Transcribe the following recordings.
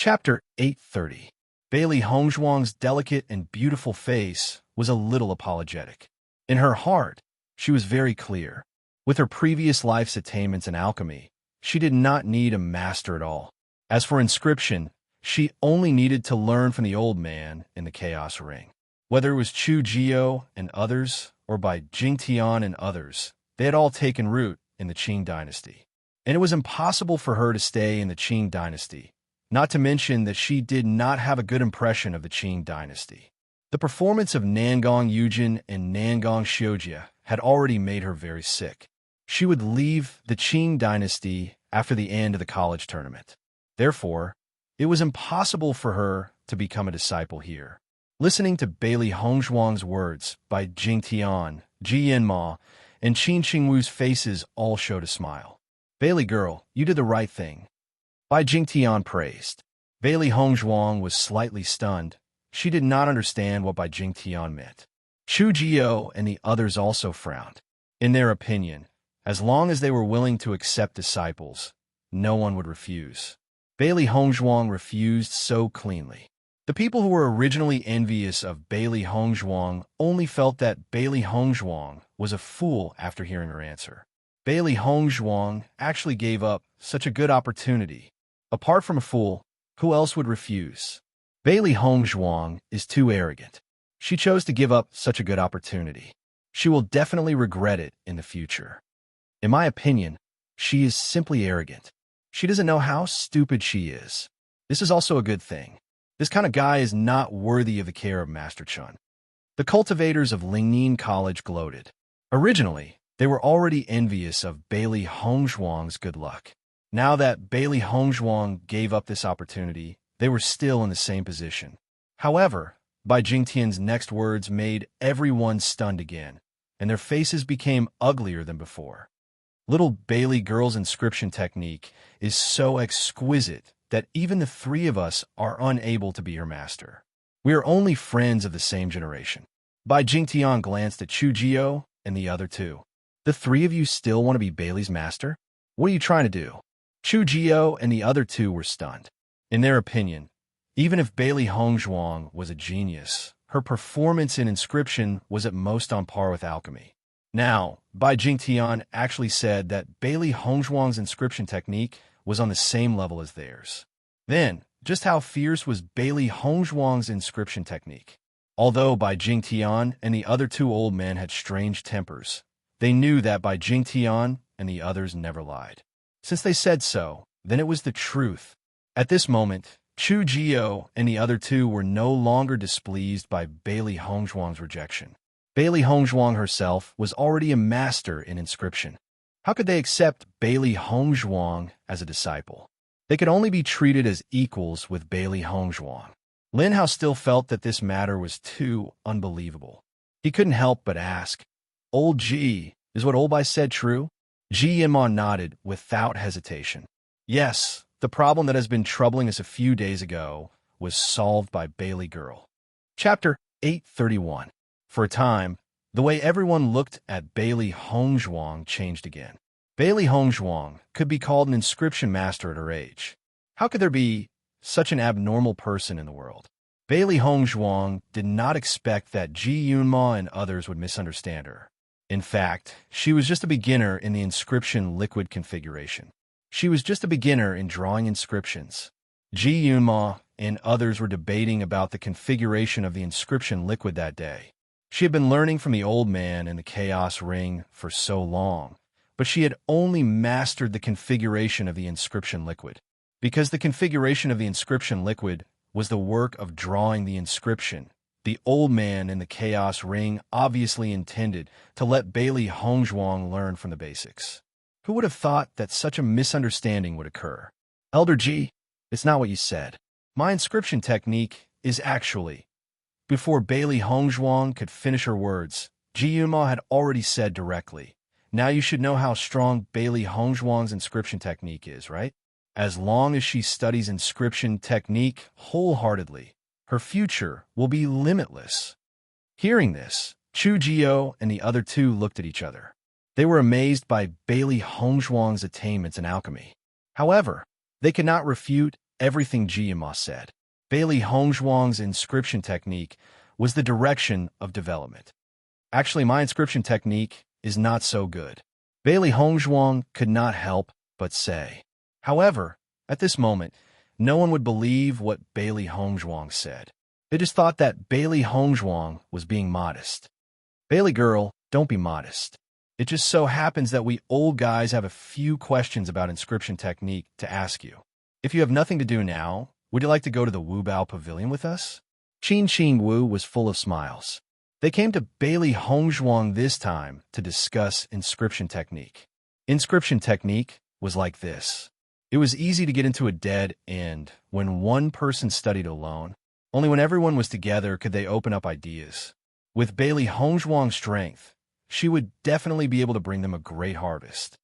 Chapter 830. Bailey Hongzhuang's delicate and beautiful face was a little apologetic. In her heart, she was very clear. With her previous life's attainments in alchemy, she did not need a master at all. As for inscription, she only needed to learn from the old man in the Chaos Ring. Whether it was Chu Jio and others, or by Jing Tian and others, they had all taken root in the Qing dynasty. And it was impossible for her to stay in the Qing dynasty, not to mention that she did not have a good impression of the Qing dynasty. The performance of Nangong Yujin and Nangong Xiujia had already made her very sick. She would leave the Qing dynasty after the end of the college tournament. Therefore, it was impossible for her to become a disciple here. Listening to Bailey Hongzhuang's words by Jing Tian, Ji Yanma, and Qin Qingwu's faces all showed a smile. "Bailey girl, you did the right thing," Bai Jingtian praised. Bailey Hongzhuang was slightly stunned. She did not understand what Bai Jingtian meant. Chu Jio and the others also frowned. In their opinion, as long as they were willing to accept disciples, no one would refuse. Bailey Hongzhuang refused so cleanly. The people who were originally envious of Bailey Hongzhuang only felt that Bailey Hongzhuang was a fool after hearing her answer. Bailey Hongzhuang actually gave up such a good opportunity. Apart from a fool, who else would refuse? Bailey Hongzhuang is too arrogant. She chose to give up such a good opportunity. She will definitely regret it in the future. In my opinion, she is simply arrogant. She doesn't know how stupid she is. This is also a good thing. This kind of guy is not worthy of the care of Master Chun. The cultivators of Lingnan College gloated. Originally, they were already envious of Bailey Hongzhuang's good luck. Now that Bailey Hongzhuang gave up this opportunity, they were still in the same position. However, Bai Jingtian's next words made everyone stunned again, and their faces became uglier than before. Little Bailey girl's inscription technique is so exquisite that even the three of us are unable to be her master. We are only friends of the same generation. Bai Jingtian glanced at Chu Jio and the other two. The three of you still want to be Bailey's master? What are you trying to do? Chu Jio and the other two were stunned. In their opinion, even if Bailey Hongzhuang was a genius, her performance in inscription was at most on par with alchemy. Now, Bai Jingtian actually said that Bailey Hongzhuang's inscription technique was on the same level as theirs. Then, just how fierce was Bailey Hongzhuang's inscription technique? Although Bai Jingtian and the other two old men had strange tempers, they knew that Bai Jingtian and the others never lied. Since they said so, then it was the truth. At this moment, Chu Jio and the other two were no longer displeased by Bailey Hongzhuang's rejection. Bailey Hongzhuang herself was already a master in inscription. How could they accept Bailey Hongzhuang as a disciple? They could only be treated as equals with Bailey Hongzhuang. Lin Hao still felt that this matter was too unbelievable. He couldn't help but ask, "Old Ji, is what Old Bai said true?" Ji Yanma nodded without hesitation. Yes, the problem that has been troubling us a few days ago was solved by Bailey Girl. Chapter 831. For a time, the way everyone looked at Bailey Hongzhuang changed again. Bailey Hongzhuang could be called an inscription master at her age. How could there be such an abnormal person in the world? Bailey Hongzhuang did not expect that Ji Yunma and others would misunderstand her. In fact, she was just a beginner in the inscription liquid configuration. She was just a beginner in drawing inscriptions. Ji Yunma and others were debating about the configuration of the inscription liquid that day. She had been learning from the old man in the Chaos Ring for so long, but she had only mastered the configuration of the inscription liquid. Because the configuration of the inscription liquid was the work of drawing the inscription, the old man in the Chaos Ring obviously intended to let Bailey Hongzhuang learn from the basics. Who would have thought that such a misunderstanding would occur? Elder Ji, it's not what you said. My inscription technique is actually... Before Bailey Hongzhuang could finish her words, Ji Yunma had already said directly, "Now you should know how strong Bailey Hongzhuang's inscription technique is, right? As long as she studies inscription technique wholeheartedly, her future will be limitless." Hearing this, Chu Jio and the other two looked at each other. They were amazed by Bailey Hongzhuang's attainments in alchemy. However, they could not refute everything Jiyama said. Bailey Hongzhuang's inscription technique was the direction of development. Actually, my inscription technique is not so good. Bailey Hongzhuang could not help but say. However, at this moment, no one would believe what Bailey Hongzhuang said. They just thought that Bailey Hongzhuang was being modest. Bailey girl, don't be modest. It just so happens that we old guys have a few questions about inscription technique to ask you. If you have nothing to do now, would you like to go to the Wu Bao Pavilion with us? Qin Qing Wu was full of smiles. They came to Bailey Hongzhuang this time to discuss inscription technique. Inscription technique was like this. It was easy to get into a dead end when one person studied alone. Only when everyone was together could they open up ideas. With Bailey Hongzhuang's strength, she would definitely be able to bring them a great harvest.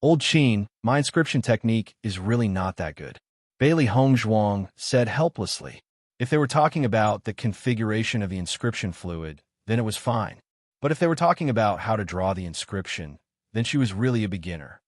Old Qin, my inscription technique is really not that good. Bailey Hongzhuang said helplessly. If they were talking about the configuration of the inscription fluid, then it was fine. But if they were talking about how to draw the inscription, then she was really a beginner.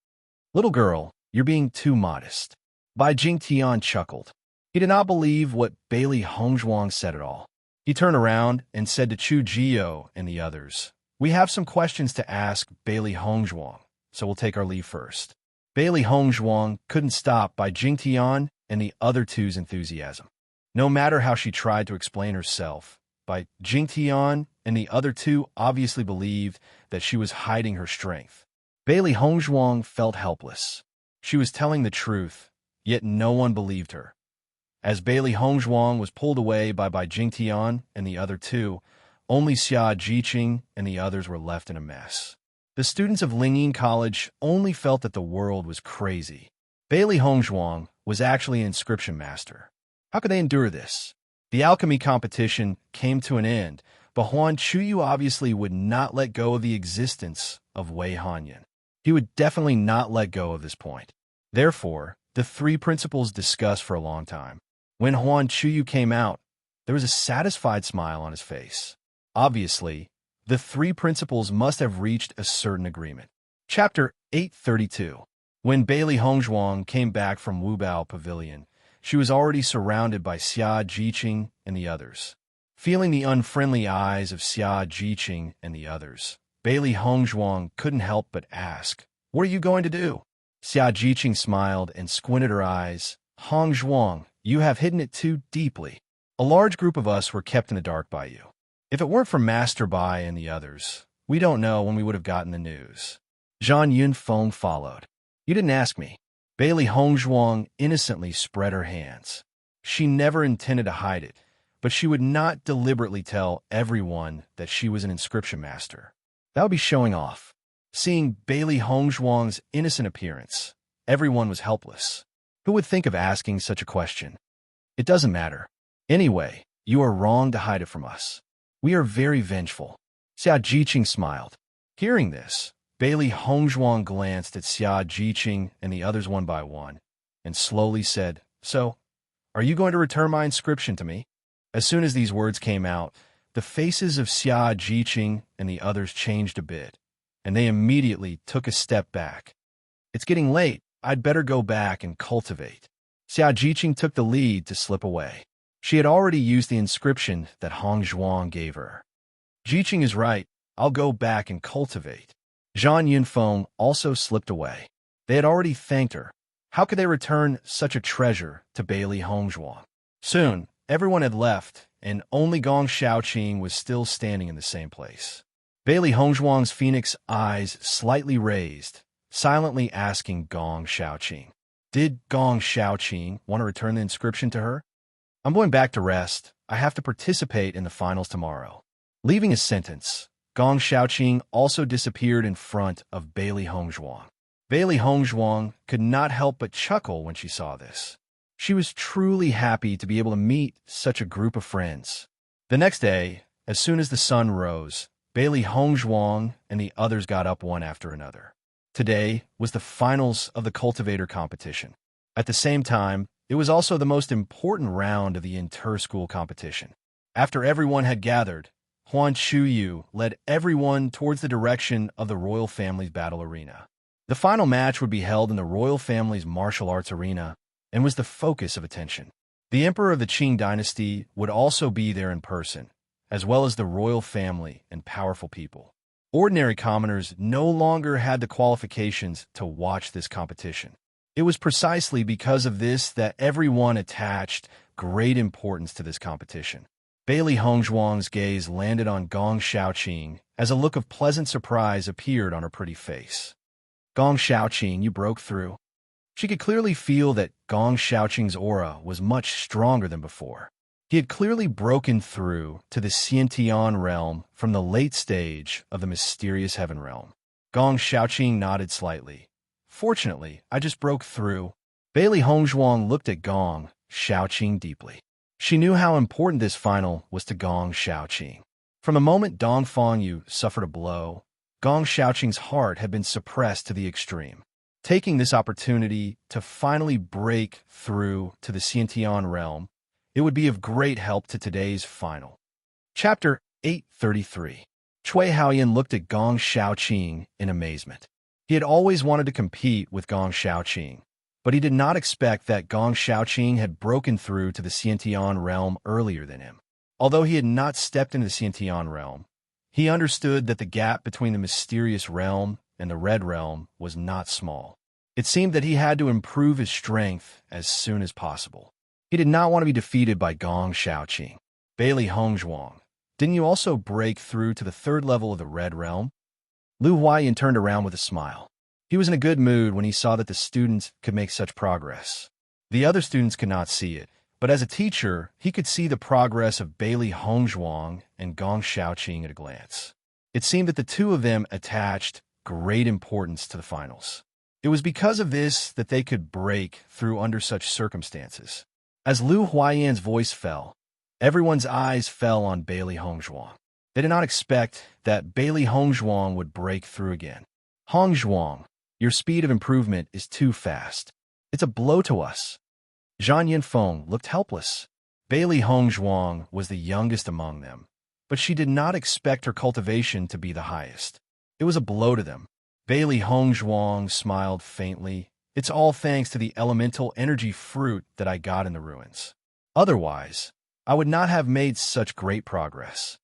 Little girl, you're being too modest. Bai Jingtian chuckled. He did not believe what Bailey Hongzhuang said at all. He turned around and said to Chu Jio and the others, "We have some questions to ask Bailey Hongzhuang, so we'll take our leave first." Bailey Hongzhuang couldn't stop Bai Jingtian and the other two's enthusiasm. No matter how she tried to explain herself, Bai Jingtian and the other two obviously believed that she was hiding her strength. Bailey Hongzhuang felt helpless. She was telling the truth, yet no one believed her. As Bailey Hongzhuang was pulled away by Bai Jingtian and the other two, only Xia Jiqing and the others were left in a mess. The students of Lingyin College only felt that the world was crazy. Bailey Hongzhuang was actually an inscription master. How could they endure this? The alchemy competition came to an end, but Huan Chuyu obviously would not let go of the existence of Wei Hanyan. He would definitely not let go of this point. Therefore, the three principals discussed for a long time. When Huan Chuyu came out, there was a satisfied smile on his face. Obviously, the three principals must have reached a certain agreement. Chapter 832. When Bailey Hongzhuang came back from Wu Bao Pavilion, she was already surrounded by Xia Jiqing and the others. Feeling the unfriendly eyes of Xia Jiqing and the others, Bailey Hongzhuang couldn't help but ask, "What are you going to do?" Xia Jiqing smiled and squinted her eyes. "Hongzhuang, you have hidden it too deeply. A large group of us were kept in the dark by you. If it weren't for Master Bai and the others, we don't know when we would have gotten the news." Zhang Yunfeng followed. "You didn't ask me." Bailey Hongzhuang innocently spread her hands. She never intended to hide it, but she would not deliberately tell everyone that she was an inscription master. That would be showing off. Seeing Bailey Hongzhuang's innocent appearance, everyone was helpless. Who would think of asking such a question? It doesn't matter. Anyway, you are wrong to hide it from us. We are very vengeful. Xia Jiqing smiled. Hearing this, Bailey Hongzhuang glanced at Xia Jiqing and the others one by one, and slowly said, "So, are you going to return my inscription to me?" As soon as these words came out, the faces of Xia Jiqing and the others changed a bit, and they immediately took a step back. "It's getting late. I'd better go back and cultivate." Xia Jiqing took the lead to slip away. She had already used the inscription that Hongzhuang gave her. "Jiqing is right. I'll go back and cultivate." Zhang Yunfeng also slipped away. They had already thanked her. How could they return such a treasure to Bailey Hongzhuang? Soon, everyone had left, and only Gong Shaoqing was still standing in the same place. Bailey Hongzhuang's phoenix eyes slightly raised, silently asking Gong Shaoqing, "Did Gong Shaoqing want to return the inscription to her?" "I'm going back to rest. I have to participate in the finals tomorrow." Leaving a sentence, Gong Shaoqing also disappeared in front of Bailey Hongzhuang. Bailey Hongzhuang could not help but chuckle when she saw this. She was truly happy to be able to meet such a group of friends. The next day, as soon as the sun rose, Bailey Hongzhuang and the others got up one after another. Today was the finals of the cultivator competition. At the same time, it was also the most important round of the inter-school competition. After everyone had gathered, Huan Chuyu led everyone towards the direction of the royal family's battle arena. The final match would be held in the royal family's martial arts arena, and was the focus of attention. The emperor of the Qing dynasty would also be there in person, as well as the royal family and powerful people. Ordinary commoners no longer had the qualifications to watch this competition. It was precisely because of this that everyone attached great importance to this competition. Bailey Hongzhuang's gaze landed on Gong Xiaoqing as a look of pleasant surprise appeared on her pretty face. Gong Xiaoqing, you broke through. She could clearly feel that Gong Xiaoqing's aura was much stronger than before. He had clearly broken through to the Xiantian realm from the late stage of the mysterious heaven realm. Gong Xiaoqing nodded slightly. Fortunately, I just broke through. Bailey Hongzhuang looked at Gong Xiaoqing deeply. She knew how important this final was to Gong Xiaoqing. From the moment Dong Fengyu suffered a blow, Gong Xiaoqing's heart had been suppressed to the extreme. Taking this opportunity to finally break through to the Xiantian realm, it would be of great help to today's final. Chapter 833. Cui Haoyan looked at Gong Xiaoqing in amazement. He had always wanted to compete with Gong Xiaoqing, but he did not expect that Gong Xiaoqing had broken through to the Xiantian realm earlier than him. Although he had not stepped into the Xiantian realm, he understood that the gap between the mysterious realm and the red realm was not small. It seemed that he had to improve his strength as soon as possible. He did not want to be defeated by Gong Xiaoqing. Bailey Hongzhuang, didn't you also break through to the third level of the red realm? Lu Huaiyan turned around with a smile. He was in a good mood when he saw that the students could make such progress. The other students could not see it, but as a teacher, he could see the progress of Bailey Hongzhuang and Gong Xiaoqing at a glance. It seemed that the two of them attached great importance to the finals. It was because of this that they could break through under such circumstances. As Lu Huaiyan's voice fell, everyone's eyes fell on Bailey Hongzhuang. They did not expect that Bailey Hongzhuang would break through again. Hongzhuang, your speed of improvement is too fast. It's a blow to us. Zhang Yinfeng looked helpless. Bailey Hongzhuang was the youngest among them, but she did not expect her cultivation to be the highest. It was a blow to them. Bailey Hongzhuang smiled faintly. It's all thanks to the elemental energy fruit that I got in the ruins. Otherwise, I would not have made such great progress.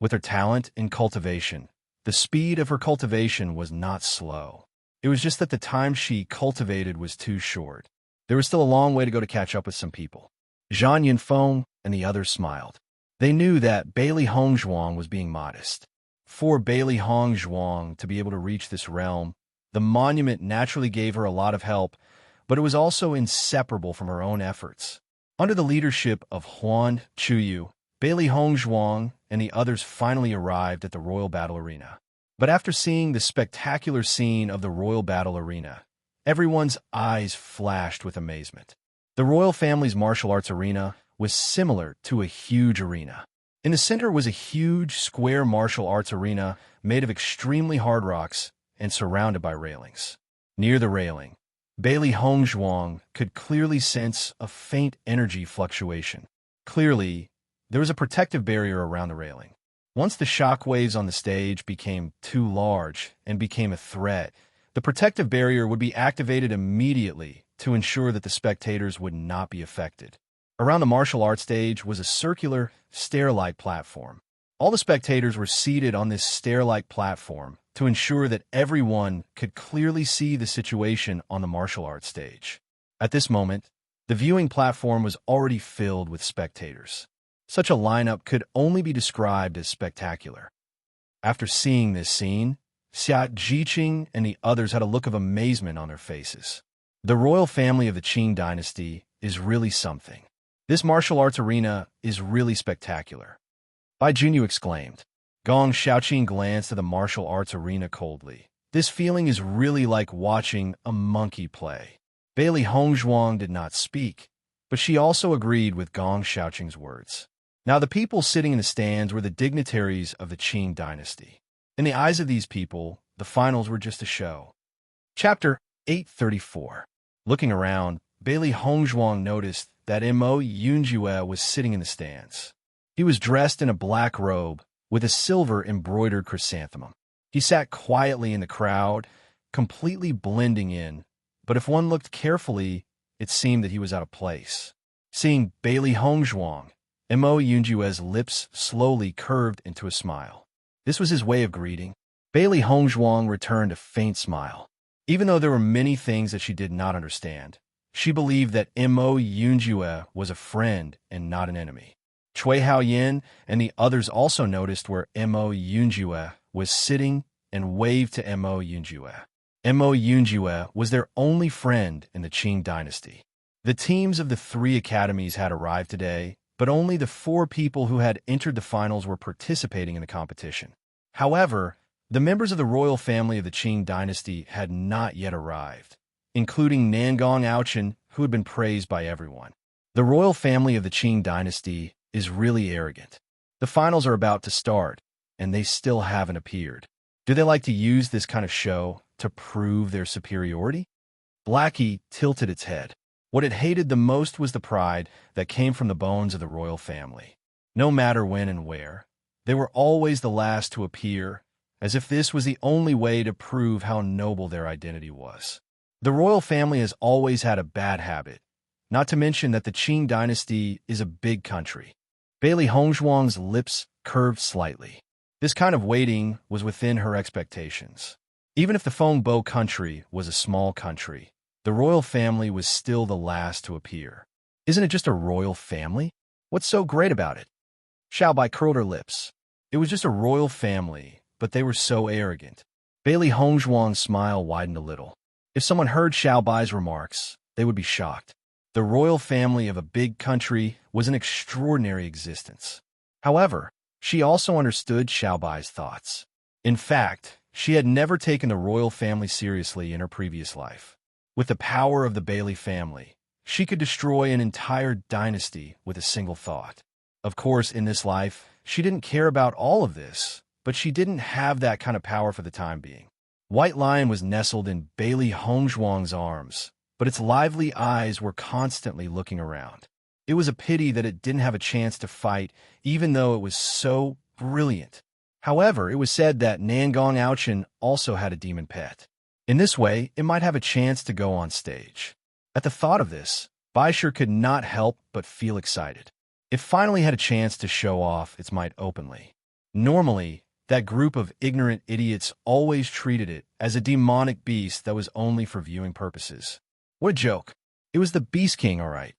With her talent in cultivation, the speed of her cultivation was not slow. It was just that the time she cultivated was too short. There was still a long way to go to catch up with some people. Zhang Yinfeng and the others smiled. They knew that Bailey Hongzhuang was being modest. For Bailey Hongzhuang to be able to reach this realm, the monument naturally gave her a lot of help, but it was also inseparable from her own efforts. Under the leadership of Huan Chuyu, Bailey Hongzhuang and the others finally arrived at the Royal Battle Arena. But after seeing the spectacular scene of the Royal Battle Arena, everyone's eyes flashed with amazement. The royal family's martial arts arena was similar to a huge arena. In the center was a huge square martial arts arena made of extremely hard rocks and surrounded by railings. Near the railing, Bailey Hongzhuang could clearly sense a faint energy fluctuation. Clearly, there was a protective barrier around the railing. Once the shock waves on the stage became too large and became a threat, the protective barrier would be activated immediately to ensure that the spectators would not be affected. Around the martial arts stage was a circular, stair-like platform. All the spectators were seated on this stair-like platform to ensure that everyone could clearly see the situation on the martial arts stage. At this moment, the viewing platform was already filled with spectators. Such a lineup could only be described as spectacular. After seeing this scene, Xia Jiqing and the others had a look of amazement on their faces. The royal family of the Qing dynasty is really something. This martial arts arena is really spectacular. Bai Junyu exclaimed. Gong Xiaoqing glanced at the martial arts arena coldly. This feeling is really like watching a monkey play. Bailey Hongzhuang did not speak, but she also agreed with Gong Xiaoqing's words. Now the people sitting in the stands were the dignitaries of the Qing dynasty. In the eyes of these people, the finals were just a show. Chapter 834. Looking around, Bailey Hongzhuang noticed that Mo Yunjue was sitting in the stands. He was dressed in a black robe with a silver embroidered chrysanthemum. He sat quietly in the crowd, completely blending in, but if one looked carefully, it seemed that he was out of place. Seeing Bailey Hongzhuang, Mo Yunjue's lips slowly curved into a smile. This was his way of greeting. Bailey Hongzhuang returned a faint smile. Even though there were many things that she did not understand, she believed that Mo Yunjue was a friend and not an enemy. Cui Haoyan and the others also noticed where Mo Yunjue was sitting and waved to Mo Yunjue. Mo Yunjue was their only friend in the Qing dynasty. The teams of the 3 academies had arrived today, but only the 4 people who had entered the finals were participating in the competition. However, the members of the royal family of the Qing dynasty had not yet arrived, including Nangong Aochen, who had been praised by everyone. The royal family of the Qing dynasty is really arrogant. The finals are about to start, and they still haven't appeared. Do they like to use this kind of show to prove their superiority? Blackie tilted its head. What it hated the most was the pride that came from the bones of the royal family. No matter when and where, they were always the last to appear, as if this was the only way to prove how noble their identity was. The royal family has always had a bad habit, not to mention that the Qing dynasty is a big country. Bailey Hongzhuang's lips curved slightly. This kind of waiting was within her expectations. Even if the Fengbo country was a small country, the royal family was still the last to appear. Isn't it just a royal family? What's so great about it? Xiaobai curled her lips. It was just a royal family, but they were so arrogant. Bailey Hongzhuang's smile widened a little. If someone heard Xiaobai's remarks, they would be shocked. The royal family of a big country was an extraordinary existence. However, she also understood Xiaobai's thoughts. In fact, she had never taken the royal family seriously in her previous life. With the power of the Bailey family, she could destroy an entire dynasty with a single thought. Of course, in this life, she didn't care about all of this, but she didn't have that kind of power for the time being. White Lion was nestled in Bailey Hongzhuang's arms, but its lively eyes were constantly looking around. It was a pity that it didn't have a chance to fight, even though it was so brilliant. However, it was said that Nangong Aochen also had a demon pet. In this way, it might have a chance to go on stage. At the thought of this, Baisher could not help but feel excited. It finally had a chance to show off its might openly. Normally, that group of ignorant idiots always treated it as a demonic beast that was only for viewing purposes. What a joke. It was the Beast King, all right.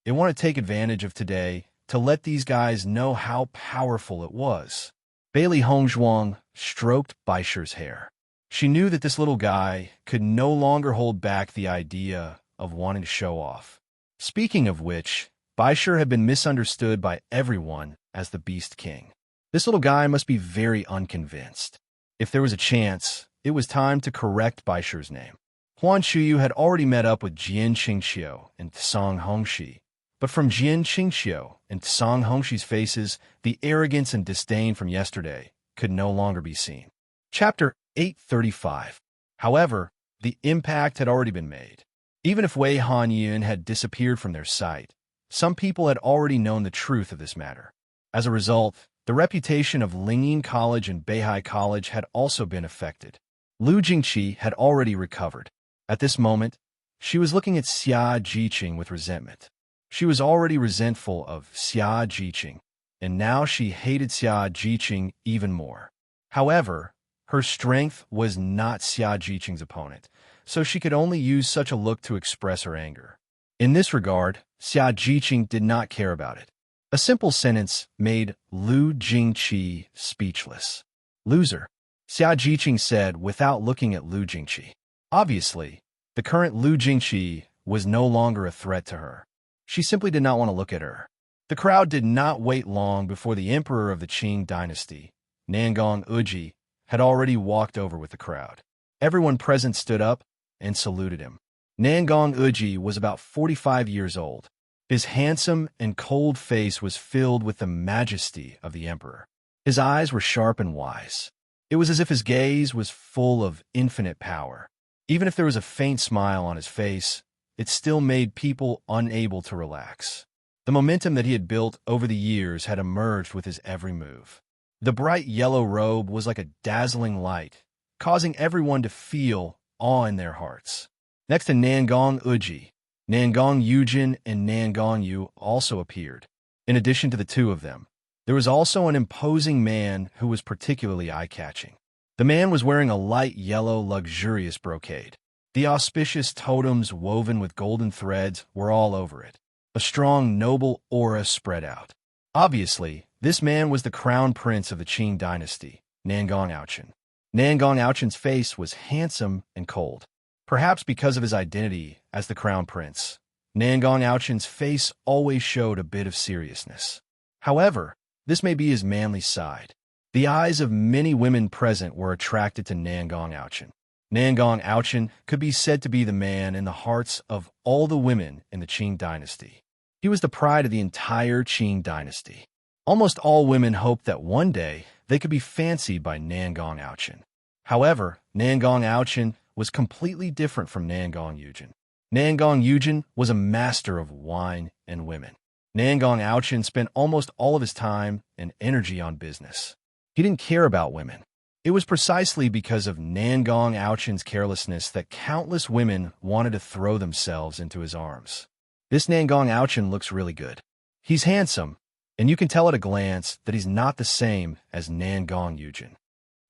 It wanted to take advantage of today to let these guys know how powerful it was. Bailey Hongzhuang stroked Baisher's hair. She knew that this little guy could no longer hold back the idea of wanting to show off. Speaking of which, Baisher had been misunderstood by everyone as the Beast King. This little guy must be very unconvinced. If there was a chance, it was time to correct Baisher's name. Huan Chuyu had already met up with Jian Qingxiu and Tsang Hongxi, but from Jian Qingxiu and Tsang Hongxi's faces, the arrogance and disdain from yesterday could no longer be seen. Chapter 835. However, the impact had already been made. Even if Wei Hanyin had disappeared from their sight, some people had already known the truth of this matter. As a result, the reputation of Lingyin College and Beihai College had also been affected. Lu Jingqi had already recovered. At this moment, she was looking at Xia Jiqing with resentment. She was already resentful of Xia Jiqing, and now she hated Xia Jiqing even more. However, her strength was not Xia Jiqing's opponent, so she could only use such a look to express her anger. In this regard, Xia Jiqing did not care about it. A simple sentence made Lu Jingqi speechless. Loser, Xia Jiqing said without looking at Lu Jingqi. Obviously, the current Lu Jingqi was no longer a threat to her. She simply did not want to look at her. The crowd did not wait long before the emperor of the Qing dynasty, Nangong Uji, had already walked over with the crowd. Everyone present stood up and saluted him. Nangong Uji was about 45 years old. His handsome and cold face was filled with the majesty of the emperor. His eyes were sharp and wise. It was as if his gaze was full of infinite power. Even if there was a faint smile on his face, it still made people unable to relax. The momentum that he had built over the years had emerged with his every move. The bright yellow robe was like a dazzling light, causing everyone to feel awe in their hearts. Next to Nangong Uji, Nangong Yujin and Nangong Yu also appeared. In addition to the two of them, there was also an imposing man who was particularly eye-catching. The man was wearing a light yellow, luxurious brocade. The auspicious totems woven with golden threads were all over it. A strong, noble aura spread out. Obviously, this man was the crown prince of the Qing dynasty, Nangong Aochin. Nangong Aochin's face was handsome and cold. Perhaps because of his identity as the crown prince, Nangong Aochin's face always showed a bit of seriousness. However, this may be his manly side. The eyes of many women present were attracted to Nangong Aochin. Nangong Aochin could be said to be the man in the hearts of all the women in the Qing dynasty. He was the pride of the entire Qing dynasty. Almost all women hoped that one day they could be fancied by Nangong Aochin. However, Nangong Aochin was completely different from Nangong Yujin. Nangong Yujin was a master of wine and women. Nangong Aochin spent almost all of his time and energy on business. He didn't care about women. It was precisely because of Nangong Aochin's carelessness that countless women wanted to throw themselves into his arms. This Nangong Aochin looks really good. He's handsome, and you can tell at a glance that he's not the same as Nangong Yujin.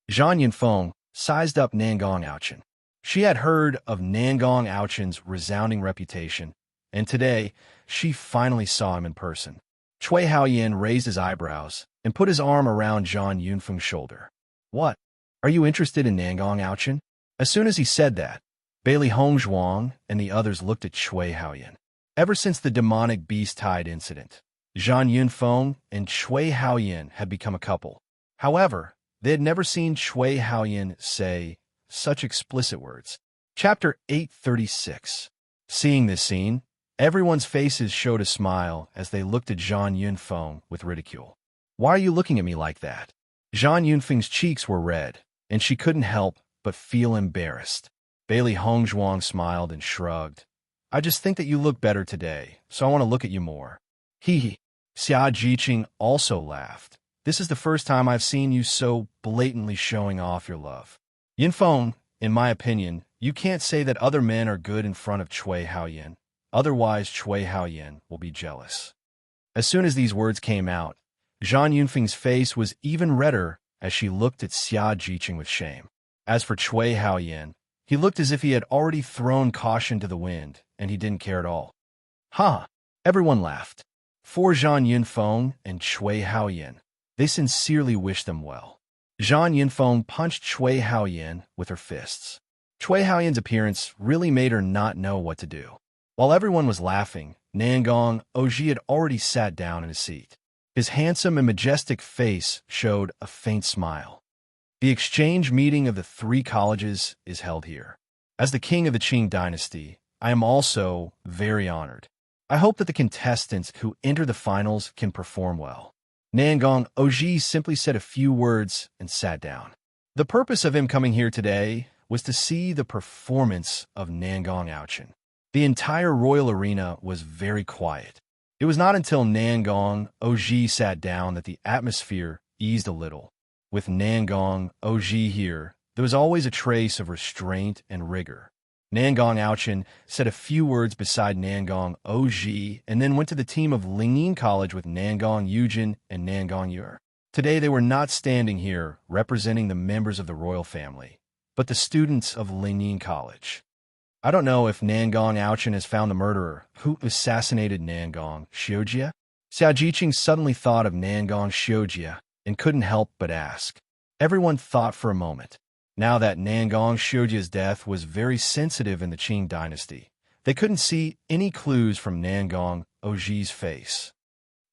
Zhang Yunfeng sized up Nangong Aochin. She had heard of Nangong Aochin's resounding reputation, and today she finally saw him in person. Cui Haoyan raised his eyebrows and put his arm around Zhang Yunfeng's shoulder. "What? Are you interested in Nangong Aochin?" As soon as he said that, Bailey Hongzhuang and the others looked at Cui Haoyan. Ever since the demonic beast-tide incident, Zhang Yunfeng and Cui Haoyan had become a couple. However, they had never seen Cui Haoyan say such explicit words. Chapter 836. Seeing this scene, everyone's faces showed a smile as they looked at Zhang Yunfeng with ridicule. "Why are you looking at me like that?" Zhang Yunfeng's cheeks were red, and she couldn't help but feel embarrassed. Bailey Hongzhuang smiled and shrugged. "I just think that you look better today, so I want to look at you more." Hee hee. Xia Jiqing also laughed. "This is the first time I've seen you so blatantly showing off your love. Yunfeng, in my opinion, you can't say that other men are good in front of Cui Haoyan. Otherwise, Cui Haoyan will be jealous." As soon as these words came out, Zhang Yunfeng's face was even redder as she looked at Xia Jiqing with shame. As for Cui Haoyan, he looked as if he had already thrown caution to the wind, and he didn't care at all. "Ha!" Everyone laughed. For Zhang Yunfeng and Cui Haoyan, they sincerely wished them well. Zhang Yunfeng punched Cui Haoyan with her fists. Cui Haoyan's appearance really made her not know what to do. While everyone was laughing, Nangong Oji had already sat down in his seat. His handsome and majestic face showed a faint smile. The exchange meeting of the three colleges is held here. As the king of the Qing dynasty, I am also very honored. I hope that the contestants who enter the finals can perform well. Nangong Oji simply said a few words and sat down. The purpose of him coming here today was to see the performance of Nangong Aochin. The entire royal arena was very quiet. It was not until Nangong Oji sat down that the atmosphere eased a little. With Nangong Oji here, there was always a trace of restraint and rigor. Nangong Aochin said a few words beside Nangong Oji and then went to the team of Lingyin College with Nangong Yujin and Nangong Yur. Today they were not standing here representing the members of the royal family, but the students of Lingyin College. I don't know if Nangong Aochin has found the murderer who assassinated Nangong Xiujia. Xia Jiqing suddenly thought of Nangong Xiujia and couldn't help but ask. Everyone thought for a moment. Now that Nangong Xiujia's death was very sensitive in the Qing dynasty, they couldn't see any clues from Nangong Oji's face.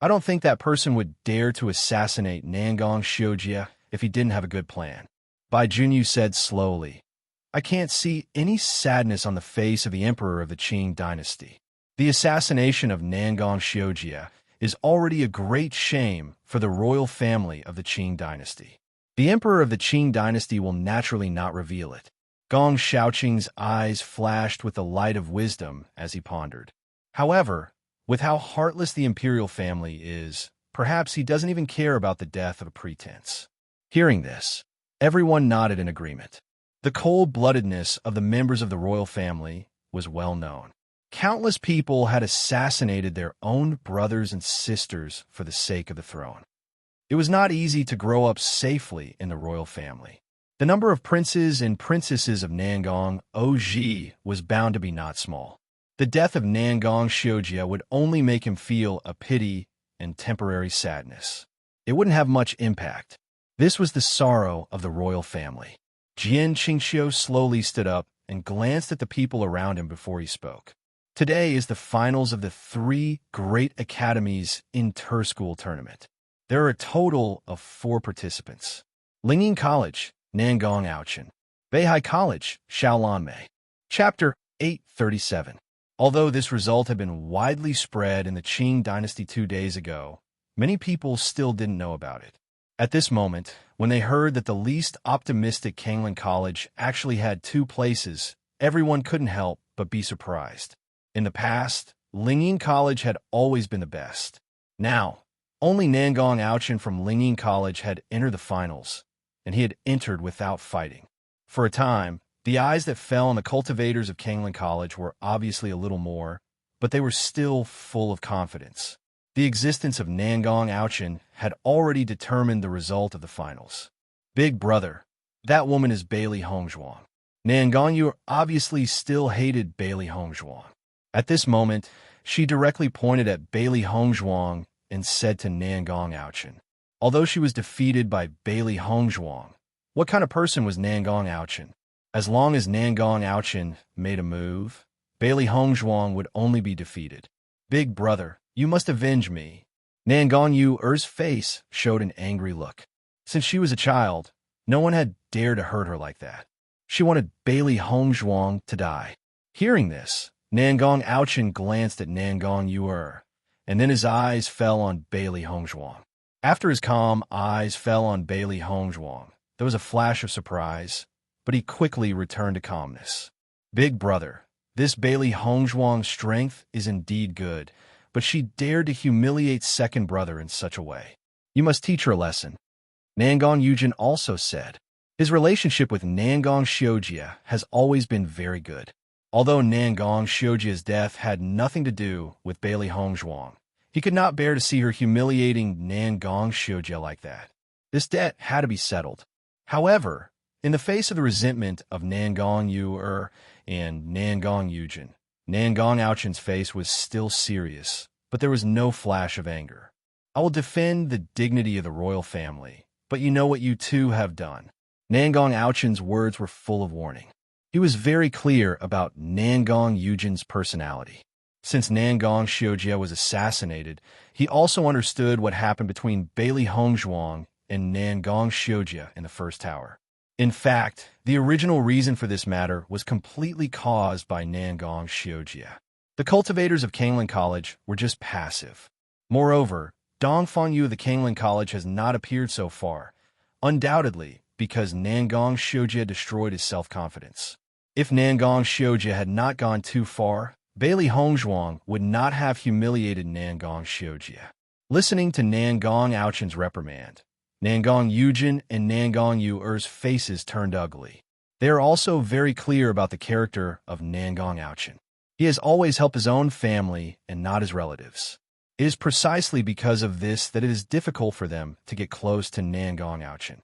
I don't think that person would dare to assassinate Nangong Xiujia if he didn't have a good plan. Bai Junyu said slowly. I can't see any sadness on the face of the emperor of the Qing dynasty. The assassination of Nangong Xiujia is already a great shame for the royal family of the Qing dynasty. The emperor of the Qing dynasty will naturally not reveal it. Gong Shaoqing's eyes flashed with the light of wisdom as he pondered. However, with how heartless the imperial family is, perhaps he doesn't even care about the death of a pretense. Hearing this, everyone nodded in agreement. The cold-bloodedness of the members of the royal family was well known. Countless people had assassinated their own brothers and sisters for the sake of the throne. It was not easy to grow up safely in the royal family. The number of princes and princesses of Nangong OG was bound to be not small. The death of Nangong Xiujia would only make him feel a pity and temporary sadness. It wouldn't have much impact. This was the sorrow of the royal family. Jian Qingxiu slowly stood up and glanced at the people around him before he spoke. Today is the finals of the 3 Great Academies Inter-School Tournament. There are a total of 4 participants. Lingying College, Nangong Aochen. Beihai College, Shaolanmei. Chapter 837. Although this result had been widely spread in the Qing dynasty 2 days ago, many people still didn't know about it. At this moment, when they heard that the least optimistic Kanglan College actually had 2 places, everyone couldn't help but be surprised. In the past, Lingying College had always been the best. Now, only Nangong Aochen from Lingying College had entered the finals, and he had entered without fighting. For a time, the eyes that fell on the cultivators of Kanglan College were obviously a little more, but they were still full of confidence. The existence of Nangong Aochen had already determined the result of the finals. Big brother, that woman is Bailey Hongzhuang. Nangong Yu obviously still hated Bailey Hongzhuang. At this moment, she directly pointed at Bailey Hongzhuang and said to Nangong Aochen, although she was defeated by Bailey Hongzhuang, what kind of person was Nangong Aochen? As long as Nangong Aochen made a move, Bailey Hongzhuang would only be defeated. Big brother, you must avenge me. Nangong Yu's face showed an angry look. Since she was a child, no one had dared to hurt her like that. She wanted Bailey Hongzhuang to die. Hearing this, Nangong Aochen glanced at Nangong Yu, and then his eyes fell on Bailey Hongzhuang. After his calm eyes fell on Bailey Hongzhuang, there was a flash of surprise, but he quickly returned to calmness. Big brother, this Bailey Hongzhuang's strength is indeed good, but she dared to humiliate second brother in such a way. You must teach her a lesson. Nangong Yujin also said. His relationship with Nangong Xiujia has always been very good. Although Nangong Xiujia's death had nothing to do with Bailey Hongzhuang, he could not bear to see her humiliating Nangong Xiujia like that. This debt had to be settled. However, in the face of the resentment of Nangong Yu and Nangong Yujin, Nangong Aochen's face was still serious, but there was no flash of anger. I will defend the dignity of the royal family, but you know what you two have done. Nangong Aochen's words were full of warning. He was very clear about Nangong Yujin's personality. Since Nangong Xiujia was assassinated, he also understood what happened between Bailey Hongzhuang and Nangong Xiujia in the first tower. In fact, the original reason for this matter was completely caused by Nangong Xiujia. The cultivators of Kanglan College were just passive. Moreover, Dongfang Yu of the Kanglan College has not appeared so far, undoubtedly because Nangong Xiujia destroyed his self-confidence. If Nangong Xiujia had not gone too far, Bailey Hongzhuang would not have humiliated Nangong Xiujia. Listening to Nangong Aochen's reprimand, Nangong Yujin and Nangong Yu's faces turned ugly. They are also very clear about the character of Nangong Aochen. He has always helped his own family and not his relatives. It is precisely because of this that it is difficult for them to get close to Nangong Aochen.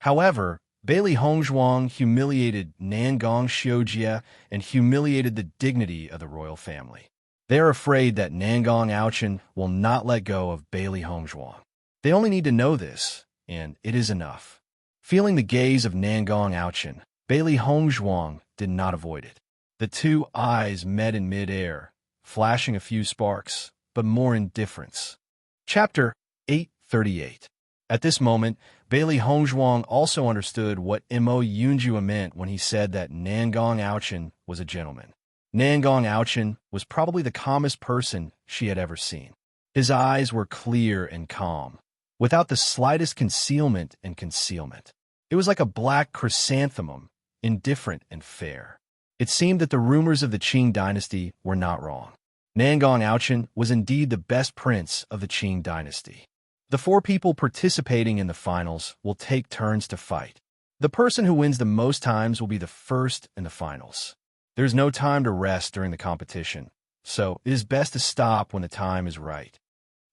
However, Bailey Hongzhuang humiliated Nangong Xiujia and humiliated the dignity of the royal family. They are afraid that Nangong Aochen will not let go of Bailey Hongzhuang. They only need to know this, and it is enough. Feeling the gaze of Nangong Aochen, Bailey Hongzhuang did not avoid it. The two eyes met in mid-air, flashing a few sparks, but more indifference. Chapter 838. At this moment, Bailey Hongzhuang also understood what Mo Yunjua meant when he said that Nangong Aochen was a gentleman. Nangong Aochen was probably the calmest person she had ever seen. His eyes were clear and calm, without the slightest concealment and concealment. It was like a black chrysanthemum, indifferent and fair. It seemed that the rumors of the Qing dynasty were not wrong. Nangong Aochen was indeed the best prince of the Qing dynasty. The 4 people participating in the finals will take turns to fight. The person who wins the most times will be the first in the finals. There's no time to rest during the competition, so it is best to stop when the time is right.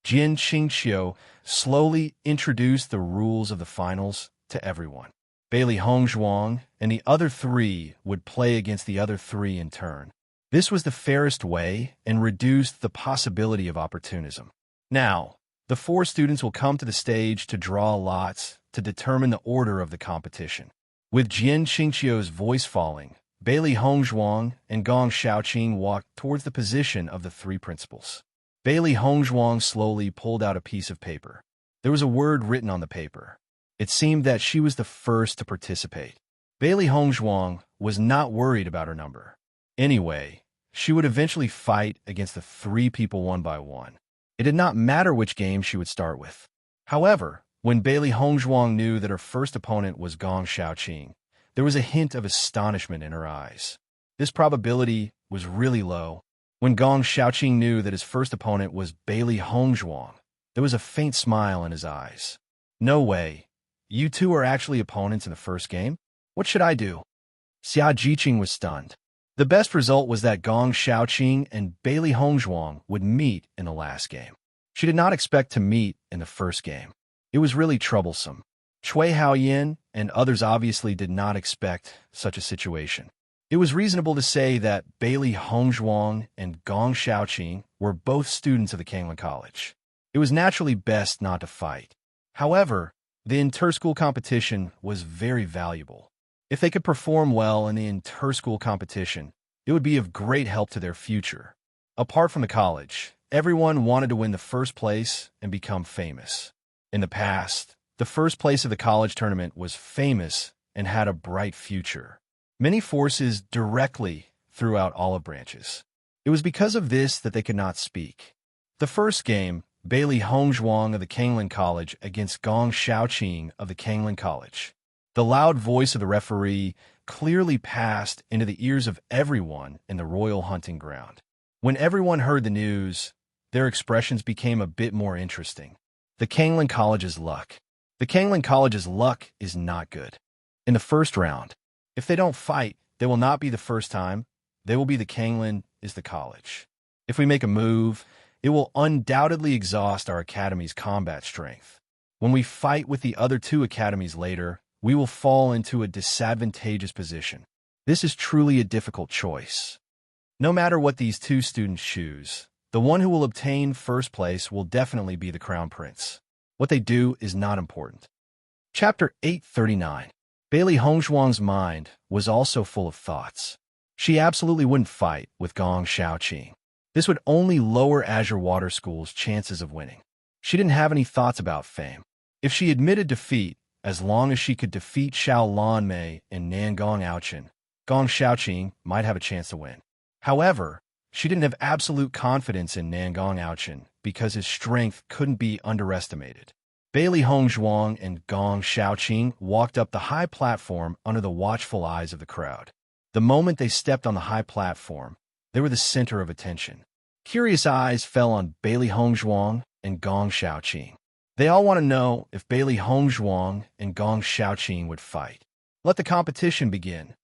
Jin Qingqiu slowly introduced the rules of the finals to everyone. Bailey Hongzhuang and the other three would play against the other three in turn. This was the fairest way and reduced the possibility of opportunism. Now, the four students will come to the stage to draw lots to determine the order of the competition. With Jin Qingqiu's voice falling, Bailey Hongzhuang and Gong Xiaoqing walked towards the position of the three principals. Bailey Hongzhuang slowly pulled out a piece of paper. There was a word written on the paper. It seemed that she was the first to participate. Bailey Hongzhuang was not worried about her number. Anyway, she would eventually fight against the three people one by one. It did not matter which game she would start with. However, when Bailey Hongzhuang knew that her first opponent was Gong Xiaoqing, there was a hint of astonishment in her eyes. This probability was really low. When Gong Xiaoqing knew that his first opponent was Bailey Hongzhuang, there was a faint smile in his eyes. No way. You two are actually opponents in the first game? What should I do? Xia Jiqing was stunned. The best result was that Gong Xiaoqing and Bailey Hongzhuang would meet in the last game. She did not expect to meet in the first game. It was really troublesome. Cui Haoyin and others obviously did not expect such a situation. It was reasonable to say that Bailey Hongzhuang and Gong Xiaoqing were both students of the Kanglan College. It was naturally best not to fight. However, the inter-school competition was very valuable. If they could perform well in the inter-school competition, it would be of great help to their future. Apart from the college, everyone wanted to win the first place and become famous. In the past, the first place of the college tournament was famous and had a bright future. Many forces directly threw out olive branches. It was because of this that they could not speak. The first game, Bailey Hongzhuang of the Kanglan College against Gong Xiaoqing of the Kanglan College. The loud voice of the referee clearly passed into the ears of everyone in the royal hunting ground. When everyone heard the news, their expressions became a bit more interesting. The Kanglan College's luck. The Kanglan College's luck is not good. In the first round, if they don't fight, they will not be the first time. They will be the Kanglan is the college. If we make a move, it will undoubtedly exhaust our academy's combat strength. When we fight with the other two academies later, we will fall into a disadvantageous position. This is truly a difficult choice. No matter what these two students choose, the one who will obtain first place will definitely be the crown prince. What they do is not important. Chapter 839. Bailey Hongzhuang's mind was also full of thoughts. She absolutely wouldn't fight with Gong Xiaoqing. This would only lower Azure Water School's chances of winning. She didn't have any thoughts about fame. If she admitted defeat, as long as she could defeat Xiao Lanmei and Nangong Aochen, Gong Xiaoqing might have a chance to win. However, she didn't have absolute confidence in Nangong Aochen because his strength couldn't be underestimated. Bailey Hongzhuang and Gong Xiaoqing walked up the high platform under the watchful eyes of the crowd. The moment they stepped on the high platform, they were the center of attention. Curious eyes fell on Bailey Hongzhuang and Gong Xiaoqing. They all want to know if Bailey Hongzhuang and Gong Xiaoqing would fight. Let the competition begin.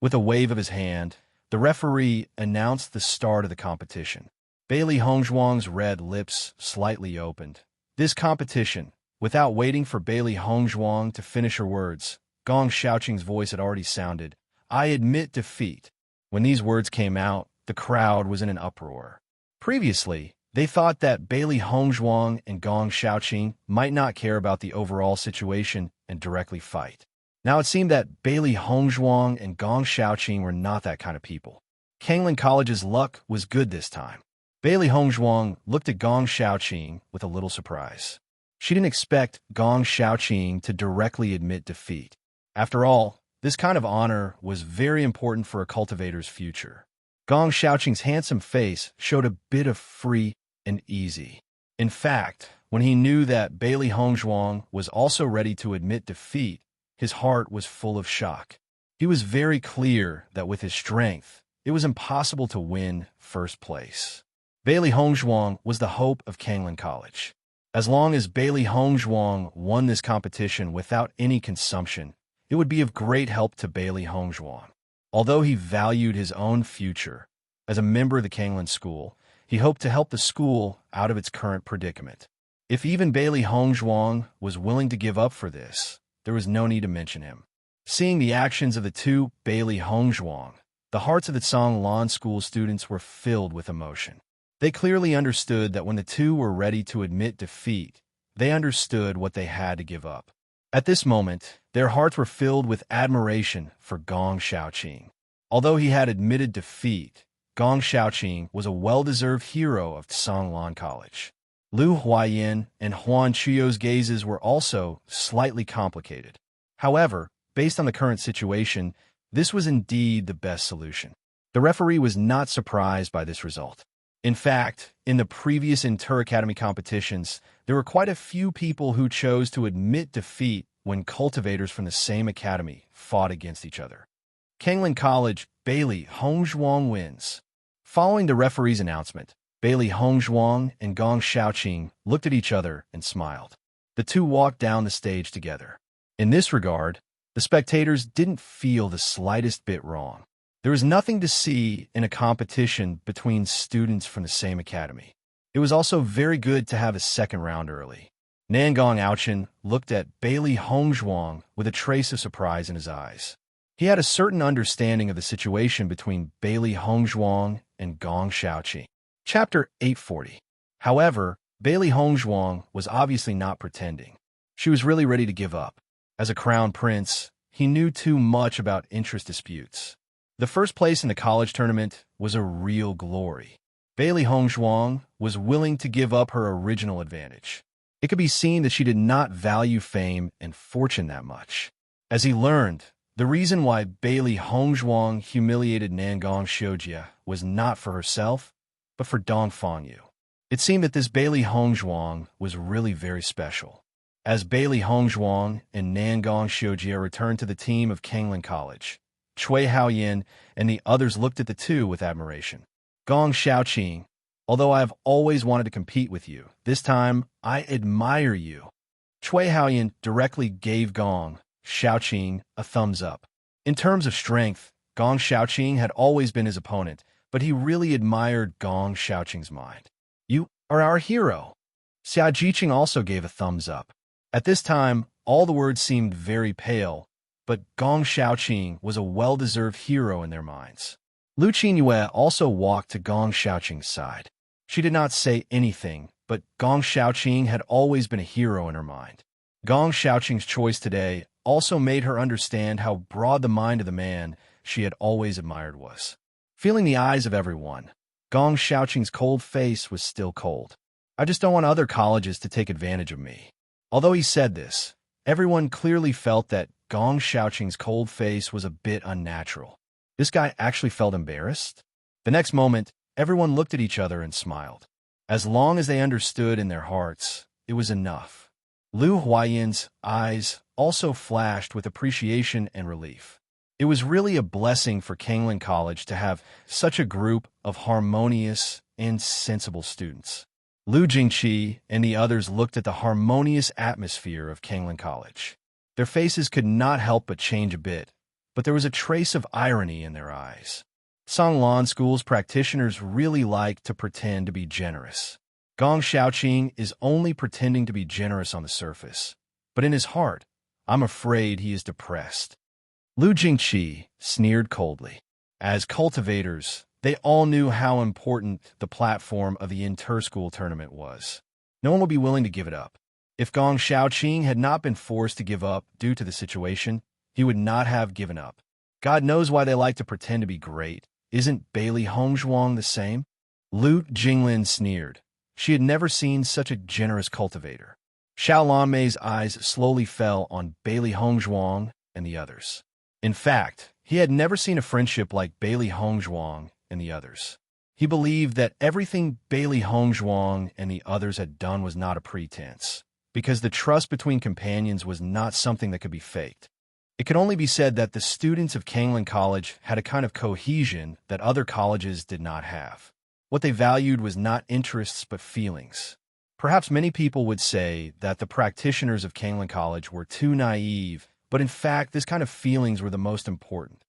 With a wave of his hand, the referee announced the start of the competition. Bailey Hongzhuang's red lips slightly opened. This competition, without waiting for Bailey Hongzhuang to finish her words, Gong Xiaoqing's voice had already sounded. I admit defeat. When these words came out, the crowd was in an uproar. Previously, they thought that Bailey Hongzhuang and Gong Xiaoqing might not care about the overall situation and directly fight. Now it seemed that Bailey Hongzhuang and Gong Xiaoqing were not that kind of people. Kanglan College's luck was good this time. Bailey Hongzhuang looked at Gong Xiaoqing with a little surprise. She didn't expect Gong Xiaoqing to directly admit defeat. After all, this kind of honor was very important for a cultivator's future. Gong Xiaoqing's handsome face showed a bit of free and easy. In fact, when he knew that Bailey Hongzhuang was also ready to admit defeat, his heart was full of shock. He was very clear that with his strength, it was impossible to win first place. Bailey Hongzhuang was the hope of Kanglan College. As long as Bailey Hongzhuang won this competition without any consumption, it would be of great help to Bailey Hongzhuang. Although he valued his own future as a member of the Kanglan school, he hoped to help the school out of its current predicament. If even Bailey Hongzhuang was willing to give up for this, there was no need to mention him. Seeing the actions of the two Bailey Hongzhuang, the hearts of the Songlan school students were filled with emotion. They clearly understood that when the two were ready to admit defeat, they understood what they had to give up. At this moment, their hearts were filled with admiration for Gong Xiaoqing. Although he had admitted defeat, Gong Xiaoqing was a well-deserved hero of Songlan College. Lu Huayan and Huan Chuyo's gazes were also slightly complicated. However, based on the current situation, this was indeed the best solution. The referee was not surprised by this result. In fact, in the previous inter-academy competitions, there were quite a few people who chose to admit defeat when cultivators from the same academy fought against each other. Kanglan College, Bailey Hongzhuang wins. Following the referee's announcement, Bailey Hongzhuang and Gong Xiaoqing looked at each other and smiled. The two walked down the stage together. In this regard, the spectators didn't feel the slightest bit wrong. There was nothing to see in a competition between students from the same academy. It was also very good to have a second round early. Nangong Aochen looked at Bailey Hongzhuang with a trace of surprise in his eyes. He had a certain understanding of the situation between Bailey Hongzhuang and Gong Xiaoqing. Chapter 840. However, Bailey Hongzhuang was obviously not pretending. She was really ready to give up. As a crown prince, he knew too much about interest disputes. The first place in the college tournament was a real glory. Bailey Hongzhuang was willing to give up her original advantage. It could be seen that she did not value fame and fortune that much. As he learned, the reason why Bailey Hongzhuang humiliated Nangong Xiujia was not for herself, but for Dong Fangyu. It seemed that this Bailey Hongzhuang was really very special. As Bailey Hongzhuang and Nangong Xiujia returned to the team of Kanglan College, Cui Haoyan and the others looked at the two with admiration. Gong Xiaoqing, although I have always wanted to compete with you, this time I admire you. Cui Haoyan directly gave Gong Xiaoqing a thumbs up. In terms of strength, Gong Xiaoqing had always been his opponent, but he really admired Gong Xiaoqing's mind. You are our hero. Xia Jiqing also gave a thumbs up. At this time, all the words seemed very pale, but Gong Xiaoqing was a well-deserved hero in their minds. Lu Qinyue also walked to Gong Xiaoqing's side. She did not say anything, but Gong Xiaoqing had always been a hero in her mind. Gong Xiaoqing's choice today also made her understand how broad the mind of the man she had always admired was. Feeling the eyes of everyone, Gong Xiaoqing's cold face was still cold. I just don't want other colleges to take advantage of me. Although he said this, everyone clearly felt that Gong Xiaoqing's cold face was a bit unnatural. This guy actually felt embarrassed. The next moment, everyone looked at each other and smiled. As long as they understood in their hearts, it was enough. Lu Huayan's eyes also flashed with appreciation and relief. It was really a blessing for Kanglan College to have such a group of harmonious and sensible students. Lu Jingqi and the others looked at the harmonious atmosphere of Kanglan College. Their faces could not help but change a bit, but there was a trace of irony in their eyes. Songlan School's practitioners really like to pretend to be generous. Gong Xiaoqing is only pretending to be generous on the surface, but in his heart, I'm afraid he is depressed. Lu Jingqi sneered coldly. As cultivators, they all knew how important the platform of the inter-school tournament was. No one would be willing to give it up. If Gong Xiaoqing had not been forced to give up due to the situation, he would not have given up. God knows why they like to pretend to be great. Isn't Bailey Hongzhuang the same? Lu Jinglin sneered. She had never seen such a generous cultivator. Xiao Lanmei's eyes slowly fell on Bailey Hongzhuang and the others. In fact, he had never seen a friendship like Bailey Hongzhuang and the others. He believed that everything Bailey Hongzhuang and the others had done was not a pretense, because the trust between companions was not something that could be faked. It could only be said that the students of Kanglan College had a kind of cohesion that other colleges did not have. What they valued was not interests but feelings. Perhaps many people would say that the practitioners of Kanglan College were too naive, but in fact, this kind of feelings were the most important.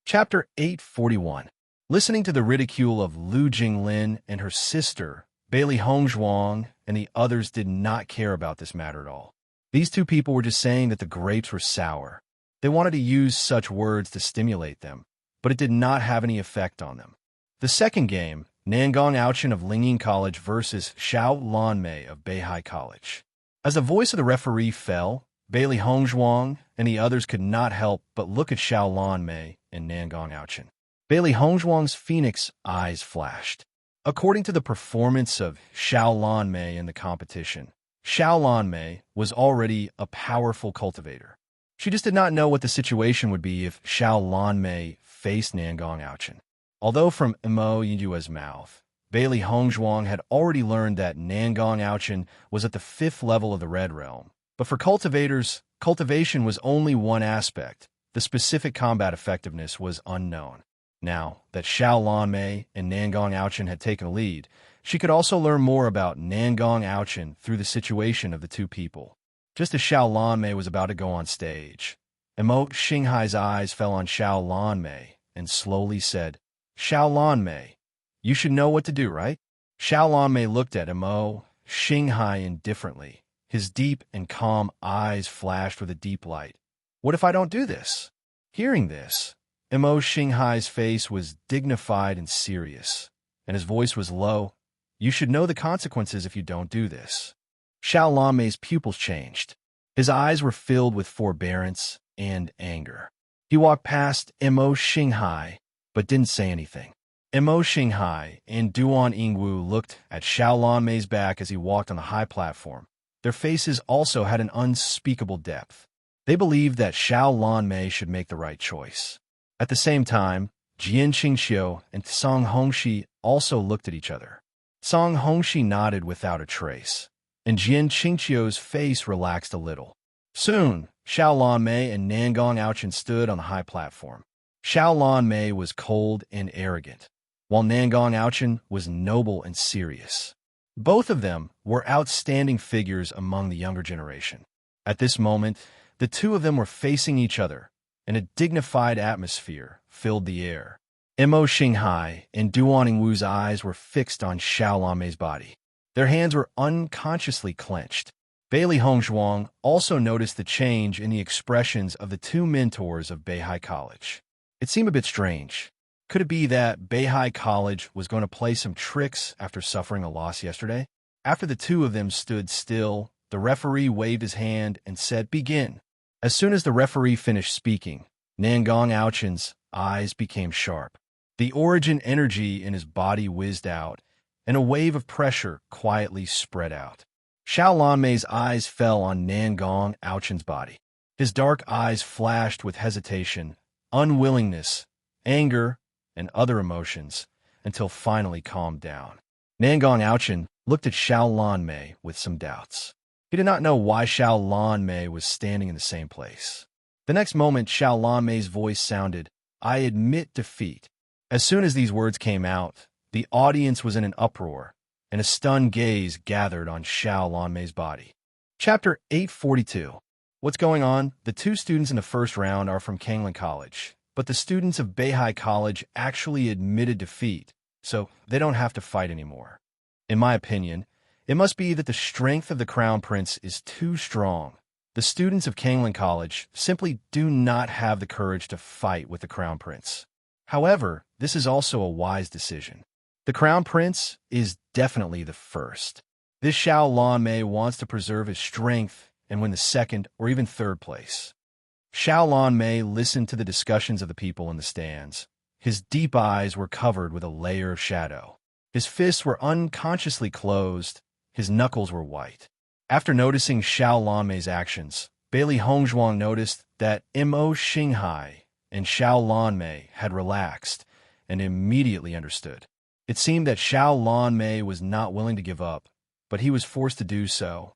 Chapter 841. Listening to the ridicule of Lu Jinglin and her sister, Bailey Hongzhuang, and the others did not care about this matter at all. These two people were just saying that the grapes were sour. They wanted to use such words to stimulate them, but it did not have any effect on them. The second game, Nangong Aochen of Lingyin College versus Xiao Lanmei of Beihai College. As the voice of the referee fell, Bailey Hongzhuang and the others could not help but look at Xiao Lanmei and Nangong Aochen. Bailey Hongzhuang's phoenix eyes flashed. According to the performance of Xiao Lanmei in the competition, Xiao Lanmei was already a powerful cultivator. She just did not know what the situation would be if Xiao Lanmei faced Nangong Aochen. Although from Mo Yinjue's mouth, Bailey Hongzhuang had already learned that Nangong Aochen was at the 5th level of the Red Realm. But for cultivators, cultivation was only one aspect. The specific combat effectiveness was unknown. Now that Xiao Lanmei and Nangong Aochen had taken the lead, she could also learn more about Nangong Aochen through the situation of the two people. Just as Xiao Lanmei was about to go on stage, Emo Xinghai's eyes fell on Xiao Lanmei and slowly said, "Xiao Lanmei, you should know what to do, right?" Xiao Lanmei looked at Emo Xinghai indifferently. His deep and calm eyes flashed with a deep light. "What if I don't do this?" Hearing this, Emo Xinghai's face was dignified and serious, and his voice was low. "You should know the consequences if you don't do this." Xiao Lanmei's pupils changed. His eyes were filled with forbearance and anger. He walked past Emo Xinghai, but didn't say anything. Emo Xinghai and Duan Yingwu looked at Xiao Lanmei's back as he walked on the high platform. Their faces also had an unspeakable depth. They believed that Xiao Lanmei should make the right choice. At the same time, Jian Qingqiu and Song Hongxi also looked at each other. Song Hongxi nodded without a trace, and Jian Qingqiu's face relaxed a little. Soon, Xiao Lanmei and Nangong Aochen stood on the high platform. Xiao Lanmei was cold and arrogant, while Nangong Aochen was noble and serious. Both of them were outstanding figures among the younger generation. At this moment, the two of them were facing each other, and a dignified atmosphere filled the air. Emo Xinghai and Duan Yingwu's eyes were fixed on Xiao Lanmei's body. Their hands were unconsciously clenched. Bailey Hongzhuang also noticed the change in the expressions of the two mentors of Beihai College. It seemed a bit strange. Could it be that Beihai College was going to play some tricks after suffering a loss yesterday? After the two of them stood still, the referee waved his hand and said, "Begin." As soon as the referee finished speaking, Nangong Aochen's eyes became sharp. The origin energy in his body whizzed out, and a wave of pressure quietly spread out. Xiao Lanmei's eyes fell on Nangong Aochen's body. His dark eyes flashed with hesitation, unwillingness, anger, and other emotions, until finally calmed down. Nangong Aochen looked at Xiao Lanmei with some doubts. He did not know why Xiao Lanmei was standing in the same place. The next moment, Xiao Lanmei's voice sounded, "I admit defeat." As soon as these words came out, the audience was in an uproar, and a stunned gaze gathered on Xiao Lanmei's body. Chapter 842. What's going on? The two students in the first round are from Kanglin College, but the students of Beihai College actually admitted defeat, so they don't have to fight anymore. In my opinion, it must be that the strength of the Crown Prince is too strong. The students of Kanglin College simply do not have the courage to fight with the Crown Prince. However, this is also a wise decision. The Crown Prince is definitely the first. This Xiao Lanmei wants to preserve his strength and win the second or even third place. Xiao Lanmei listened to the discussions of the people in the stands. His deep eyes were covered with a layer of shadow. His fists were unconsciously closed. His knuckles were white. After noticing Xiao Lanmei's actions, Bailey Hongzhuang noticed that Mo Xinghai and Xiao Lanmei had relaxed and immediately understood. It seemed that Xiao Lanmei was not willing to give up, but he was forced to do so.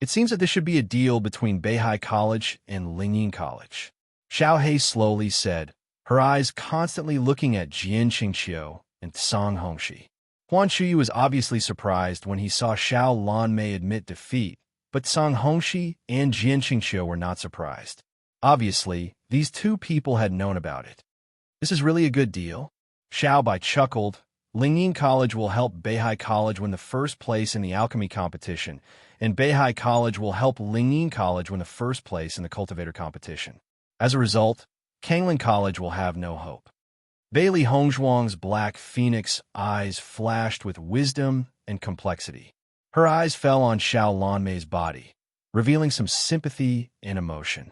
It seems that this should be a deal between Beihai College and Lingyin College. Xiao He slowly said, her eyes constantly looking at Jian Qingqiu and Song Hongxi. Huan Shuyu was obviously surprised when he saw Xiao Lanmei admit defeat, but Song Hongxi and Jian Qingqiu were not surprised. Obviously, these two people had known about it. This is really a good deal. Xiao Bai chuckled. Lingyin College will help Beihai College win the first place in the alchemy competition, and Beihai College will help Lingyin College win the first place in the cultivator competition. As a result, Kanglin College will have no hope. Bailey Hongzhuang's black phoenix eyes flashed with wisdom and complexity. Her eyes fell on Xiao Lanmei's body, revealing some sympathy and emotion.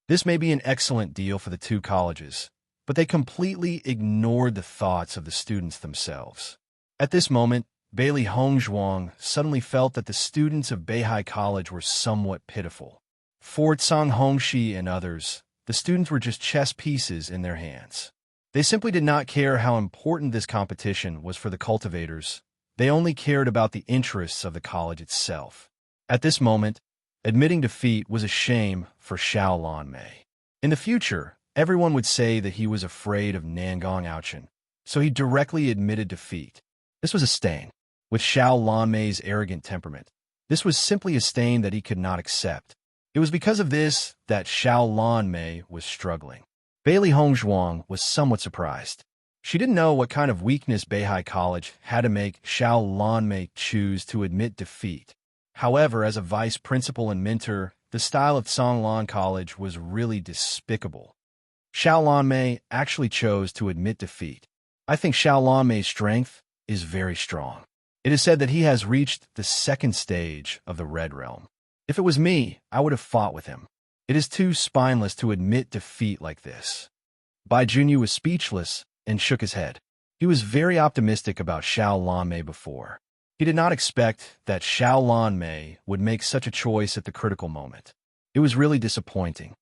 This may be an excellent deal for the two colleges, but they completely ignored the thoughts of the students themselves. At this moment, Bailey Hongzhuang suddenly felt that the students of Beihai College were somewhat pitiful. For Tsang Hongxi and others, the students were just chess pieces in their hands. They simply did not care how important this competition was for the cultivators. They only cared about the interests of the college itself. At this moment, admitting defeat was a shame for Xiao Lanmei. In the future, everyone would say that he was afraid of Nangong Aochen, so he directly admitted defeat. This was a stain. With Xiao Lanmei's arrogant temperament, this was simply a stain that he could not accept. It was because of this that Xiao Lanmei was struggling. Bailey Hongzhuang was somewhat surprised. She didn't know what kind of weakness Beihai College had to make Xiao Lanmei choose to admit defeat. However, as a vice principal and mentor, the style of Tsanglan College was really despicable. Xiao Lanmei actually chose to admit defeat. I think Xiao Lanmei's strength is very strong. It is said that he has reached the second stage of the Red Realm. If it was me, I would have fought with him. It is too spineless to admit defeat like this. Bai Junyu was speechless and shook his head. He was very optimistic about Xiao Lanmei before. He did not expect that Xiao Lanmei would make such a choice at the critical moment. It was really disappointing.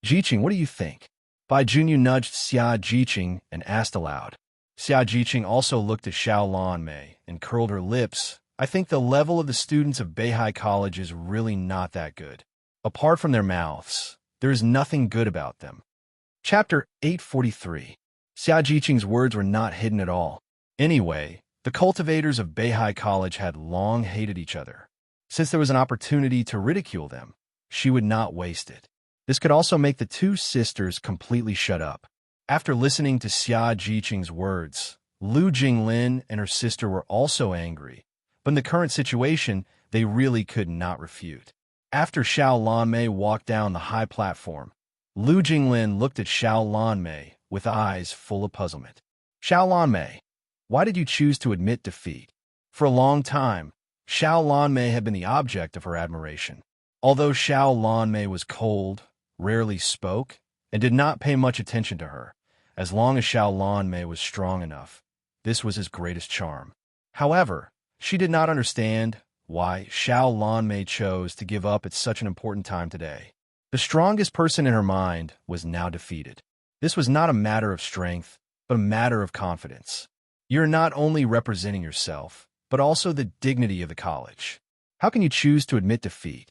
Jiqing, what do you think? Bai Junyu nudged Xia Jiqing and asked aloud. Xia Jiqing also looked at Xiao Lanmei and curled her lips. I think the level of the students of Beihai College is really not that good. Apart from their mouths, there is nothing good about them. Chapter 843. Xia Jiqing's words were not hidden at all. Anyway, the cultivators of Beihai College had long hated each other. Since there was an opportunity to ridicule them, she would not waste it. This could also make the two sisters completely shut up. After listening to Xia Jiqing's words, Lu Jinglin and her sister were also angry, but in the current situation, they really could not refute. After Xiao Lanmei walked down the high platform, Lu Jinglin looked at Xiao Lanmei with eyes full of puzzlement. Xiao Lanmei, why did you choose to admit defeat? For a long time, Xiao Lanmei had been the object of her admiration. Although Xiao Lanmei was cold, rarely spoke, and did not pay much attention to her, as long as Xiao Lanmei was strong enough, this was his greatest charm. However, she did not understand why Xiao Lanmei chose to give up at such an important time today. The strongest person in her mind was now defeated. This was not a matter of strength, but a matter of confidence. You're not only representing yourself, but also the dignity of the college. How can you choose to admit defeat?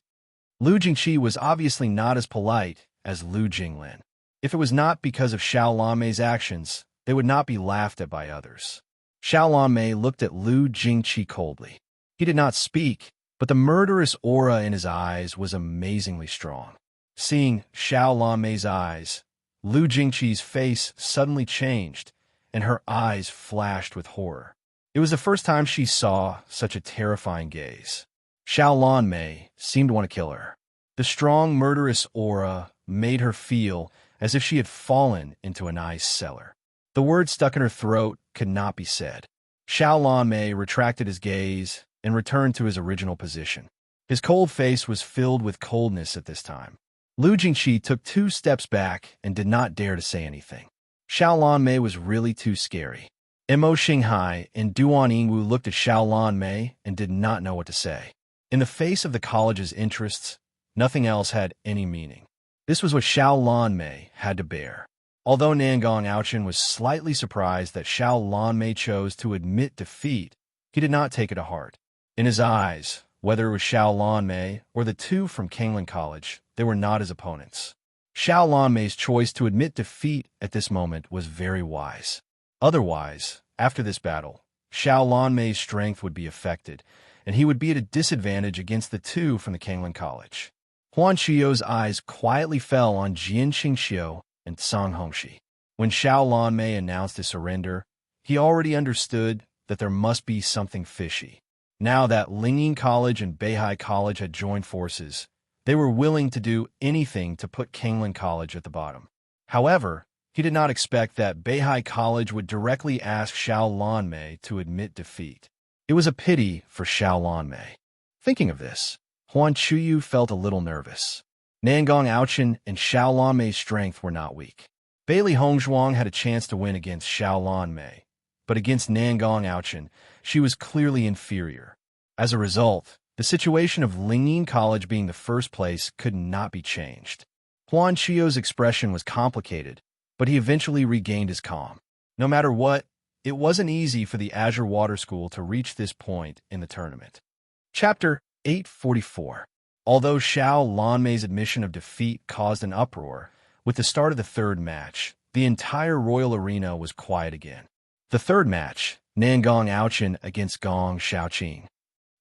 Lu Jingqi was obviously not as polite as Lu Jinglin. If it was not because of Xiao Lanmei's actions, they would not be laughed at by others. Xiao Lanmei looked at Lu Jingqi coldly. He did not speak, but the murderous aura in his eyes was amazingly strong. Seeing Xiao Lanmei's eyes, Lu Jingqi's face suddenly changed, and her eyes flashed with horror. It was the first time she saw such a terrifying gaze. Xiao Lanmei seemed to want to kill her. The strong, murderous aura made her feel as if she had fallen into an ice cellar. The words stuck in her throat could not be said. Xiao Lanmei retracted his gaze and returned to his original position. His cold face was filled with coldness at this time. Lu Jingqi took 2 steps back and did not dare to say anything. Xiao Lanmei was really too scary. Mo Xinghai and Duan Yingwu looked at Xiao Lanmei and did not know what to say. In the face of the college's interests, nothing else had any meaning. This was what Xiao Lanmei had to bear. Although Nangong Aochen was slightly surprised that Xiao Lanmei chose to admit defeat, he did not take it to heart. In his eyes, whether it was Xiao Lanmei or the 2 from Kanglin College, they were not his opponents. Xiao Lanmei's choice to admit defeat at this moment was very wise. Otherwise, after this battle, Xiao Lanmei's strength would be affected, and he would be at a disadvantage against the 2 from the Kanglin College. Huan Qiu's eyes quietly fell on Jian Qingxiu and Tsang Hongxi. When Xiao Lanmei announced his surrender, he already understood that there must be something fishy. Now that Lingyin College and Beihai College had joined forces, they were willing to do anything to put Kanglin College at the bottom. However, he did not expect that Beihai College would directly ask Xiao Lanmei to admit defeat. It was a pity for Xiao Lanmei. Thinking of this, Huan Chuyu felt a little nervous. Nangong Aochen and Xiao Lanmei's strength were not weak. Bailey Hongzhuang had a chance to win against Xiao Lanmei, but against Nangong Aochen, she was clearly inferior. As a result, the situation of Lingyin College being the first place could not be changed. Huan Chiyu's expression was complicated, but he eventually regained his calm. No matter what, it wasn't easy for the Azure Water School to reach this point in the tournament. Chapter 844. Although Xiao Lanmei's admission of defeat caused an uproar, with the start of the third match, the entire Royal Arena was quiet again. The third match, Nangong Aochen against Gong Xiaoqing.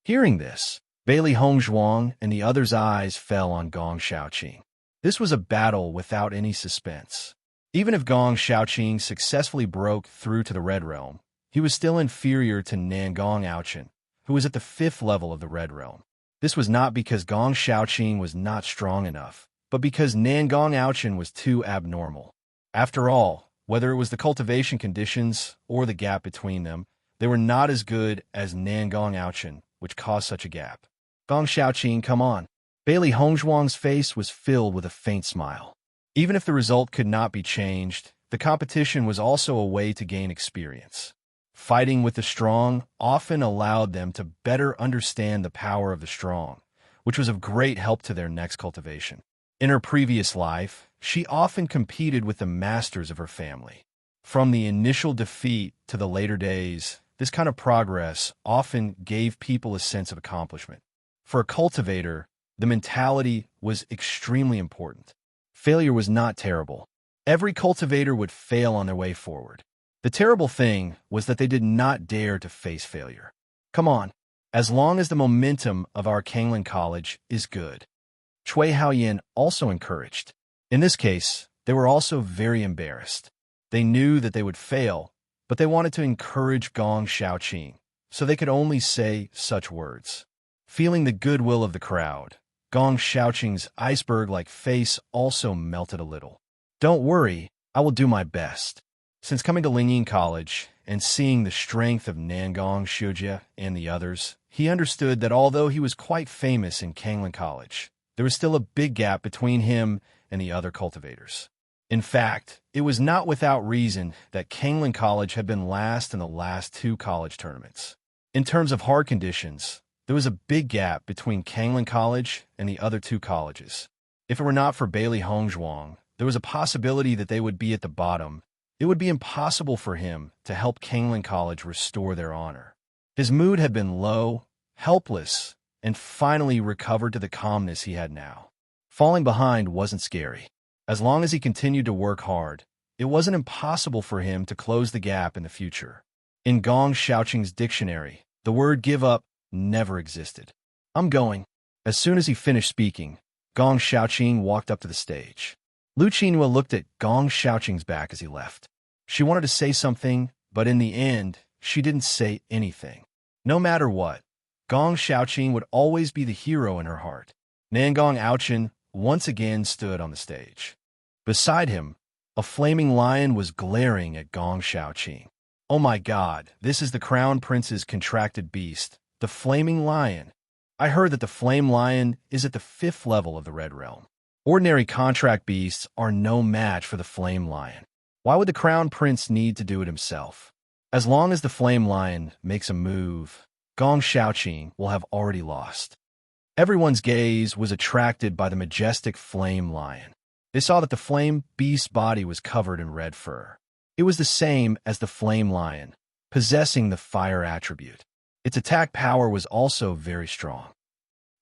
Hearing this, Bailey Hongzhuang and the others' eyes fell on Gong Xiaoqing. This was a battle without any suspense. Even if Gong Xiaoqing successfully broke through to the Red Realm, he was still inferior to Nangong Aochen, who was at the 5th level of the Red Realm. This was not because Gong Xiaoqing was not strong enough, but because Nangong Aochen was too abnormal. After all, whether it was the cultivation conditions or the gap between them, they were not as good as Nangong Aochen, which caused such a gap. Gong Xiaoqing, come on. Bailey Hongzhuang's face was filled with a faint smile. Even if the result could not be changed, the competition was also a way to gain experience. Fighting with the strong often allowed them to better understand the power of the strong, which was of great help to their next cultivation. In her previous life, she often competed with the masters of her family. From the initial defeat to the later days, this kind of progress often gave people a sense of accomplishment. For a cultivator, the mentality was extremely important. Failure was not terrible. Every cultivator would fail on their way forward. The terrible thing was that they did not dare to face failure. Come on, as long as the momentum of our Kanglin College is good. Cui Haoyan also encouraged. In this case, they were also very embarrassed. They knew that they would fail, but they wanted to encourage Gong Xiaoqing, so they could only say such words. Feeling the goodwill of the crowd, Gong Xiaoqing's iceberg-like face also melted a little. Don't worry, I will do my best. Since coming to Lingyin College and seeing the strength of Nangong Xiujie and the others, he understood that although he was quite famous in Kanglin College, there was still a big gap between him and the other cultivators. In fact, it was not without reason that Kanglin College had been last in the last 2 college tournaments. In terms of hard conditions, there was a big gap between Kanglin College and the other 2 colleges. If it were not for Bailey Hongzhuang, there was a possibility that they would be at the bottom. It would be impossible for him to help Kanglin College restore their honor. His mood had been low, helpless, and finally recovered to the calmness he had now. Falling behind wasn't scary. As long as he continued to work hard, it wasn't impossible for him to close the gap in the future. In Gong Xiaoqing's dictionary, the word give up never existed. I'm going. As soon as he finished speaking, Gong Xiaoqing walked up to the stage. Lu Qinhua looked at Gong Xiaoqing's back as he left. She wanted to say something, but in the end, she didn't say anything. No matter what, Gong Xiaoqing would always be the hero in her heart. Nangong Aochen once again stood on the stage. Beside him, a flaming lion was glaring at Gong Xiaoqing. Oh my God, this is the Crown Prince's contracted beast, the flaming lion. I heard that the flame lion is at the 5th level of the Red Realm. Ordinary contract beasts are no match for the flame lion. Why would the Crown Prince need to do it himself? As long as the flame lion makes a move, Gong Xiaoqing will have already lost. Everyone's gaze was attracted by the majestic flame lion. They saw that the flame beast's body was covered in red fur. It was the same as the flame lion, possessing the fire attribute. Its attack power was also very strong.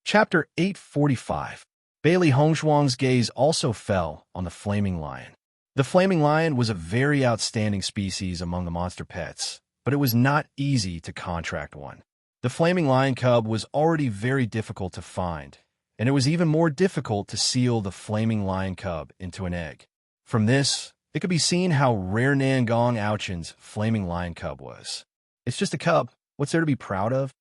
Chapter 845. Bailey Hongzhuang's gaze also fell on the flaming lion. The flaming lion was a very outstanding species among the monster pets, but it was not easy to contract one. The flaming lion cub was already very difficult to find, and it was even more difficult to seal the flaming lion cub into an egg. From this, it could be seen how rare Nangong Ouchin's flaming lion cub was. It's just a cub. What's there to be proud of?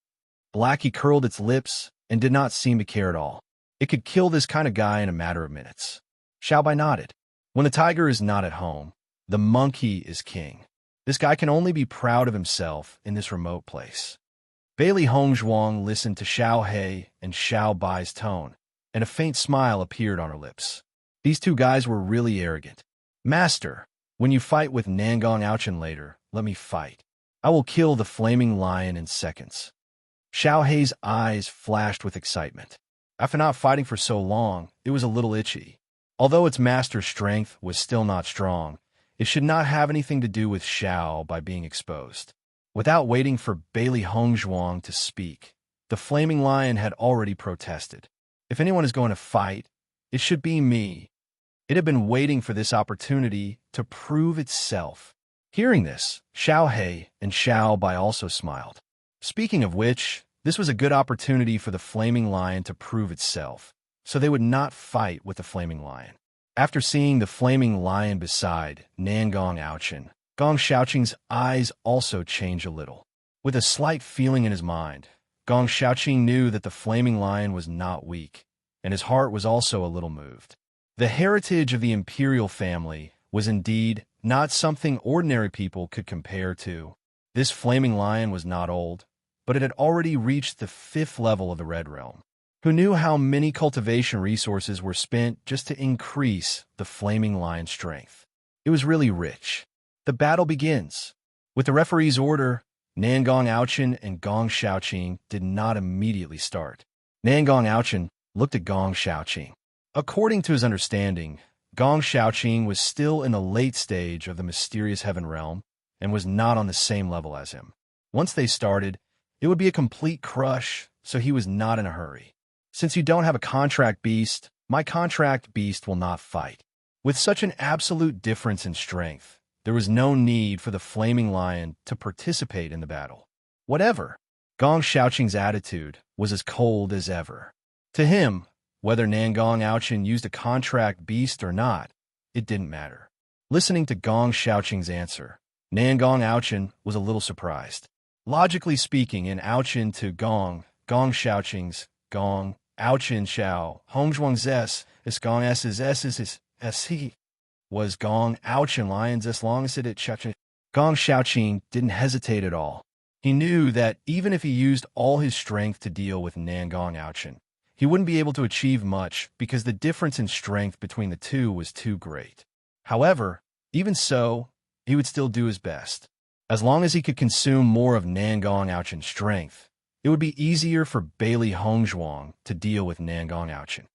Blackie curled its lips and did not seem to care at all. It could kill this kind of guy in a matter of minutes. Xiaobai nodded. When the tiger is not at home, the monkey is king. This guy can only be proud of himself in this remote place. Bailey Hongzhuang listened to Xiao He and Xiao Bai's tone, and a faint smile appeared on her lips. These two guys were really arrogant. Master, when you fight with Nangong Ouchin later, let me fight. I will kill the flaming lion in seconds. Xiao He's eyes flashed with excitement. After not fighting for so long, it was a little itchy. Although its master's strength was still not strong, it should not have anything to do with Xiao by being exposed. Without waiting for Bailey Hongzhuang to speak, the flaming lion had already protested. If anyone is going to fight, it should be me. It had been waiting for this opportunity to prove itself. Hearing this, Xiao He and Xiao Bai also smiled. Speaking of which, this was a good opportunity for the flaming lion to prove itself, so they would not fight with the flaming lion. After seeing the flaming lion beside Nangong Ouchin, Gong Xiaoqing's eyes also changed a little. With a slight feeling in his mind, Gong Xiaoqing knew that the flaming lion was not weak, and his heart was also a little moved. The heritage of the imperial family was indeed not something ordinary people could compare to. This flaming lion was not old, but it had already reached the 5th level of the Red Realm. Who knew how many cultivation resources were spent just to increase the flaming lion's strength? It was really rich. The battle begins. With the referee's order, Nangong Ouchin and Gong Xiaoqing did not immediately start. Nangong Ouchin looked at Gong Xiaoqing. According to his understanding, Gong Xiaoqing was still in the late stage of the mysterious heaven realm and was not on the same level as him. Once they started, it would be a complete crush, so he was not in a hurry. Since you don't have a contract beast, my contract beast will not fight. With such an absolute difference in strength, there was no need for the flaming lion to participate in the battle. Whatever. Gong Xiaoqing's attitude was as cold as ever. To him, whether Nangong Ouchin used a contract beast or not, it didn't matter. Listening to Gong Xiaoqing's answer, Nangong Ouchin was a little surprised. Logically speaking, in Ouchin to Gong Xiaoqing's Gong, Ouchin Xiao, Hongzhuang's S, is Gong S's S is S he. Was Gong Ouchin lions as long as it at Xiaoqing? Gong Xiaoqing didn't hesitate at all. He knew that even if he used all his strength to deal with Nangong Ouchin, he wouldn't be able to achieve much because the difference in strength between the two was too great. However, even so, he would still do his best. As long as he could consume more of Nangong Ouchin's strength, it would be easier for Bailey Hongzhuang to deal with Nangong Ouchin.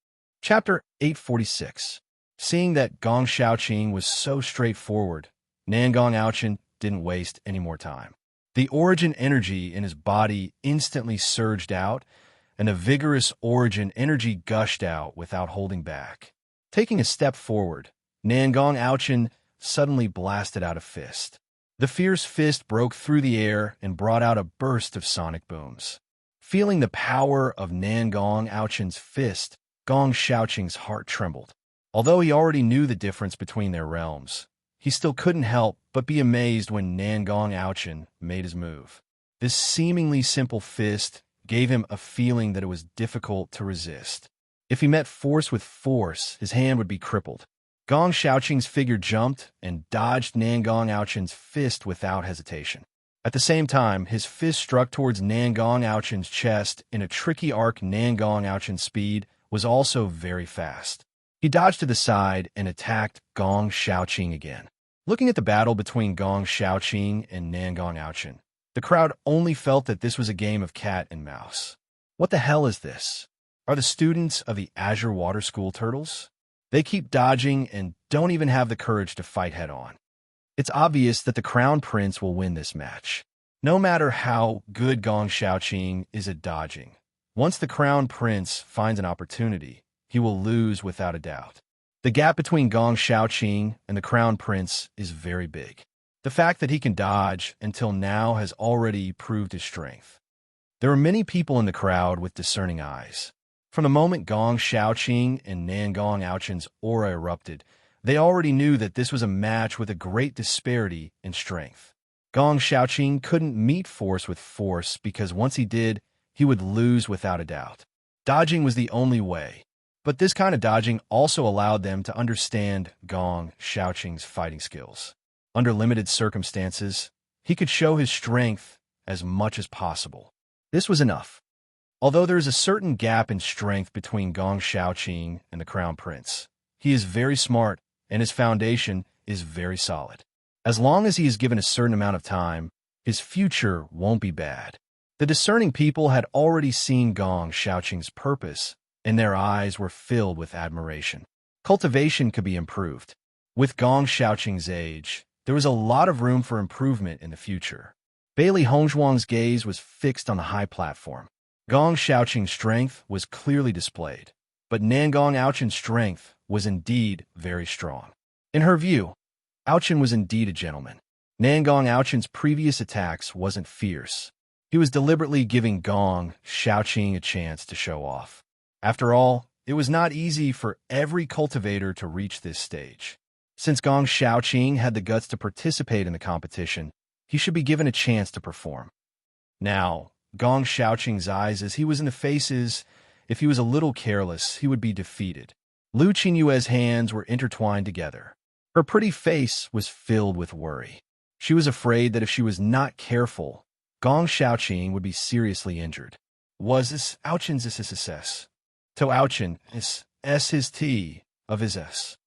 Chapter 846. Seeing that Gong Xiaoqing was so straightforward, Nangong Ouchin didn't waste any more time. The origin energy in his body instantly surged out, and a vigorous origin energy gushed out without holding back. Taking a step forward, Nangong Ouchin suddenly blasted out a fist. The fierce fist broke through the air and brought out a burst of sonic booms. Feeling the power of Nangong Ouchin's fist, Gong Xiaoqing's heart trembled. Although he already knew the difference between their realms, he still couldn't help but be amazed when Nangong Ouchin made his move. This seemingly simple fist gave him a feeling that it was difficult to resist. If he met force with force, his hand would be crippled. Gong Xiaoqing's figure jumped and dodged Nangong Ouchin's fist without hesitation. At the same time, his fist struck towards Nangong Ouchin's chest in a tricky arc. Nangong Ouchin's speed was also very fast. He dodged to the side and attacked Gong Xiaoqing again. Looking at the battle between Gong Xiaoqing and Nangong Ouchin, the crowd only felt that this was a game of cat and mouse. What the hell is this? Are the students of the Azure Water School turtles? They keep dodging and don't even have the courage to fight head-on. It's obvious that the Crown Prince will win this match. No matter how good Gong Xiaoqing is at dodging, once the Crown Prince finds an opportunity, he will lose without a doubt. The gap between Gong Xiaoqing and the Crown Prince is very big. The fact that he can dodge until now has already proved his strength. There are many people in the crowd with discerning eyes. From the moment Gong Xiaoqing and Nangong Ouchin's aura erupted, They already knew that this was a match with a great disparity in strength. Gong Xiaoqing couldn't meet force with force because once he did, he would lose without a doubt. Dodging was the only way. But this kind of dodging also allowed them to understand Gong Xiaoqing's fighting skills. Under limited circumstances, he could show his strength as much as possible. This was enough. Although there is a certain gap in strength between Gong Xiaoqing and the Crown Prince, he is very smart and his foundation is very solid. As long as he is given a certain amount of time, his future won't be bad. The discerning people had already seen Gong Xiaoqing's purpose, and their eyes were filled with admiration. Cultivation could be improved. With Gong Xiaoqing's age, there was a lot of room for improvement in the future. Bailey Hongzhuang's gaze was fixed on the high platform. Gong Xiaoqing's strength was clearly displayed, but Nangong Aochen's strength was indeed very strong. In her view, Aochen was indeed a gentleman. Nangong Aochen's previous attacks wasn't fierce. He was deliberately giving Gong Xiaoqing a chance to show off. After all, it was not easy for every cultivator to reach this stage. Since Gong Xiaoqing had the guts to participate in the competition, he should be given a chance to perform. Now, Gong Xiaoqing's eyes as he was in the faces, if he was a little careless, he would be defeated. Lu Qinyue's hands were intertwined together. Her pretty face was filled with worry. She was afraid that if she was not careful, Gong Xiaoqing would be seriously injured. Was this Aochen's SSS? To Aochen is S his T of his S.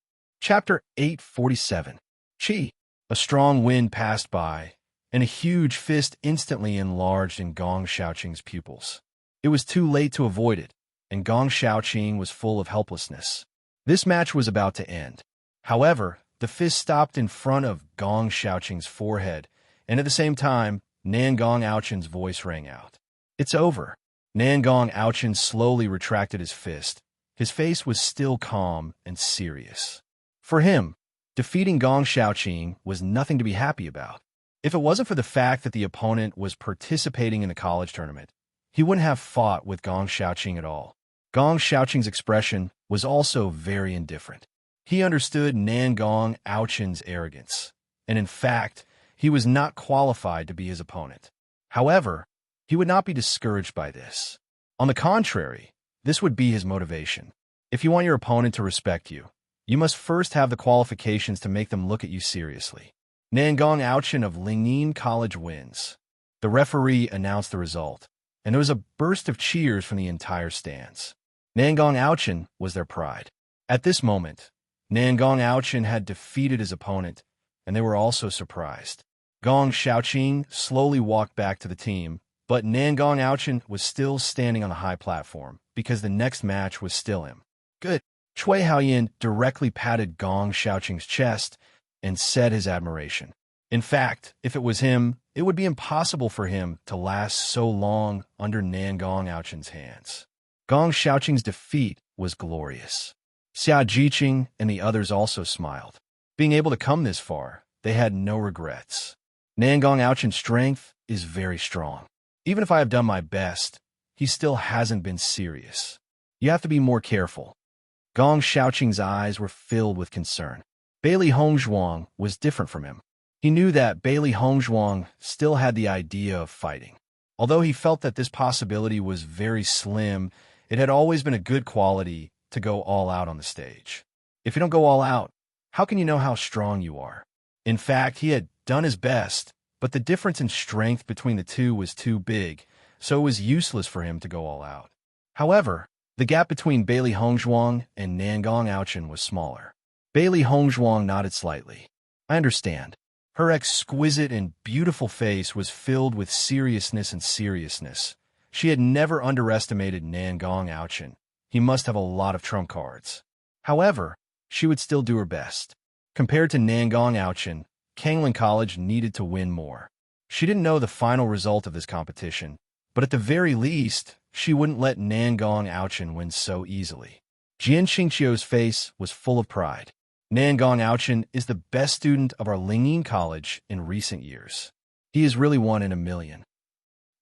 Chapter 847. Qi. A strong wind passed by, and a huge fist instantly enlarged in Gong Xiaoqing's pupils. It was too late to avoid it, and Gong Xiaoqing was full of helplessness. This match was about to end. However, the fist stopped in front of Gong Xiaoqing's forehead, and at the same time, Nangong Aochen's voice rang out. It's over. Nangong Aochen slowly retracted his fist. His face was still calm and serious. For him, defeating Gong Xiaoqing was nothing to be happy about. If it wasn't for the fact that the opponent was participating in the college tournament, he wouldn't have fought with Gong Xiaoqing at all. Gong Xiaoqing's expression was also very indifferent. He understood Nangong Aochen's arrogance, and in fact, he was not qualified to be his opponent. However, he would not be discouraged by this. On the contrary, this would be his motivation. If you want your opponent to respect you, you must first have the qualifications to make them look at you seriously. Nangong Aochen of Lingyin College wins. The referee announced the result, and there was a burst of cheers from the entire stands. Nangong Aochen was their pride. At this moment, Nangong Aochen had defeated his opponent, and they were also surprised. Gong Xiaoqing slowly walked back to the team, but Nangong Aochen was still standing on the high platform because the next match was still him. Good. Cui Haoyin directly patted Gong Xiaoqing's chest and said his admiration. In fact, if it was him, it would be impossible for him to last so long under Nangong Aochen's hands. Gong Xiaoqing's defeat was glorious. Xia Jiqing and the others also smiled. Being able to come this far, they had no regrets. Nangong Aochen's strength is very strong. Even if I have done my best, he still hasn't been serious. You have to be more careful. Gong Xiaoqing's eyes were filled with concern. Bailey Hongzhuang was different from him. He knew that Bailey Hongzhuang still had the idea of fighting. Although he felt that this possibility was very slim, it had always been a good quality to go all out on the stage. If you don't go all out, how can you know how strong you are? In fact, he had done his best, but the difference in strength between the two was too big, so it was useless for him to go all out. However, the gap between Bailey Hongzhuang and Nangong Aochen was smaller. Bailey Hongzhuang nodded slightly. I understand. Her exquisite and beautiful face was filled with seriousness. She had never underestimated Nangong Aochen. He must have a lot of trump cards. However, she would still do her best. Compared to Nangong Aochen, Kanglin College needed to win more. She didn't know the final result of this competition, but at the very least, she wouldn't let Nangong Aochen win so easily. Jian Xingqiu's face was full of pride. Nangong Aochen is the best student of our Lingyin College in recent years. He is really one in a million.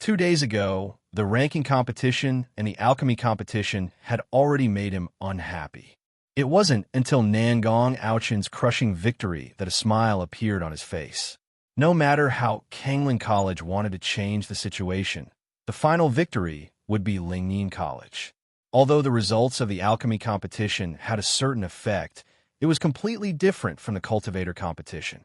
2 days ago, the ranking competition and the alchemy competition had already made him unhappy. It wasn't until Nangong Auchin's crushing victory that a smile appeared on his face. No matter how Kangling College wanted to change the situation, the final victory would be Lingyin College. Although the results of the alchemy competition had a certain effect, it was completely different from the cultivator competition.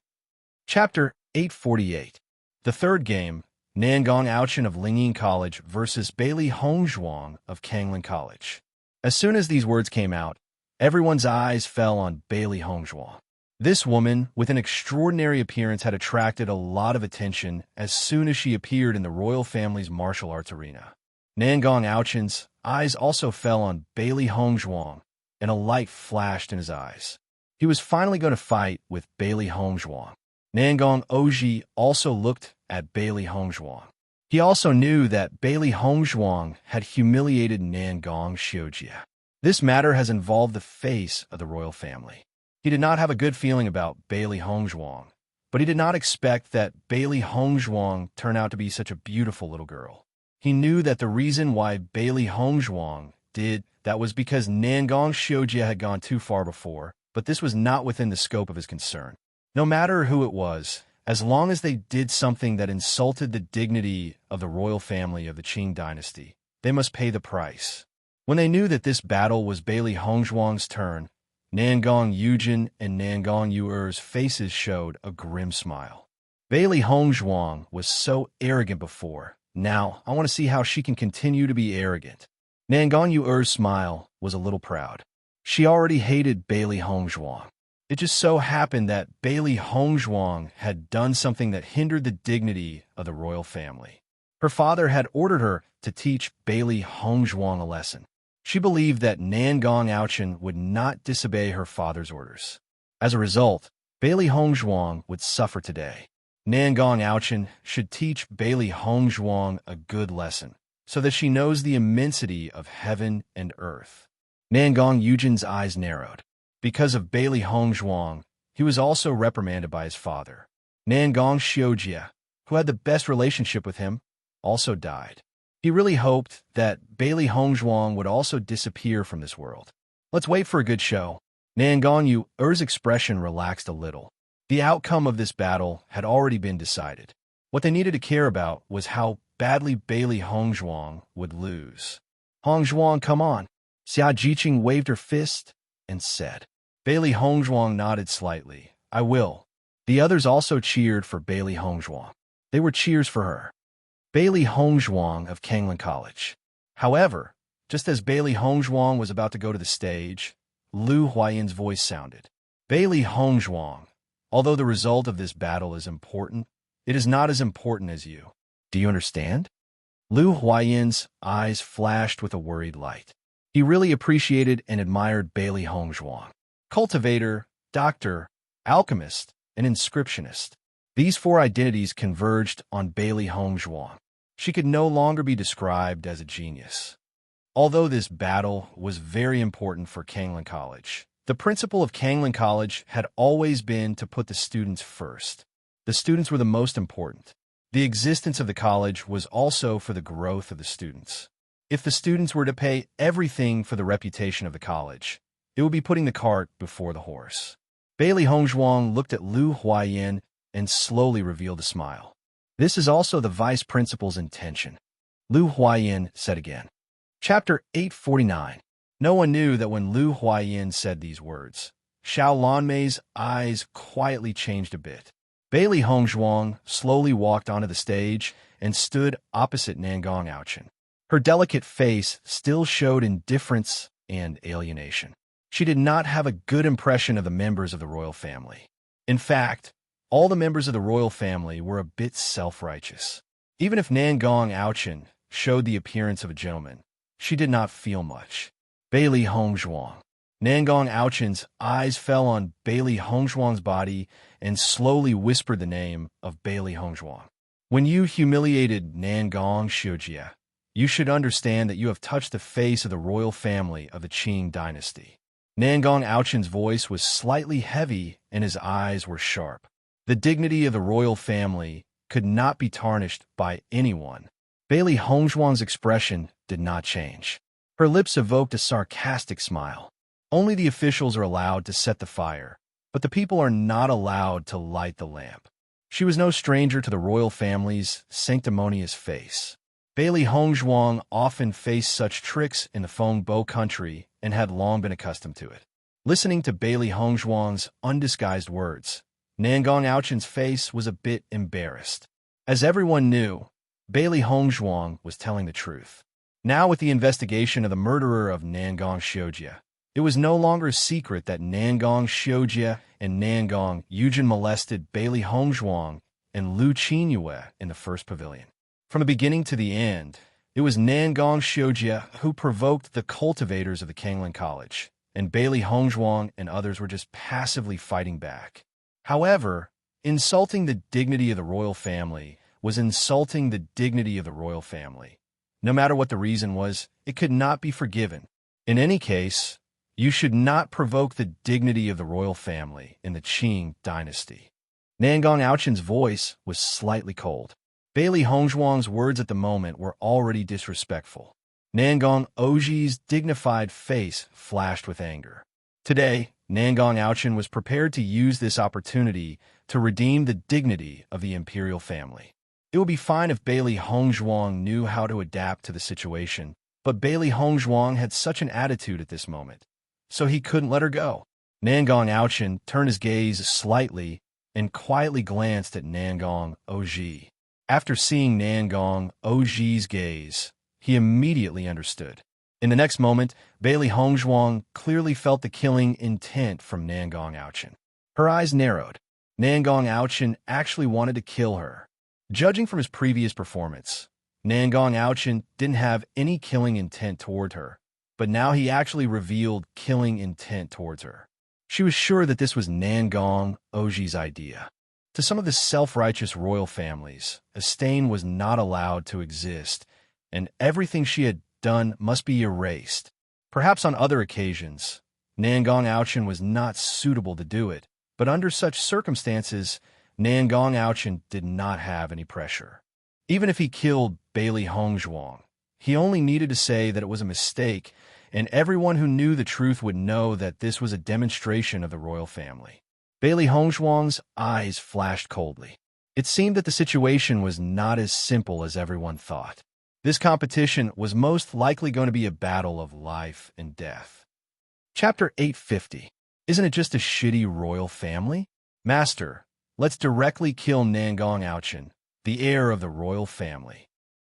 Chapter 848. The third game, Nangong Auchin of Lingyin College versus Bailey Hongzhuang of Kangling College. As soon as these words came out, everyone's eyes fell on Bailey Hongzhuang. This woman, with an extraordinary appearance, had attracted a lot of attention as soon as she appeared in the royal family's martial arts arena. Nangong Auchin's eyes also fell on Bailey Hongzhuang, and a light flashed in his eyes. He was finally going to fight with Bailey Hongzhuang. Nangong Oji also looked at Bailey Hongzhuang. He also knew that Bailey Hongzhuang had humiliated Nangong Xiujia. This matter has involved the face of the royal family. He did not have a good feeling about Bailey Hongzhuang, but he did not expect that Bailey Hongzhuang turned out to be such a beautiful little girl. He knew that the reason why Bailey Hongzhuang did that was because Nangong Xiujia had gone too far before, but this was not within the scope of his concern. No matter who it was, as long as they did something that insulted the dignity of the royal family of the Qing dynasty, they must pay the price. When they knew that this battle was Bailey Hongzhuang's turn, Nangong Yujin and Nangong Yuer's faces showed a grim smile. Bailey Hongzhuang was so arrogant before. Now, I want to see how she can continue to be arrogant. Nangong Yuer's smile was a little proud. She already hated Bailey Hongzhuang. It just so happened that Bailey Hongzhuang had done something that hindered the dignity of the royal family. Her father had ordered her to teach Bailey Hongzhuang a lesson. She believed that Nangong Auchin would not disobey her father's orders. As a result, Bailey Hongzhuang would suffer today. Nangong Auchin should teach Bailey Hongzhuang a good lesson, so that she knows the immensity of heaven and earth. Nangong Yujin's eyes narrowed. Because of Bailey Hongzhuang, he was also reprimanded by his father. Nangong Xiujia, who had the best relationship with him, also died. He really hoped that Bailey Hongzhuang would also disappear from this world. Let's wait for a good show. Nangong Yuer's expression relaxed a little. The outcome of this battle had already been decided. What they needed to care about was how badly Bailey Hongzhuang would lose. Hongzhuang, come on. Xia Jiqing waved her fist and said. Bailey Hongzhuang nodded slightly. I will. The others also cheered for Bailey Hongzhuang. They were cheers for her. Bailey Hongzhuang of Kangling College. However, just as Bailey Hongzhuang was about to go to the stage, Lu Huayan's voice sounded. Bailey Hongzhuang, although the result of this battle is important, it is not as important as you. Do you understand? Lu Huayan's eyes flashed with a worried light. He really appreciated and admired Bailey Hongzhuang. Cultivator, doctor, alchemist, and inscriptionist. These four identities converged on Bailey Hongzhuang. She could no longer be described as a genius. Although this battle was very important for Kangling College, the principle of Kangling College had always been to put the students first. The students were the most important. The existence of the college was also for the growth of the students. If the students were to pay everything for the reputation of the college, it would be putting the cart before the horse. Bailey Hongzhuang looked at Lu Huayan and slowly revealed a smile. This is also the vice principal's intention, Lu Huayan said again. Chapter 849. No one knew that when Lu Huayan said these words, Xiao Lanmei's eyes quietly changed a bit. Bailey Hongzhuang slowly walked onto the stage and stood opposite Nangong Auchin. Her delicate face still showed indifference and alienation. She did not have a good impression of the members of the royal family. In fact, all the members of the royal family were a bit self-righteous. Even if Nangong Auchin showed the appearance of a gentleman, she did not feel much. Bailey Hongzhuang. Nangong Auchin's eyes fell on Bailey Hongzhuang's body and slowly whispered the name of Bailey Hongzhuang. When you humiliated Nangong Xiujia, you should understand that you have touched the face of the royal family of the Qing dynasty. Nangong Auchin's voice was slightly heavy and his eyes were sharp. The dignity of the royal family could not be tarnished by anyone. Bailey Hongzhuang's expression did not change. Her lips evoked a sarcastic smile. Only the officials are allowed to set the fire, but the people are not allowed to light the lamp. She was no stranger to the royal family's sanctimonious face. Bailey Hongzhuang often faced such tricks in the Fengbo country and had long been accustomed to it. Listening to Bailey Hongzhuang's undisguised words, Nangong Aochen's face was a bit embarrassed. As everyone knew, Bailey Hongzhuang was telling the truth. Now, with the investigation of the murderer of Nangong Xiujia, it was no longer a secret that Nangong Xiujia and Nangong Yujin molested Bailey Hongzhuang and Lu Qinyue in the first pavilion. From the beginning to the end, it was Nangong Xiujia who provoked the cultivators of the Kanglan College, and Bailey Hongzhuang and others were just passively fighting back. However, insulting the dignity of the royal family was insulting the dignity of the royal family. No matter what the reason was, it could not be forgiven. In any case, you should not provoke the dignity of the royal family in the Qing dynasty. Nangong Aochen's voice was slightly cold. Bailey Hongzhuang's words at the moment were already disrespectful. Nangong Oji's dignified face flashed with anger. Today, Nangong Aochen was prepared to use this opportunity to redeem the dignity of the imperial family. It would be fine if Bailey Hongzhuang knew how to adapt to the situation, but Bailey Hongzhuang had such an attitude at this moment, so he couldn't let her go. Nangong Aochen turned his gaze slightly and quietly glanced at Nangong Oji. After seeing Nangong Oji's gaze, he immediately understood. In the next moment, Bailey Hongzhuang clearly felt the killing intent from Nangong Aochen. Her eyes narrowed. Nangong Aochen actually wanted to kill her. Judging from his previous performance, Nangong Aochen didn't have any killing intent toward her, but now he actually revealed killing intent towards her. She was sure that this was Nangong Oji's idea. To some of the self-righteous royal families, a stain was not allowed to exist, and everything she had done must be erased. Perhaps on other occasions, Nangong Aochen was not suitable to do it, but under such circumstances, Nangong Aochen did not have any pressure. Even if he killed Bailey Hongzhuang, he only needed to say that it was a mistake, and everyone who knew the truth would know that this was a demonstration of the royal family. Bailey Hongzhuang's eyes flashed coldly. It seemed that the situation was not as simple as everyone thought. This competition was most likely going to be a battle of life and death. Chapter 850. Isn't it just a shitty royal family? Master, let's directly kill Nangong Aochen, the heir of the royal family.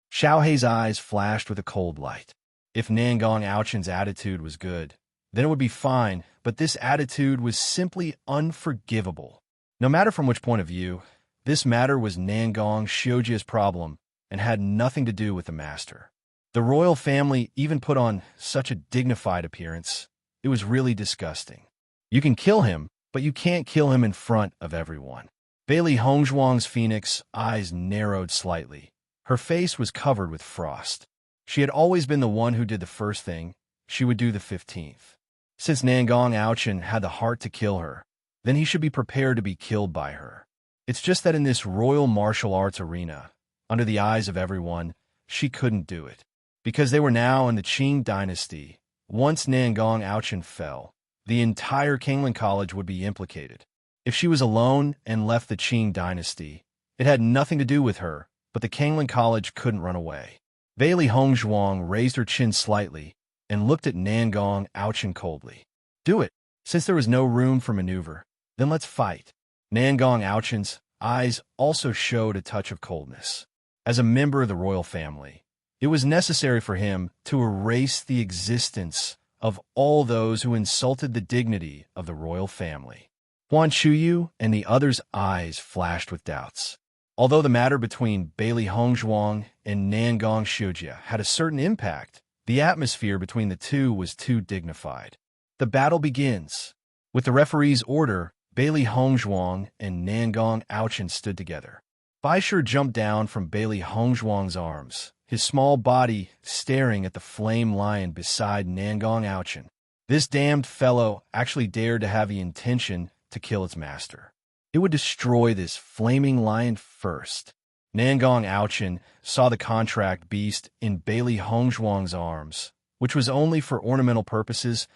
Xiaohei's eyes flashed with a cold light. If Nangong Aochen's attitude was good, then it would be fine, but this attitude was simply unforgivable. No matter from which point of view, this matter was Nangong Xiujia's problem and had nothing to do with the master. The royal family even put on such a dignified appearance. It was really disgusting. You can kill him, but you can't kill him in front of everyone. Bailey Hongzhuang's phoenix eyes narrowed slightly. Her face was covered with frost. She had always been the one who did the first thing. She would do the 15th. Since Nangong Aochen had the heart to kill her, then he should be prepared to be killed by her. It's just that in this royal martial arts arena, under the eyes of everyone, she couldn't do it. Because they were now in the Qing dynasty, once Nangong Aochen fell, the entire Kanglan College would be implicated. If she was alone and left the Qing dynasty, it had nothing to do with her, but the Kanglan College couldn't run away. Bailey Hongzhuang raised her chin slightly and looked at Nangong Aochen coldly. Do it. Since there was no room for maneuver, then let's fight. Nangong Aochen's eyes also showed a touch of coldness. As a member of the royal family, it was necessary for him to erase the existence of all those who insulted the dignity of the royal family. Huan Chuyu and the others' eyes flashed with doubts. Although the matter between Bailey Hongzhuang and Nangong Xiujia had a certain impact, the atmosphere between the two was too dignified. The battle begins. With the referee's order, Bailey Hongzhuang and Nangong Aochen stood together. Baisher jumped down from Bailey Hongzhuang's arms, his small body staring at the flame lion beside Nangong Aochen. This damned fellow actually dared to have the intention to kill its master. It would destroy this flaming lion first. Nangong Aochen saw the contract beast in Bailey Hongzhuang's arms, which was only for ornamental purposes,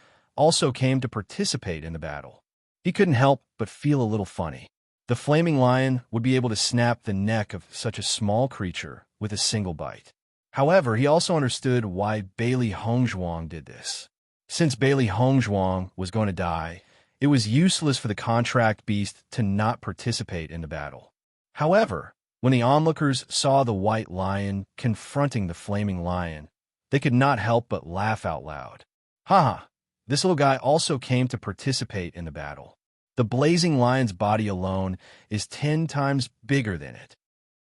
also came to participate in the battle. He couldn't help but feel a little funny. The flaming lion would be able to snap the neck of such a small creature with a single bite. However, he also understood why Bailey Hongzhuang did this. Since Bailey Hongzhuang was going to die, it was useless for the contract beast to not participate in the battle. However, when the onlookers saw the white lion confronting the flaming lion, they could not help but laugh out loud. Haha, this little guy also came to participate in the battle. The blazing lion's body alone is 10 times bigger than it.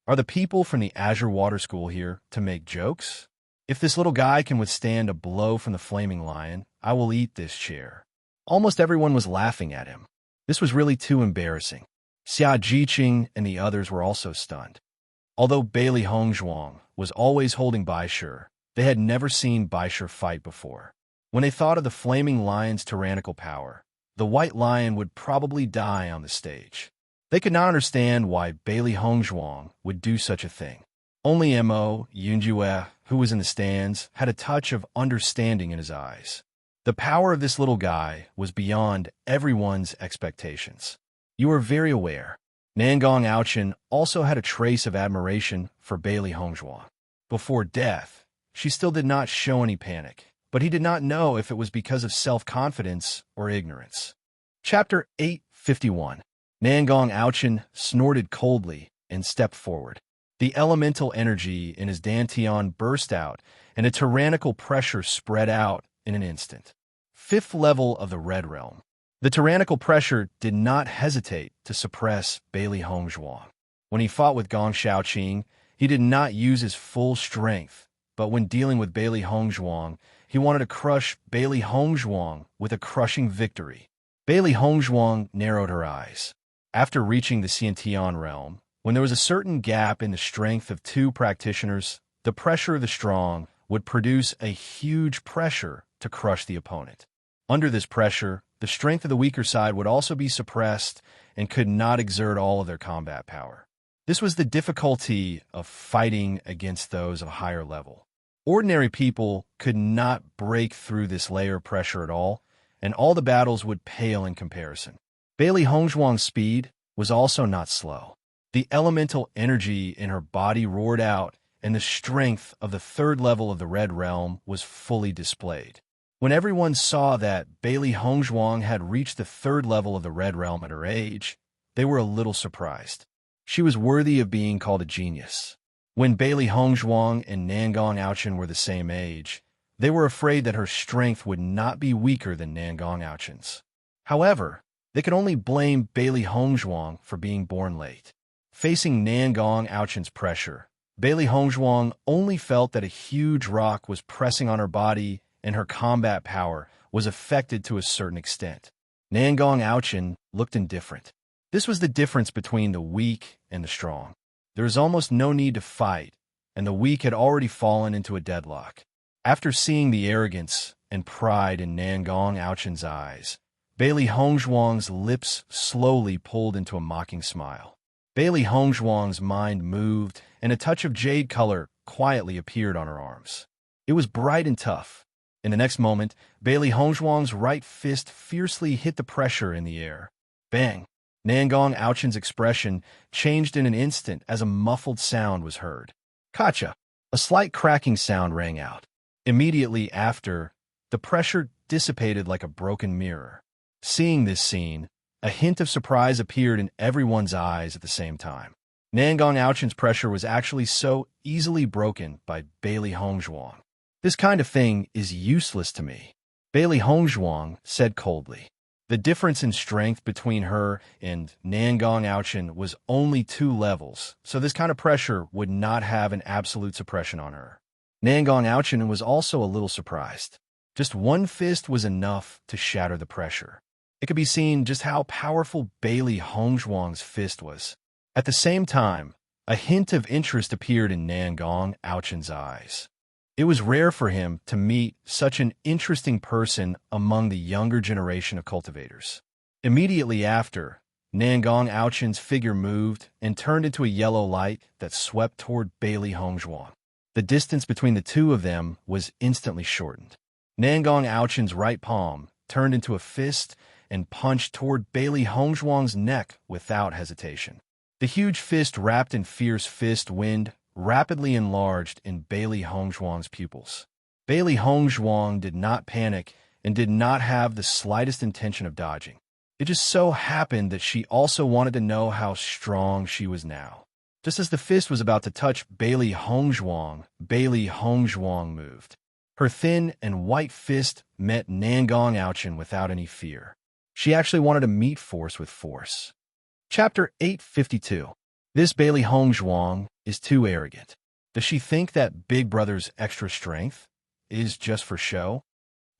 Are the people from the Azure Water School here to make jokes? If this little guy can withstand a blow from the flaming lion, I will eat this chair. Almost everyone was laughing at him. This was really too embarrassing. Xia Jiqing and the others were also stunned. Although Bailey Hongzhuang was always holding Baishe, they had never seen Baishe fight before. When they thought of the flaming lion's tyrannical power, the white lion would probably die on the stage. They could not understand why Bailey Hongzhuang would do such a thing. Only Mo Yunjue, who was in the stands, had a touch of understanding in his eyes. The power of this little guy was beyond everyone's expectations. You were very aware. Nangong Aochen also had a trace of admiration for Bailey Hongzhuang. Before death, she still did not show any panic, but he did not know if it was because of self-confidence or ignorance. Chapter 851. Nangong Aochen snorted coldly and stepped forward. The elemental energy in his dantian burst out, and a tyrannical pressure spread out in an instant. 5th level of the Red Realm. The tyrannical pressure did not hesitate to suppress Bailey Hongzhuang. When he fought with Gong Shaoqing, he did not use his full strength, but when dealing with Bailey Hongzhuang, he wanted to crush Bailey Hongzhuang with a crushing victory. Bailey Hongzhuang narrowed her eyes. After reaching the Xiantian realm, when there was a certain gap in the strength of 2 practitioners, the pressure of the strong would produce a huge pressure to crush the opponent. Under this pressure, the strength of the weaker side would also be suppressed and could not exert all of their combat power. This was the difficulty of fighting against those of a higher level. Ordinary people could not break through this layer of pressure at all, and all the battles would pale in comparison. Bailey Hongzhuang's speed was also not slow. The elemental energy in her body roared out, and the strength of the 3rd level of the Red Realm was fully displayed. When everyone saw that Bailey Hongzhuang had reached the 3rd level of the Red Realm at her age, they were a little surprised. She was worthy of being called a genius. When Bailey Hongzhuang and Nangong Aochen were the same age, they were afraid that her strength would not be weaker than Nangong Aochen's. However, they could only blame Bailey Hongzhuang for being born late. Facing Nangong Aochen's pressure, Bailey Hongzhuang only felt that a huge rock was pressing on her body and her combat power was affected to a certain extent. Nangong Aochen looked indifferent. This was the difference between the weak and the strong. There was almost no need to fight, and the weak had already fallen into a deadlock. After seeing the arrogance and pride in Nangong Aochen's eyes, Bailey Hongzhuang's lips slowly pulled into a mocking smile. Bailey Hongzhuang's mind moved, and a touch of jade color quietly appeared on her arms. It was bright and tough. In the next moment, Bailey Hongzhuang's right fist fiercely hit the pressure in the air. Bang! Nangong Aochen's expression changed in an instant as a muffled sound was heard. Kacha! A slight cracking sound rang out. Immediately after, the pressure dissipated like a broken mirror. Seeing this scene, a hint of surprise appeared in everyone's eyes at the same time. Nangong Aochen's pressure was actually so easily broken by Bailey Hongzhuang. This kind of thing is useless to me, Bailey Hongzhuang said coldly. The difference in strength between her and Nangong Aochen was only 2 levels, so this kind of pressure would not have an absolute suppression on her. Nangong Aochen was also a little surprised. Just 1 fist was enough to shatter the pressure. It could be seen just how powerful Bailey Hongzhuang's fist was. At the same time, a hint of interest appeared in Nangong Aochen's eyes. It was rare for him to meet such an interesting person among the younger generation of cultivators. Immediately after, Nangong Aochen's figure moved and turned into a yellow light that swept toward Bailey Hongzhuang. The distance between the 2 of them was instantly shortened. Nangong Aochen's right palm turned into a fist and punched toward Bailey Hongzhuang's neck without hesitation. The huge fist wrapped in fierce fist wind rapidly enlarged in Bailey Hongzhuang's pupils. Bailey Hongzhuang did not panic and did not have the slightest intention of dodging. It just so happened that she also wanted to know how strong she was now. Just as the fist was about to touch Bailey Hongzhuang moved. Her thin and white fist met Nangong Ouchin without any fear. She actually wanted to meet force with force. Chapter 852. This Bailey Hongzhuang is too arrogant. Does she think that Big Brother's extra strength is just for show?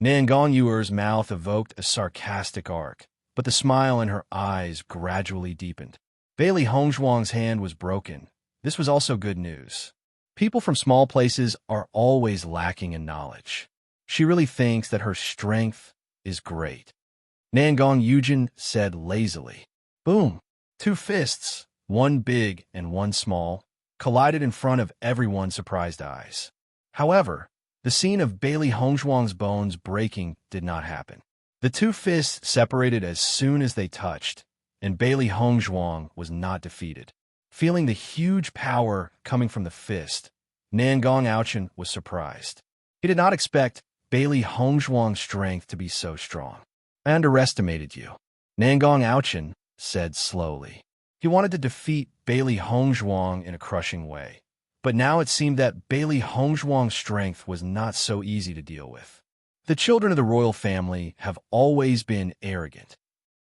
Nangong Yuer's mouth evoked a sarcastic arc, but the smile in her eyes gradually deepened. Bailey Hongzhuang's hand was broken. This was also good news. People from small places are always lacking in knowledge. She really thinks that her strength is great. Nangong Yujin said lazily. Boom! Two fists, one big and one small, collided in front of everyone's surprised eyes. However, the scene of Bailey Hongzhuang's bones breaking did not happen. The two fists separated as soon as they touched, and Bailey Hongzhuang was not defeated. Feeling the huge power coming from the fist, Nangong Ouchin was surprised. He did not expect Bailey Hongzhuang's strength to be so strong. I underestimated you, Nangong Ouchin said slowly. He wanted to defeat Bailey Hongzhuang in a crushing way, but now it seemed that Bailey Hongzhuang's strength was not so easy to deal with. The children of the royal family have always been arrogant.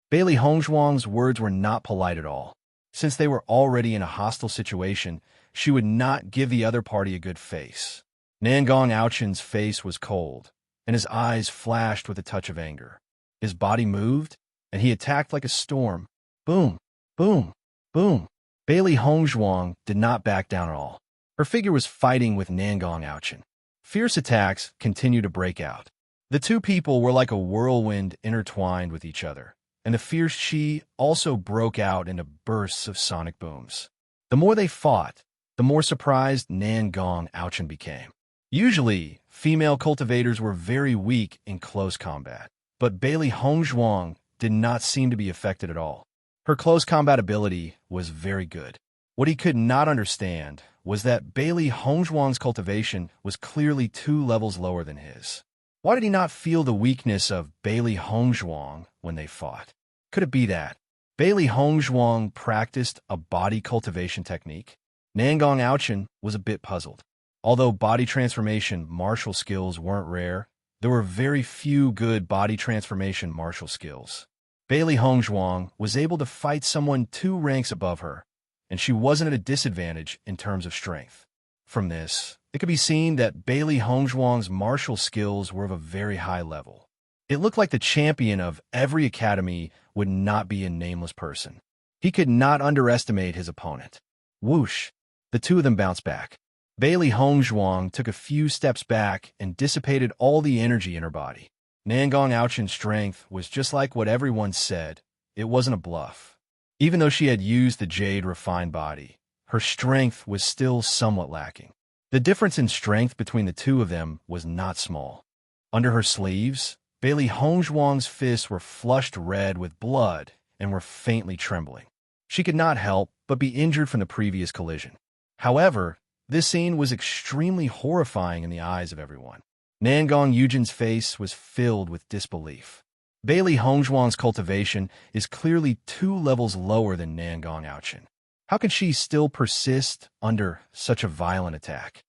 Bailey Hongzhuang's words were not polite at all. Since they were already in a hostile situation, she would not give the other party a good face. Nangong Ouchin's face was cold, and his eyes flashed with a touch of anger. His body moved, and he attacked like a storm. Boom, boom, boom. Bailey Hongzhuang did not back down at all. Her figure was fighting with Nangong Ouchin. Fierce attacks continued to break out. The two people were like a whirlwind intertwined with each other, and the fierce chi also broke out into bursts of sonic booms. The more they fought, the more surprised Nangong Ouchin became. Usually, female cultivators were very weak in close combat, but Bailey Hongzhuang did not seem to be affected at all. Her close combat ability was very good. What he could not understand was that Bailey Hongzhuang's cultivation was clearly 2 levels lower than his. Why did he not feel the weakness of Bailey Hongzhuang when they fought? Could it be that Bailey Hongzhuang practiced a body cultivation technique? Nangong Ouchin was a bit puzzled. Although body transformation martial skills weren't rare, there were very few good body transformation martial skills. Bailey Hongzhuang was able to fight someone 2 ranks above her, and she wasn't at a disadvantage in terms of strength. From this, it could be seen that Bailey Hongzhuang's martial skills were of a very high level. It looked like the champion of every academy would not be a nameless person. He could not underestimate his opponent. Whoosh! The two of them bounced back. Bailey Hongzhuang took a few steps back and dissipated all the energy in her body. Nangong Ouchin's strength was just like what everyone said. It wasn't a bluff. Even though she had used the jade refined body, her strength was still somewhat lacking. The difference in strength between the two of them was not small. Under her sleeves, Bailey Hongzhuang's fists were flushed red with blood and were faintly trembling. She could not help but be injured from the previous collision. However, this scene was extremely horrifying in the eyes of everyone. Nangong Yujin's face was filled with disbelief. Bailey Hongzhuang's cultivation is clearly 2 levels lower than Nangong Ouchin. How can she still persist under such a violent attack?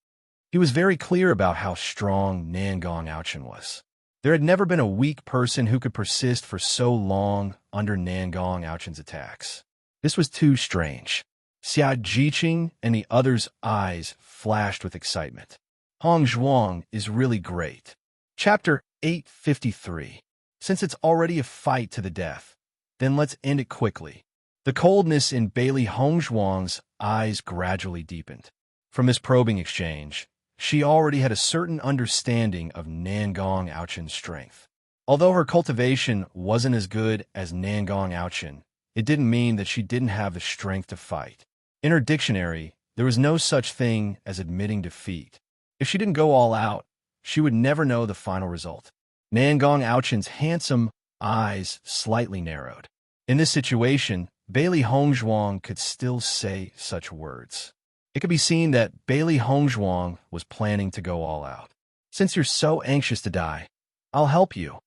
He was very clear about how strong Nangong Ouchin was. There had never been a weak person who could persist for so long under Nangong Ouchin's attacks. This was too strange. Xia Jiqing and the other's eyes flashed with excitement. Hongzhuang is really great. Chapter 853. Since it's already a fight to the death, then let's end it quickly. The coldness in Bailey Hongzhuang's eyes gradually deepened. From this probing exchange, she already had a certain understanding of Nangong Ouchin's strength. Although her cultivation wasn't as good as Nangong Ouchin, it didn't mean that she didn't have the strength to fight. In her dictionary, there was no such thing as admitting defeat. If she didn't go all out, she would never know the final result. Nangong Aochen's handsome eyes slightly narrowed. In this situation, Bailey Hongzhuang could still say such words. It could be seen that Bailey Hongzhuang was planning to go all out. Since you're so anxious to die, I'll help you.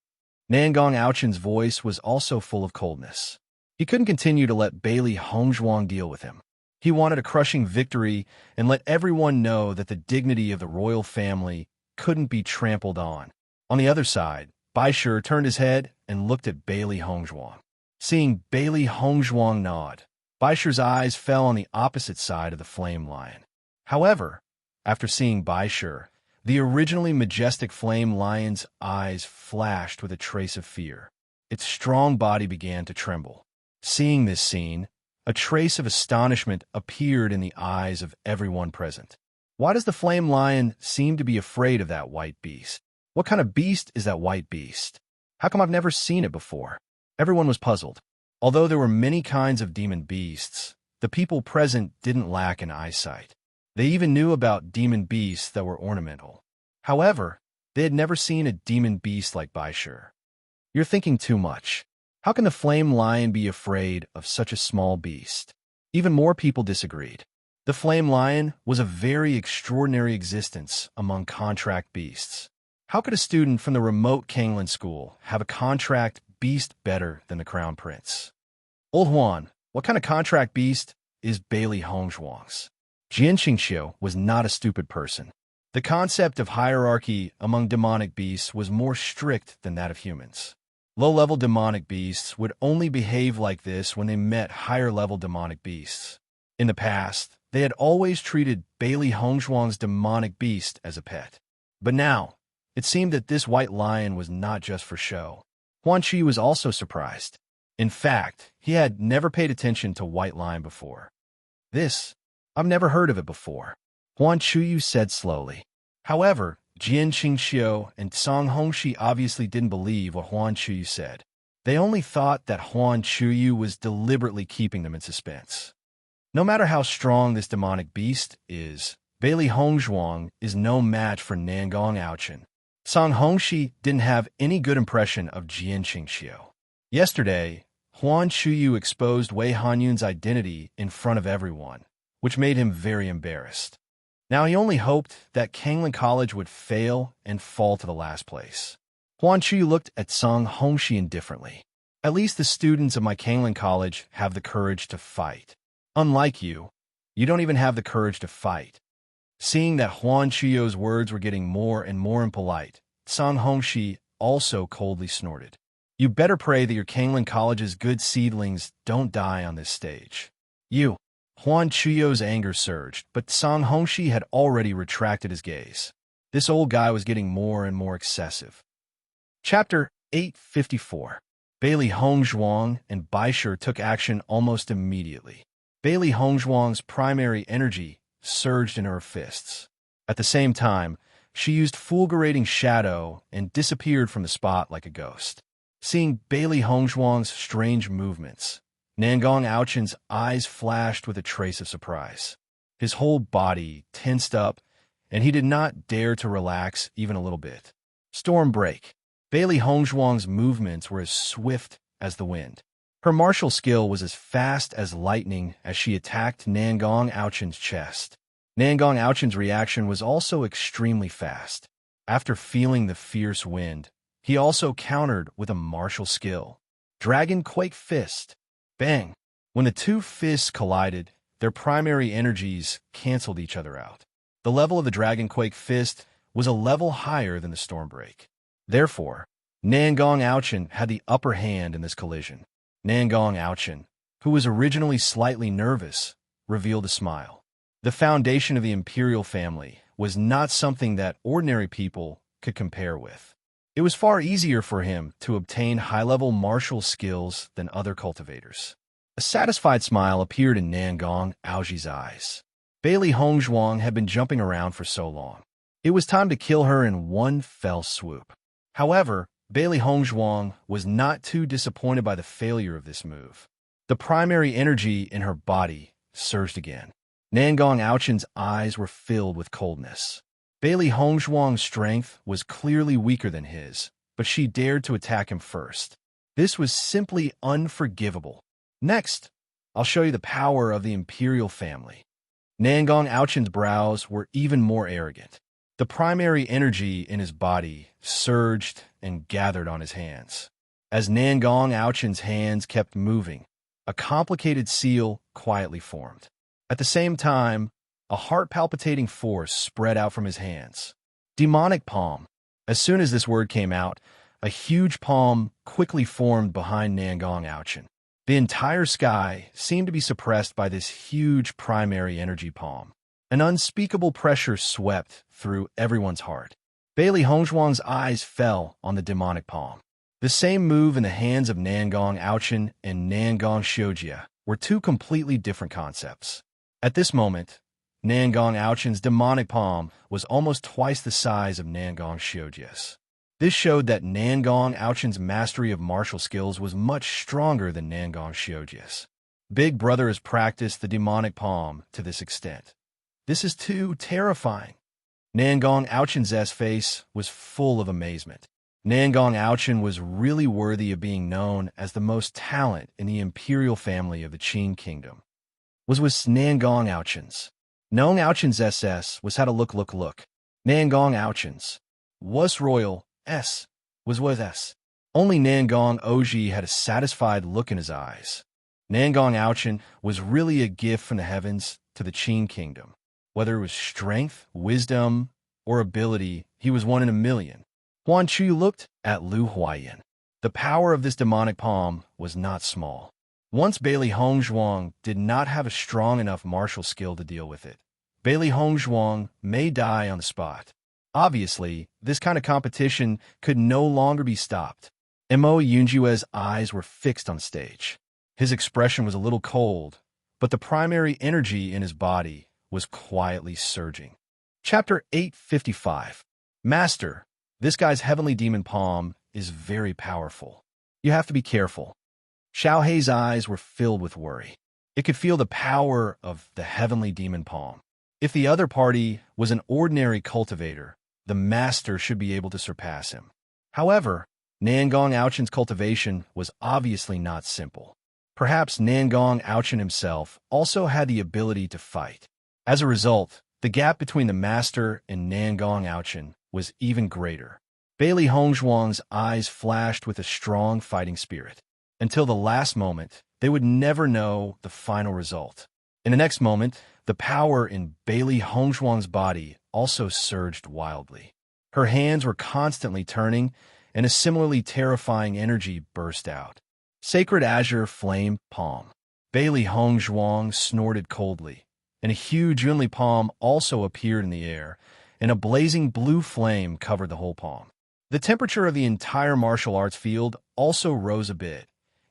Nangong Aochen's voice was also full of coldness. He couldn't continue to let Bailey Hongzhuang deal with him. He wanted a crushing victory and let everyone know that the dignity of the royal family couldn't be trampled on. On the other side, Baisher turned his head and looked at Bailey Hongzhuang. Seeing Bailey Hongzhuang nod, Baisher's eyes fell on the opposite side of the flame lion. However, after seeing Baisher, the originally majestic flame lion's eyes flashed with a trace of fear. Its strong body began to tremble. Seeing this scene, a trace of astonishment appeared in the eyes of everyone present. Why does the flame lion seem to be afraid of that white beast? What kind of beast is that white beast? How come I've never seen it before? Everyone was puzzled. Although there were many kinds of demon beasts, the people present didn't lack in eyesight. They even knew about demon beasts that were ornamental. However, they had never seen a demon beast like Baisher. You're thinking too much. How can the flame lion be afraid of such a small beast? Even more people disagreed. The flame lion was a very extraordinary existence among contract beasts. How could a student from the remote Kanglan school have a contract beast better than the crown prince? Old Huan, what kind of contract beast is Bailey Hongzhuang's? Jian Qingxiu was not a stupid person. The concept of hierarchy among demonic beasts was more strict than that of humans. Low-level demonic beasts would only behave like this when they met higher-level demonic beasts. In the past, they had always treated Bailey Hongzhuang's demonic beast as a pet. But now, it seemed that this white lion was not just for show. Huan Qi was also surprised. In fact, he had never paid attention to white lion before. I've never heard of it before, Huan Chuyu said slowly. However, Jian Qingxiu and Song Hongxi obviously didn't believe what Huan Chuyu said. They only thought that Huan Chuyu was deliberately keeping them in suspense. No matter how strong this demonic beast is, Bailey Hongzhuang is no match for Nangong Aochen. Song Hongxi didn't have any good impression of Jian Qingxiu. Yesterday, Huan Chuyu exposed Wei Hanyun's identity in front of everyone, which made him very embarrassed. Now he only hoped that Kanglan College would fail and fall to the last place. Huan Chuyu looked at Song Hongxi indifferently. At least the students of my Kanglan College have the courage to fight. Unlike you, you don't even have the courage to fight. Seeing that Huan Chuyu's words were getting more and more impolite, Song Hongxi also coldly snorted. You better pray that your Kanglan College's good seedlings don't die on this stage. Huan Chuyu's anger surged, but Song Hongxi had already retracted his gaze. This old guy was getting more and more excessive. Chapter 854. Bailey Hongzhuang and Baisher took action almost immediately. Bailey Hongzhuang's primary energy surged in her fists. At the same time, she used fulgurating shadow and disappeared from the spot like a ghost. Seeing Bailey Hongzhuang's strange movements, Nangong Aochen's eyes flashed with a trace of surprise. His whole body tensed up, and he did not dare to relax even a little bit. Storm break. Bailey Hongzhuang's movements were as swift as the wind. Her martial skill was as fast as lightning as she attacked Nangong Aochen's chest. Nangong Aochen's reaction was also extremely fast. After feeling the fierce wind, he also countered with a martial skill. Dragon Quake Fist. Bang! When the two fists collided, their primary energies canceled each other out. The level of the Dragon Quake Fist was a level higher than the Stormbreak. Therefore, Nangong Aochen had the upper hand in this collision. Nangong Aochen, who was originally slightly nervous, revealed a smile. The foundation of the imperial family was not something that ordinary people could compare with. It was far easier for him to obtain high-level martial skills than other cultivators. A satisfied smile appeared in Nangong Aoji's eyes. Bailey Hongzhuang had been jumping around for so long. It was time to kill her in one fell swoop. However, Bailey Hongzhuang was not too disappointed by the failure of this move. The primary energy in her body surged again. Nangong Aochen's eyes were filled with coldness. Bailey Hongzhuang's strength was clearly weaker than his, but she dared to attack him first. This was simply unforgivable. Next, I'll show you the power of the imperial family. Nangong Aochen's brows were even more arrogant. The primary energy in his body surged and gathered on his hands. As Nangong Aochen's hands kept moving, a complicated seal quietly formed. At the same time, a heart-palpitating force spread out from his hands. Demonic palm. As soon as this word came out, a huge palm quickly formed behind Nangong Aochen. The entire sky seemed to be suppressed by this huge primary energy palm. An unspeakable pressure swept through everyone's heart. Bailey Hongzhuang's eyes fell on the demonic palm. The same move in the hands of Nangong Aochen and Nangong Xiujia were two completely different concepts. At this moment, Nangong Aochen's demonic palm was almost twice the size of Nangong Xiujia's. This showed that Nangong Aochen's mastery of martial skills was much stronger than Nangong Xiujia's. Big Brother has practiced the demonic palm to this extent. This is too terrifying. Nangong Aochen's face was full of amazement. Nangong Aochen was really worthy of being known as the most talent in the imperial family of the Qin kingdom. Was Nangong Aochen's. Nong Aochen's SS was had a look. Nangong Aochen's was royal was S. Only Nangong Oji had a satisfied look in his eyes. Nangong Aochen was really a gift from the heavens to the Qin kingdom. Whether it was strength, wisdom, or ability, he was one in a million. Huan Chu looked at Lu Huayan. The power of this demonic palm was not small. Once Bailey Hongzhuang did not have a strong enough martial skill to deal with it. Bailey Hongzhuang may die on the spot. Obviously, this kind of competition could no longer be stopped. Mo Yunjue's eyes were fixed on stage. His expression was a little cold, but the primary energy in his body was quietly surging. Chapter 855. Master, this guy's heavenly demon palm is very powerful. You have to be careful. Xiao Hei's eyes were filled with worry. It could feel the power of the heavenly demon palm. If the other party was an ordinary cultivator, the master should be able to surpass him. However, Nangong Aochen's cultivation was obviously not simple. Perhaps Nangong Aochen himself also had the ability to fight. As a result, the gap between the master and Nangong Aochen was even greater. Bailey Hongzhuang's eyes flashed with a strong fighting spirit. Until the last moment, they would never know the final result. In the next moment, the power in Bailey Hongzhuang's body also surged wildly. Her hands were constantly turning, and a similarly terrifying energy burst out. Sacred Azure Flame Palm. Bailey Hongzhuang snorted coldly, and a huge Yunli palm also appeared in the air, and a blazing blue flame covered the whole palm. The temperature of the entire martial arts field also rose a bit,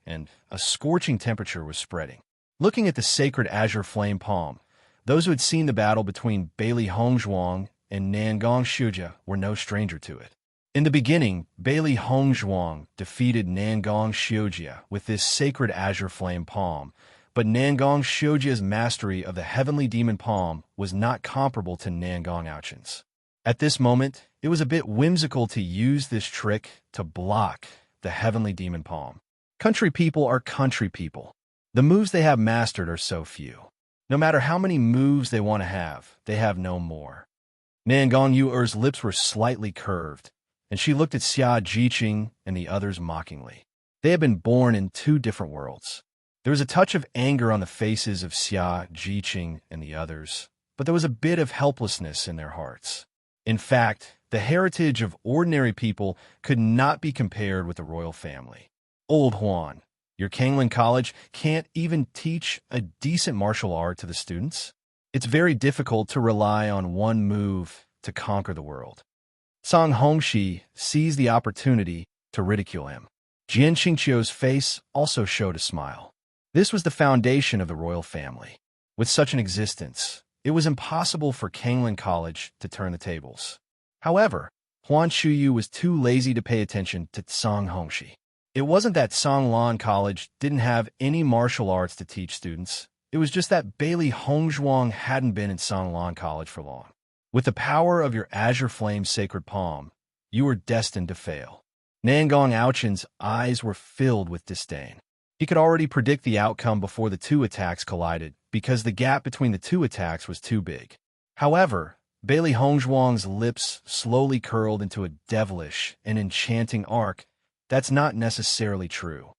and a scorching temperature was spreading. Looking at the Sacred Azure Flame Palm, those who had seen the battle between Bailey Hongzhuang and Nangong Xiujia were no stranger to it. In the beginning, Bailey Hongzhuang defeated Nangong Xiujia with this Sacred Azure Flame Palm, but Nangong Xiujia's mastery of the Heavenly Demon Palm was not comparable to Nangong Aochen's. At this moment, it was a bit whimsical to use this trick to block the Heavenly Demon Palm. Country people are country people. The moves they have mastered are so few. No matter how many moves they want to have, they have no more. Nangong Yuer's lips were slightly curved, and she looked at Xia Jiqing and the others mockingly. They had been born in two different worlds. There was a touch of anger on the faces of Xia Jiqing and the others, but there was a bit of helplessness in their hearts. In fact, the heritage of ordinary people could not be compared with the royal family. Old Huan, your Kanglin College can't even teach a decent martial art to the students? It's very difficult to rely on one move to conquer the world. Song Hongxi seized the opportunity to ridicule him. Jian Qingqiu's face also showed a smile. This was the foundation of the royal family. With such an existence, it was impossible for Kanglin College to turn the tables. However, Huan Chuyu was too lazy to pay attention to Song Hongxi. It wasn't that Songlan College didn't have any martial arts to teach students. It was just that Bailey Hongzhuang hadn't been in Songlan College for long. With the power of your Azure Flame Sacred Palm, you were destined to fail. Nangong Aochen's eyes were filled with disdain. He could already predict the outcome before the two attacks collided, because the gap between the two attacks was too big. However, Bailey Hongzhuang's lips slowly curled into a devilish and enchanting arc. That's not necessarily true.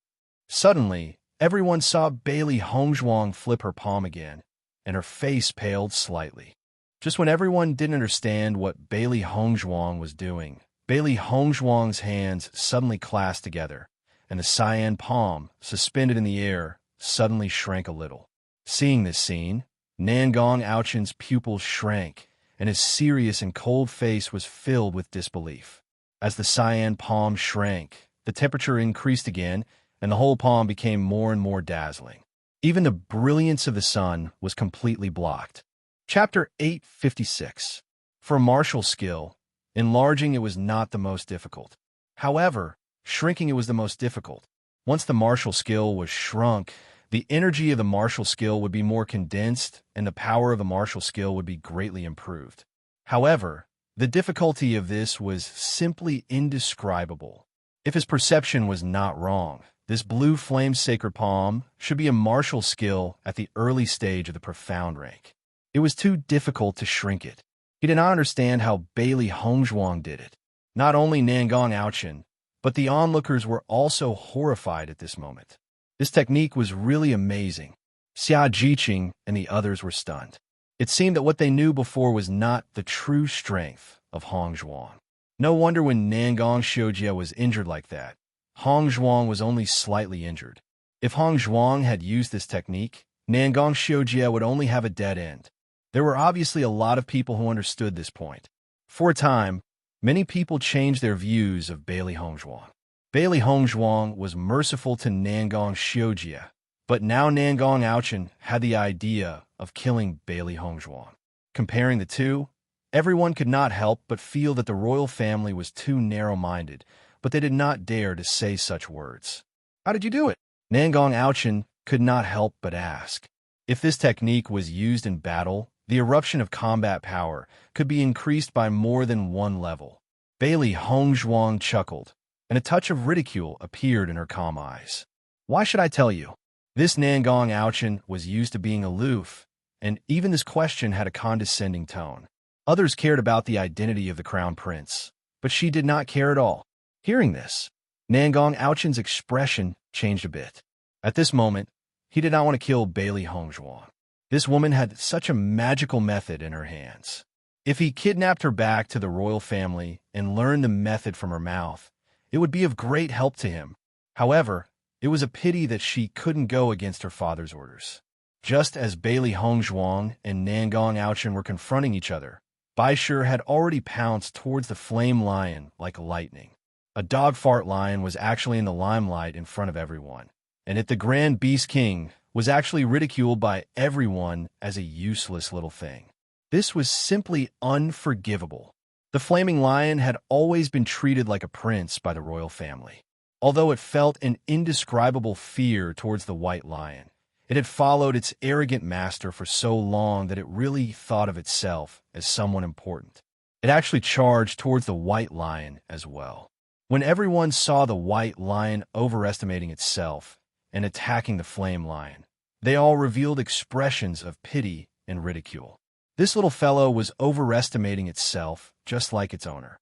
Suddenly, everyone saw Bailey Hongzhuang flip her palm again, and her face paled slightly. Just when everyone didn't understand what Bailey Hongzhuang was doing, Bailey Hongzhuang's hands suddenly clasped together, and the cyan palm, suspended in the air, suddenly shrank a little. Seeing this scene, Nangong Aochen's pupils shrank, and his serious and cold face was filled with disbelief. As the cyan palm shrank, the temperature increased again, and the whole palm became more and more dazzling. Even the brilliance of the sun was completely blocked. Chapter 856. For martial skill, enlarging it was not the most difficult. However, shrinking it was the most difficult. Once the martial skill was shrunk, the energy of the martial skill would be more condensed, and the power of the martial skill would be greatly improved. However, the difficulty of this was simply indescribable. If his perception was not wrong, this blue flame sacred palm should be a martial skill at the early stage of the profound rank. It was too difficult to shrink it. He did not understand how Bailey Hongzhuang did it. Not only Nangong Aochen, but the onlookers were also horrified at this moment. This technique was really amazing. Xia Jiqing and the others were stunned. It seemed that what they knew before was not the true strength of Hongzhuang. No wonder when Nangong Xiujie was injured like that, Hongzhuang was only slightly injured. If Hongzhuang had used this technique, Nangong Xiujie would only have a dead end. There were obviously a lot of people who understood this point. For a time, many people changed their views of Bailey Hongzhuang. Bailey Hongzhuang was merciful to Nangong Xiujie, but now Nangong Aochen had the idea of killing Bailey Hongzhuang. Comparing the two, everyone could not help but feel that the royal family was too narrow-minded, but they did not dare to say such words. How did you do it? Nangong Aochen could not help but ask. If this technique was used in battle, the eruption of combat power could be increased by more than one level. Bailey Hongzhuang chuckled, and a touch of ridicule appeared in her calm eyes. Why should I tell you? This Nangong Aochen was used to being aloof, and even this question had a condescending tone. Others cared about the identity of the crown prince, but she did not care at all. Hearing this, Nangong Aochen's expression changed a bit. At this moment, he did not want to kill Bailey Hongzhuang. This woman had such a magical method in her hands. If he kidnapped her back to the royal family and learned the method from her mouth, it would be of great help to him. However, it was a pity that she couldn't go against her father's orders. Just as Bailey Hongzhuang and Nangong Aochen were confronting each other, Baishir had already pounced towards the flame lion like lightning. A dog-fart lion was actually in the limelight in front of everyone, and the Grand Beast King was actually ridiculed by everyone as a useless little thing. This was simply unforgivable. The flaming lion had always been treated like a prince by the royal family. Although it felt an indescribable fear towards the white lion, it had followed its arrogant master for so long that it really thought of itself as someone important. It actually charged towards the white lion as well. When everyone saw the white lion overestimating itself and attacking the flame lion, they all revealed expressions of pity and ridicule. This little fellow was overestimating itself just like its owner.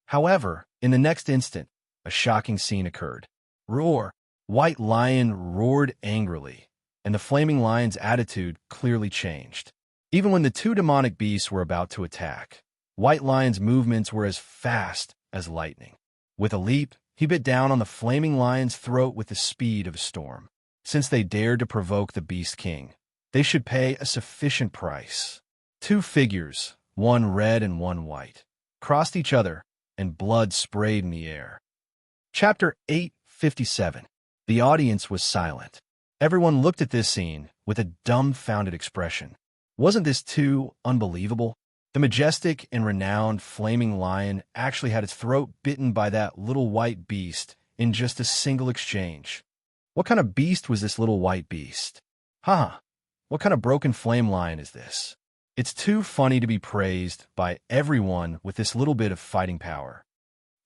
However, in the next instant, a shocking scene occurred. Roar! White lion roared angrily, and the flaming lion's attitude clearly changed. Even when the two demonic beasts were about to attack, White Lion's movements were as fast as lightning. With a leap, he bit down on the flaming lion's throat with the speed of a storm. Since they dared to provoke the Beast King, they should pay a sufficient price. Two figures, one red and one white, crossed each other, and blood sprayed in the air. Chapter 857. The audience was silent. Everyone looked at this scene with a dumbfounded expression. Wasn't this too unbelievable? The majestic and renowned flaming lion actually had its throat bitten by that little white beast in just a single exchange. What kind of beast was this little white beast? What kind of broken flame lion is this? It's too funny to be praised by everyone with this little bit of fighting power.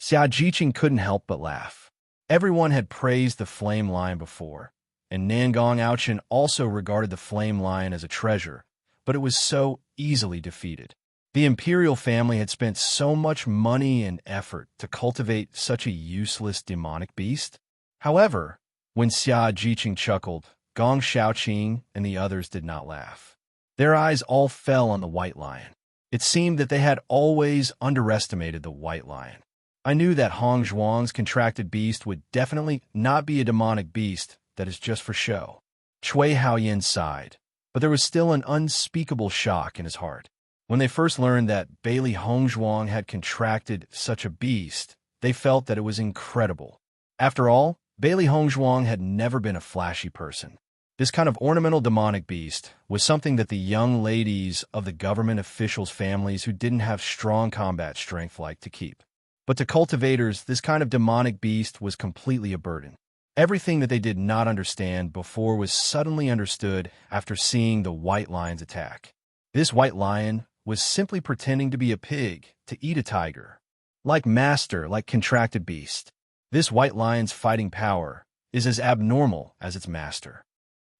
Xia Jiqing couldn't help but laugh. Everyone had praised the flame lion before, and Nangong Aochin also regarded the flame lion as a treasure, but it was so easily defeated. The imperial family had spent so much money and effort to cultivate such a useless demonic beast. However, when Xia Jiqing chuckled, Gong Shaoqing and the others did not laugh. Their eyes all fell on the white lion. It seemed that they had always underestimated the white lion. I knew that Hong Zhuang's contracted beast would definitely not be a demonic beast that is just for show. Cui Haoyin sighed, but there was still an unspeakable shock in his heart. When they first learned that Bailey Hongzhuang had contracted such a beast, they felt that it was incredible. After all, Bailey Hongzhuang had never been a flashy person. This kind of ornamental demonic beast was something that the young ladies of the government officials' families who didn't have strong combat strength liked to keep. But to cultivators, this kind of demonic beast was completely a burden. Everything that they did not understand before was suddenly understood after seeing the white lion's attack. This white lion was simply pretending to be a pig to eat a tiger. Like master, like contracted beast. This white lion's fighting power is as abnormal as its master.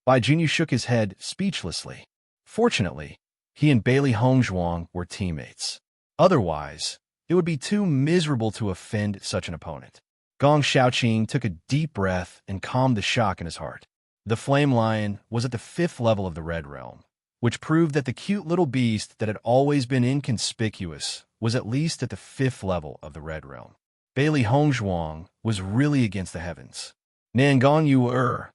Bai Jinyu shook his head speechlessly. Fortunately, he and Bailey Hongzhuang were teammates. Otherwise, it would be too miserable to offend such an opponent. Gong Shaoqing took a deep breath and calmed the shock in his heart. The flame lion was at the 5th level of the Red Realm, which proved that the cute little beast that had always been inconspicuous was at least at the 5th level of the Red Realm. Bailey Hongzhuang was really against the heavens. Nangong Yu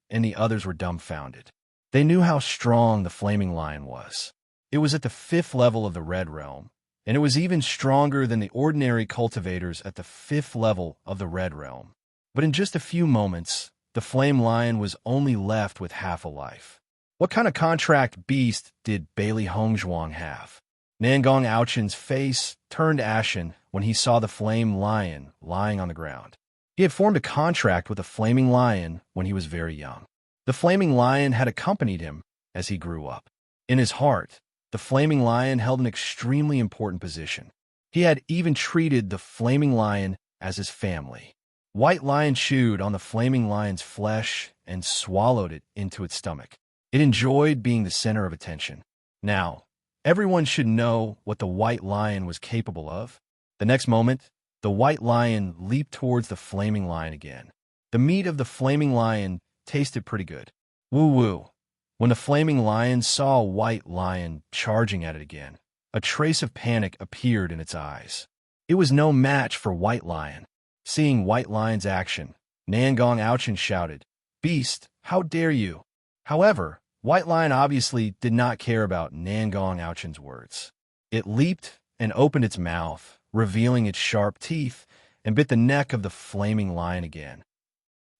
and the others were dumbfounded. They knew how strong the flaming lion was. It was at the 5th level of the Red Realm, and it was even stronger than the ordinary cultivators at the 5th level of the Red Realm. But in just a few moments, the flame lion was only left with half a life. What kind of contract beast did Bailey Hongzhuang have? Nangong Aochin's face turned ashen when he saw the flame lion lying on the ground. He had formed a contract with a flaming lion when he was very young. The flaming lion had accompanied him as he grew up. In his heart, the flaming lion held an extremely important position. He had even treated the flaming lion as his family. White Lion chewed on the flaming lion's flesh and swallowed it into its stomach. It enjoyed being the center of attention. Now, everyone should know what the white lion was capable of. The next moment, the white lion leaped towards the flaming lion again. The meat of the flaming lion tasted pretty good. Woo-woo. When the flaming lion saw a white lion charging at it again, a trace of panic appeared in its eyes. It was no match for White Lion. Seeing White Lion's action, Nangong Aochin shouted, "Beast, how dare you?" However, White Lion obviously did not care about Nangong Aochin's words. It leaped and opened its mouth, revealing its sharp teeth, and bit the neck of the flaming lion again.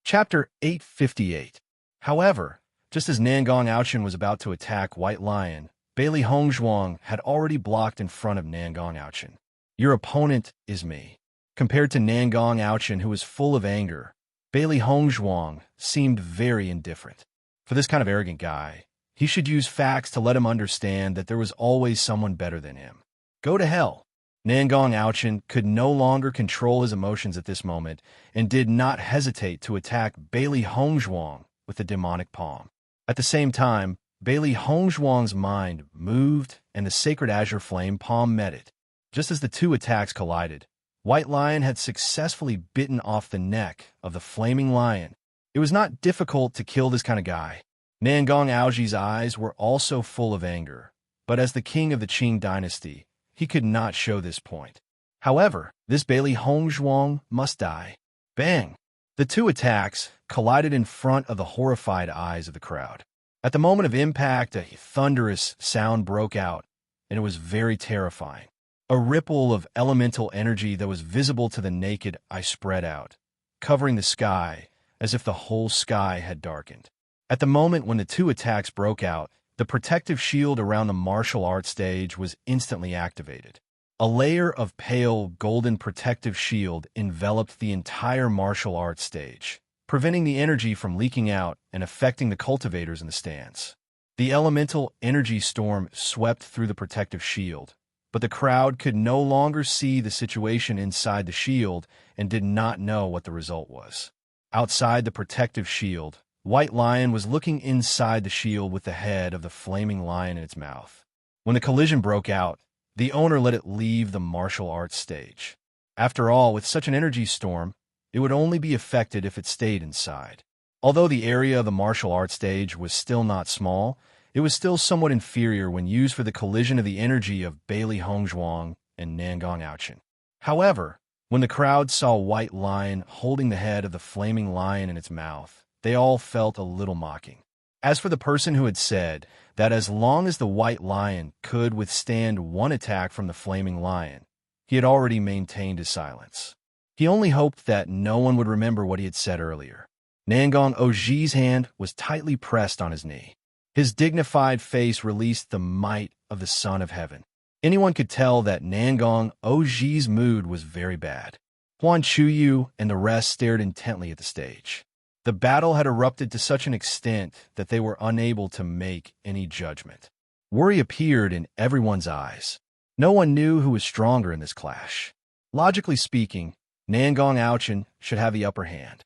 Chapter 858. However, just as Nangong Aochin was about to attack White Lion, Bailey Hongzhuang had already blocked in front of Nangong Aochin. Your opponent is me. Compared to Nangong Aochin, who was full of anger, Bailey Hongzhuang seemed very indifferent. For this kind of arrogant guy, he should use facts to let him understand that there was always someone better than him. Go to hell. Nangong Aochin could no longer control his emotions at this moment and did not hesitate to attack Bailey Hongzhuang with the demonic palm. At the same time, Bailey Hongzhuang's mind moved and the sacred azure flame palm met it. Just as the two attacks collided, White Lion had successfully bitten off the neck of the flaming lion. It was not difficult to kill this kind of guy. Nangong Aoji's eyes were also full of anger, but as the king of the Qing dynasty, he could not show this point. However, this Bailey Hongzhuang must die. Bang! The two attacks collided in front of the horrified eyes of the crowd. At the moment of impact, a thunderous sound broke out, and it was very terrifying. A ripple of elemental energy that was visible to the naked eye spread out, covering the sky as if the whole sky had darkened. At the moment when the two attacks broke out, the protective shield around the martial arts stage was instantly activated. A layer of pale golden protective shield enveloped the entire martial arts stage, preventing the energy from leaking out and affecting the cultivators in the stands. The elemental energy storm swept through the protective shield, but the crowd could no longer see the situation inside the shield and did not know what the result was. Outside the protective shield, White Lion was looking inside the shield with the head of the flaming lion in its mouth. When the collision broke out, the owner let it leave the martial arts stage. After all, with such an energy storm, it would only be affected if it stayed inside. Although the area of the martial arts stage was still not small, it was still somewhat inferior when used for the collision of the energy of Bailey Hongzhuang and Nangong Aochen. However, when the crowd saw White Lion holding the head of the flaming lion in its mouth, they all felt a little mocking. As for the person who had said that as long as the White Lion could withstand one attack from the flaming lion, he had already maintained his silence. He only hoped that no one would remember what he had said earlier. Nangong Oji's hand was tightly pressed on his knee. His dignified face released the might of the Son of Heaven. Anyone could tell that Nangong Oji's mood was very bad. Huan Chuyu and the rest stared intently at the stage. The battle had erupted to such an extent that they were unable to make any judgment. Worry appeared in everyone's eyes. No one knew who was stronger in this clash. Logically speaking, Nangong Aochen should have the upper hand.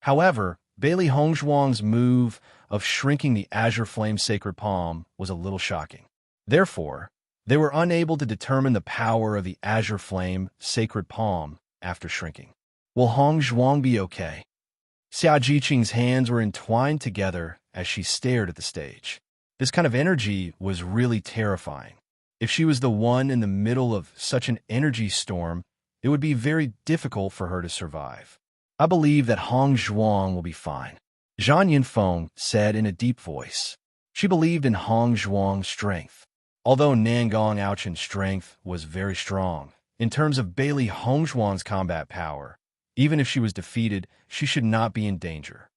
However, Bailey Hongzhuang's move of shrinking the Azure Flame Sacred Palm was a little shocking. Therefore, they were unable to determine the power of the Azure Flame Sacred Palm after shrinking. Will Hongzhuang be okay? Xia Jiqing's hands were entwined together as she stared at the stage. This kind of energy was really terrifying. If she was the one in the middle of such an energy storm, it would be very difficult for her to survive. I believe that Hongzhuang will be fine, Zhang Yinfeng said in a deep voice. She believed in Hongzhuang's strength. Although Nangong Aochen's strength was very strong, in terms of Bailey Hongzhuang's combat power, even if she was defeated, she should not be in danger.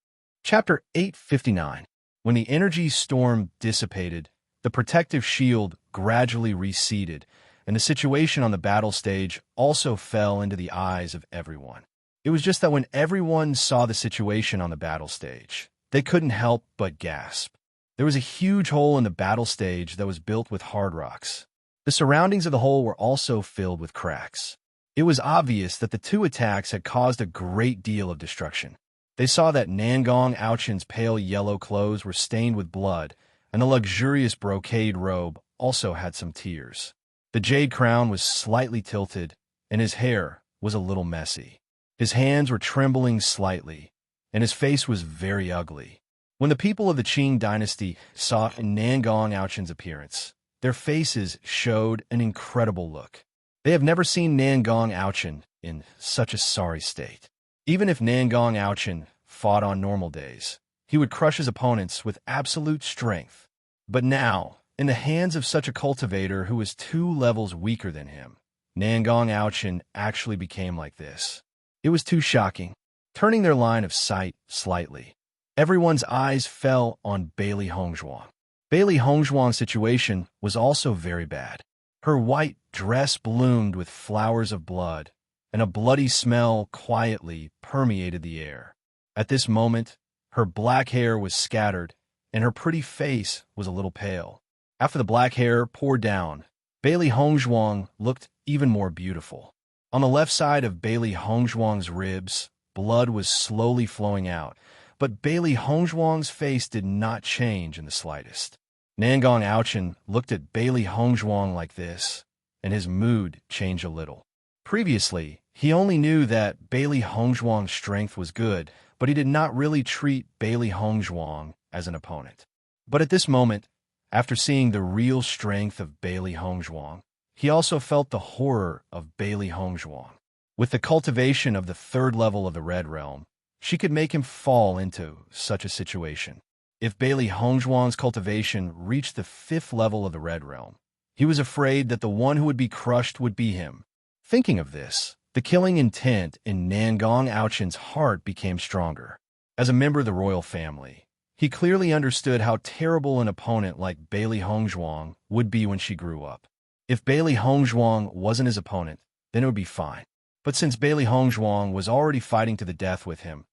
Chapter 859. When the energy storm dissipated, the protective shield gradually receded, and the situation on the battle stage also fell into the eyes of everyone. It was just that when everyone saw the situation on the battle stage, they couldn't help but gasp. There was a huge hole in the battle stage that was built with hard rocks. The surroundings of the hole were also filled with cracks. It was obvious that the two attacks had caused a great deal of destruction. They saw that Nangong Aochen's pale yellow clothes were stained with blood, and the luxurious brocade robe also had some tears. The jade crown was slightly tilted, and his hair was a little messy. His hands were trembling slightly, and his face was very ugly. When the people of the Qing dynasty saw Nangong Aochen's appearance, their faces showed an incredible look. They have never seen Nangong Aochen in such a sorry state. Even if Nangong Aochen fought on normal days, he would crush his opponents with absolute strength. But now, in the hands of such a cultivator who was 2 levels weaker than him, Nangong Aochen actually became like this. It was too shocking, turning their line of sight slightly. Everyone's eyes fell on Bailey Hongzhuang. Bailey Hongzhuang's situation was also very bad. Her white dress bloomed with flowers of blood, and a bloody smell quietly permeated the air. At this moment, her black hair was scattered, and her pretty face was a little pale. After the black hair poured down, Bailey Hongzhuang looked even more beautiful. On the left side of Bailey Hongzhuang's ribs, blood was slowly flowing out, but Bailey Hongzhuang's face did not change in the slightest. Nangong Aochen looked at Bailey Hongzhuang like this, and his mood changed a little. Previously, he only knew that Bailey Hongzhuang's strength was good, but he did not really treat Bailey Hongzhuang as an opponent. But at this moment, after seeing the real strength of Bailey Hongzhuang, he also felt the horror of Bailey Hongzhuang. With the cultivation of the 3rd level of the Red Realm, she could make him fall into such a situation. If Bailey Hongzhuang's cultivation reached the 5th level of the Red Realm, he was afraid that the one who would be crushed would be him. Thinking of this, the killing intent in Nangong Aochen's heart became stronger. As a member of the royal family, he clearly understood how terrible an opponent like Bailey Hongzhuang would be when she grew up. If Bailey Hongzhuang wasn't his opponent, then it would be fine. But since Bailey Hongzhuang was already fighting to the death with him,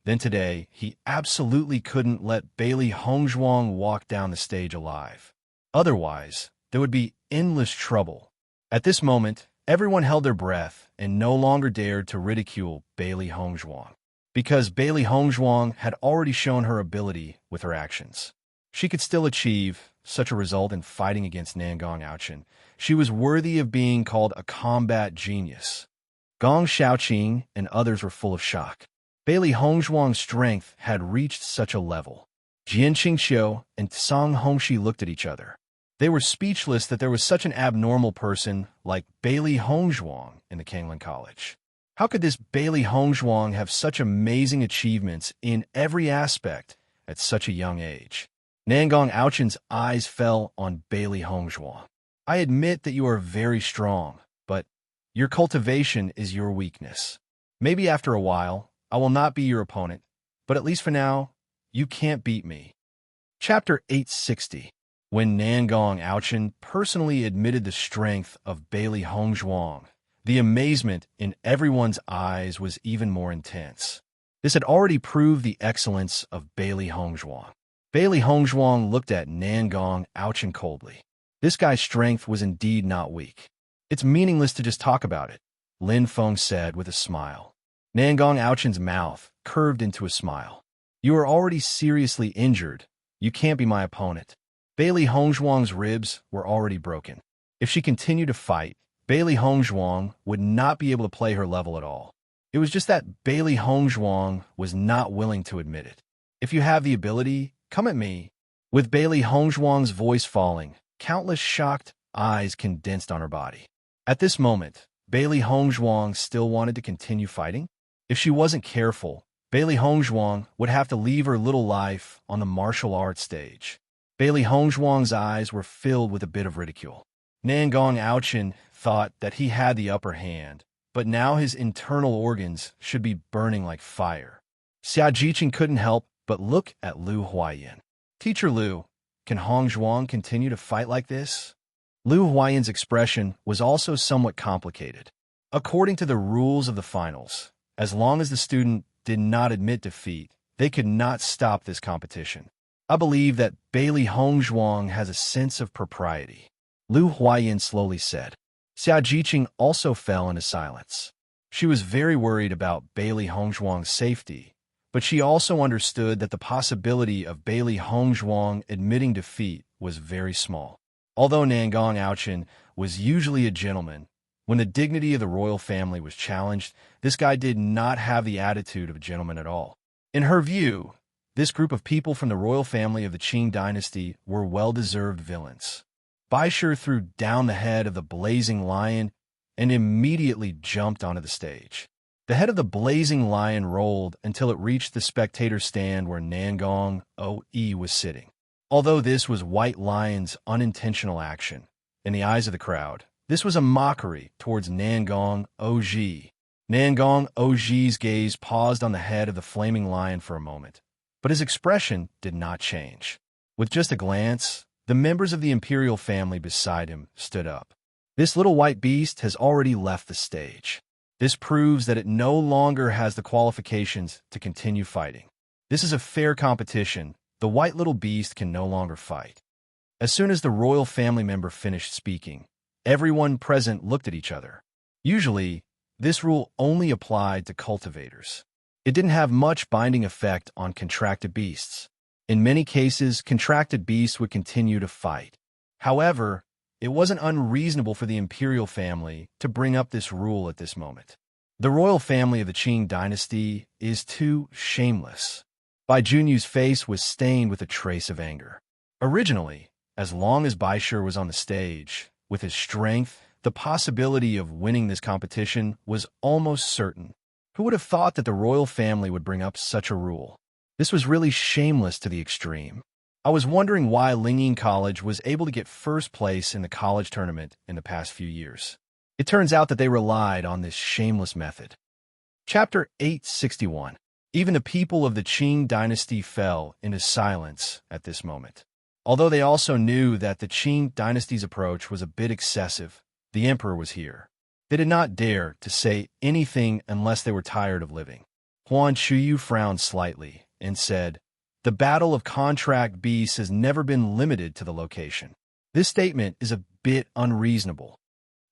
then today he absolutely couldn't let Bailey Hongzhuang walk down the stage alive. Otherwise, there would be endless trouble. At this moment, everyone held their breath and no longer dared to ridicule Bailey Hongzhuang, because Bailey Hongzhuang had already shown her ability with her actions. She could still achieve such a result in fighting against Nangong Aochin. She was worthy of being called a combat genius. Gong Xiaoqing and others were full of shock. Bailey Hongzhuang's strength had reached such a level. Jian Qingxiu and Song Hongxi looked at each other. They were speechless that there was such an abnormal person like Bailey Hongzhuang in the Kanglan College. How could this Bailey Hongzhuang have such amazing achievements in every aspect at such a young age? Nangong Aochin's eyes fell on Bailey Hongzhuang. I admit that you are very strong, but your cultivation is your weakness. Maybe after a while, I will not be your opponent, but at least for now, you can't beat me. Chapter 860. When Nangong Aochin personally admitted the strength of Bailey Hongzhuang, the amazement in everyone's eyes was even more intense. This had already proved the excellence of Bailey Hongzhuang. Bailey Hongzhuang looked at Nangong Aochin coldly. This guy's strength was indeed not weak. It's meaningless to just talk about it, Lin Feng said with a smile. Nangong Aochin's mouth curved into a smile. You are already seriously injured. You can't be my opponent. Bailey Hongzhuang's ribs were already broken. If she continued to fight, Bailey Hongzhuang would not be able to play her level at all. It was just that Bailey Hongzhuang was not willing to admit it. If you have the ability, come at me. With Bailey Hongzhuang's voice falling, countless shocked eyes condensed on her body. At this moment, Bailey Hongzhuang still wanted to continue fighting. If she wasn't careful, Bailey Hongzhuang would have to leave her little life on the martial arts stage. Bailey Hongzhuang's eyes were filled with a bit of ridicule. Nangong Aochin thought that he had the upper hand, but now his internal organs should be burning like fire. Xia Jiqing couldn't help but look at Lu Huayan. Teacher Lu, can Hongzhuang continue to fight like this? Lu Huayan's expression was also somewhat complicated. According to the rules of the finals, as long as the student did not admit defeat, they could not stop this competition. I believe that Bailey Hongzhuang has a sense of propriety, Lu Huayan slowly said. Xia Jiqing also fell into silence. She was very worried about Bailey Hongzhuang's safety, but she also understood that the possibility of Bailey Hongzhuang admitting defeat was very small. Although Nangong Aochin was usually a gentleman, when the dignity of the royal family was challenged, this guy did not have the attitude of a gentleman at all. In her view, this group of people from the royal family of the Qing dynasty were well-deserved villains. Baisher threw down the head of the blazing lion and immediately jumped onto the stage. The head of the blazing lion rolled until it reached the spectator stand where Nangong Oe was sitting. Although this was White Lion's unintentional action, in the eyes of the crowd, this was a mockery towards Nangong Oji. Nangong Oji's gaze paused on the head of the flaming lion for a moment, but his expression did not change. With just a glance, the members of the imperial family beside him stood up. This little white beast has already left the stage. This proves that it no longer has the qualifications to continue fighting. This is a fair competition. The white little beast can no longer fight. As soon as the royal family member finished speaking, everyone present looked at each other. Usually, this rule only applied to cultivators. It didn't have much binding effect on contracted beasts. In many cases, contracted beasts would continue to fight. However, it wasn't unreasonable for the imperial family to bring up this rule at this moment. The royal family of the Qing dynasty is too shameless. Bai Junyu's face was stained with a trace of anger. Originally, as long as Baisher was on the stage, with his strength, the possibility of winning this competition was almost certain. Who would have thought that the royal family would bring up such a rule? This was really shameless to the extreme. I was wondering why Lingying College was able to get first place in the college tournament in the past few years. It turns out that they relied on this shameless method. Chapter 861. Even the people of the Qing dynasty fell into silence at this moment. Although they also knew that the Qing dynasty's approach was a bit excessive, the emperor was here. They did not dare to say anything unless they were tired of living. Huan Chuyu frowned slightly and said, "The battle of contract beasts has never been limited to the location. This statement is a bit unreasonable.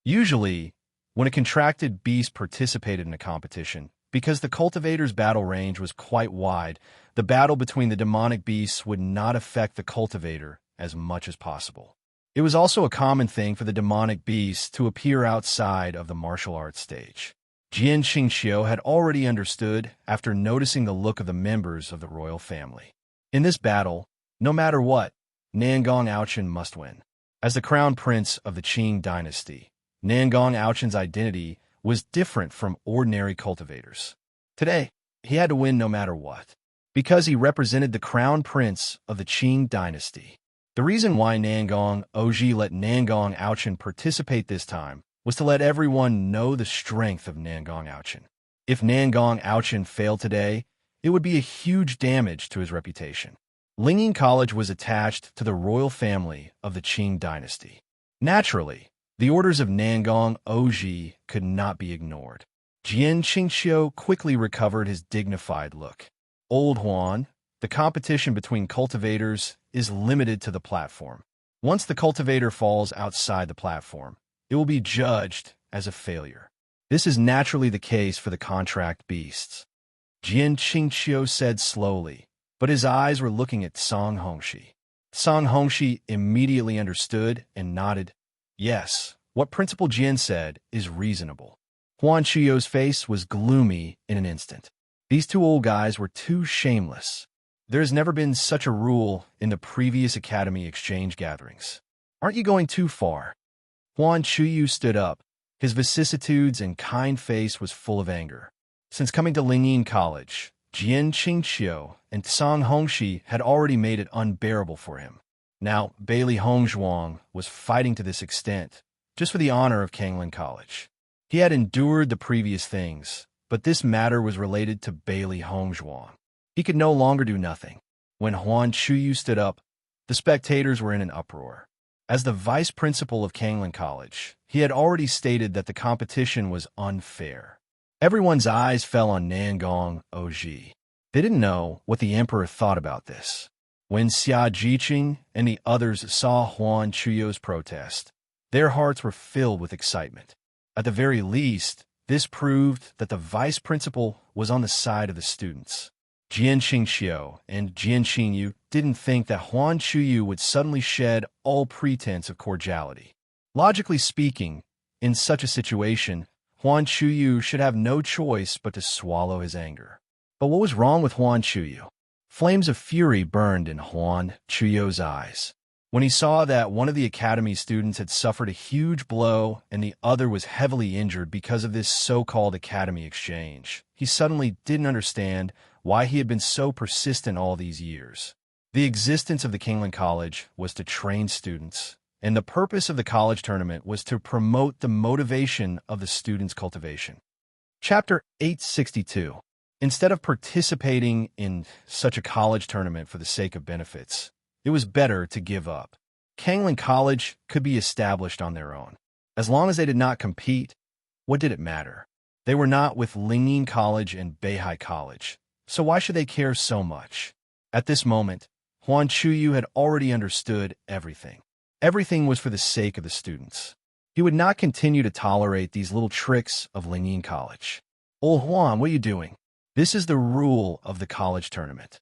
Usually, when a contracted beast participated in a competition, because the cultivator's battle range was quite wide, the battle between the demonic beasts would not affect the cultivator as much as possible. It was also a common thing for the demonic beasts to appear outside of the martial arts stage. Jian Qingxiu had already understood after noticing the look of the members of the royal family. In this battle, no matter what, Nangong Aochen must win. As the crown prince of the Qing dynasty, Nangong Aochen's identity was different from ordinary cultivators. Today, he had to win no matter what, because he represented the crown prince of the Qing dynasty. The reason why Nangong Oji let Nangong Aochen participate this time was to let everyone know the strength of Nangong Aochen. If Nangong Aochen failed today, it would be a huge damage to his reputation. Lingyin College was attached to the royal family of the Qing dynasty. Naturally, the orders of Nangong Oji could not be ignored. Jian Qingxiu quickly recovered his dignified look. Old Huan, the competition between cultivators is limited to the platform. Once the cultivator falls outside the platform, it will be judged as a failure. This is naturally the case for the contract beasts. Jian Qingxiu said slowly, but his eyes were looking at Song Hongxi. Song Hongxi immediately understood and nodded. Yes, what Principal Jian said is reasonable. Huan Chuyo's face was gloomy in an instant. These two old guys were too shameless. There has never been such a rule in the previous academy exchange gatherings. Aren't you going too far? Huan Chuyu stood up. His vicissitudes and kind face was full of anger. Since coming to Lingyin College, Jian Qingxiu and Song Hongxi had already made it unbearable for him. Now, Bailey Hongzhuang was fighting to this extent, just for the honor of Kanglin College. He had endured the previous things, but this matter was related to Bailey Hongzhuang. He could no longer do nothing. When Huan Chuyu stood up, the spectators were in an uproar. As the vice principal of Kanglin College, he had already stated that the competition was unfair. Everyone's eyes fell on Nangong Oji. They didn't know what the emperor thought about this. When Xia Jiqing and the others saw Huan Chuyu's protest, their hearts were filled with excitement. At the very least, this proved that the vice principal was on the side of the students. Jian Qingxiu and Jian Qingyu didn't think that Huan Chuyu would suddenly shed all pretense of cordiality. Logically speaking, in such a situation, Huan Chuyu should have no choice but to swallow his anger. But what was wrong with Huan Chuyu? Flames of fury burned in Huan Chuyu's eyes. When he saw that one of the academy students had suffered a huge blow and the other was heavily injured because of this so-called academy exchange, he suddenly didn't understand why he had been so persistent all these years. The existence of the Kanglin College was to train students, and the purpose of the college tournament was to promote the motivation of the students' cultivation. Chapter 862. Instead of participating in such a college tournament for the sake of benefits, it was better to give up. Kanglin College could be established on their own. As long as they did not compete, what did it matter? They were not with Lingyin College and Beihai College, so why should they care so much? At this moment, Huan Chuyu had already understood everything. Everything was for the sake of the students. He would not continue to tolerate these little tricks of Lingyin College. Old Huan, what are you doing? This is the rule of the college tournament.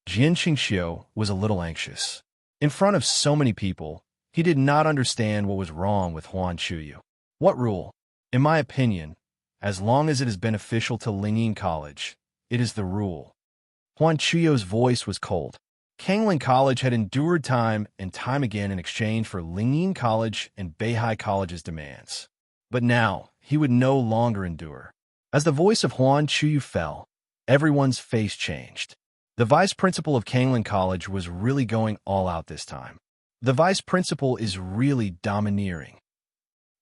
Jian Qingxiu was a little anxious. In front of so many people, he did not understand what was wrong with Huan Chuyu. What rule? In my opinion, as long as it is beneficial to Lingyin College, it is the rule. Huan Chuyu's voice was cold. Kanglin College had endured time and time again in exchange for Lingyin College and Beihai College's demands. But now, he would no longer endure. As the voice of Huan Chuyu fell, everyone's face changed. The vice principal of Kanglin College was really going all out this time. The vice principal is really domineering.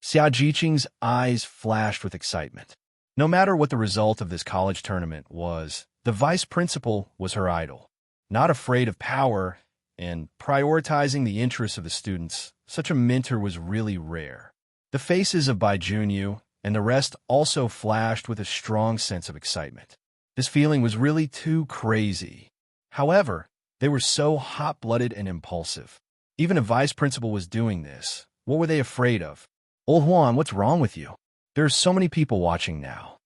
Xia Jiqing's eyes flashed with excitement. No matter what the result of this college tournament was, the vice principal was her idol. Not afraid of power and prioritizing the interests of the students, such a mentor was really rare. The faces of Bai Junyu and the rest also flashed with a strong sense of excitement. This feeling was really too crazy. However, they were so hot-blooded and impulsive. Even a vice principal was doing this. What were they afraid of? Old Huan, what's wrong with you? There are so many people watching now.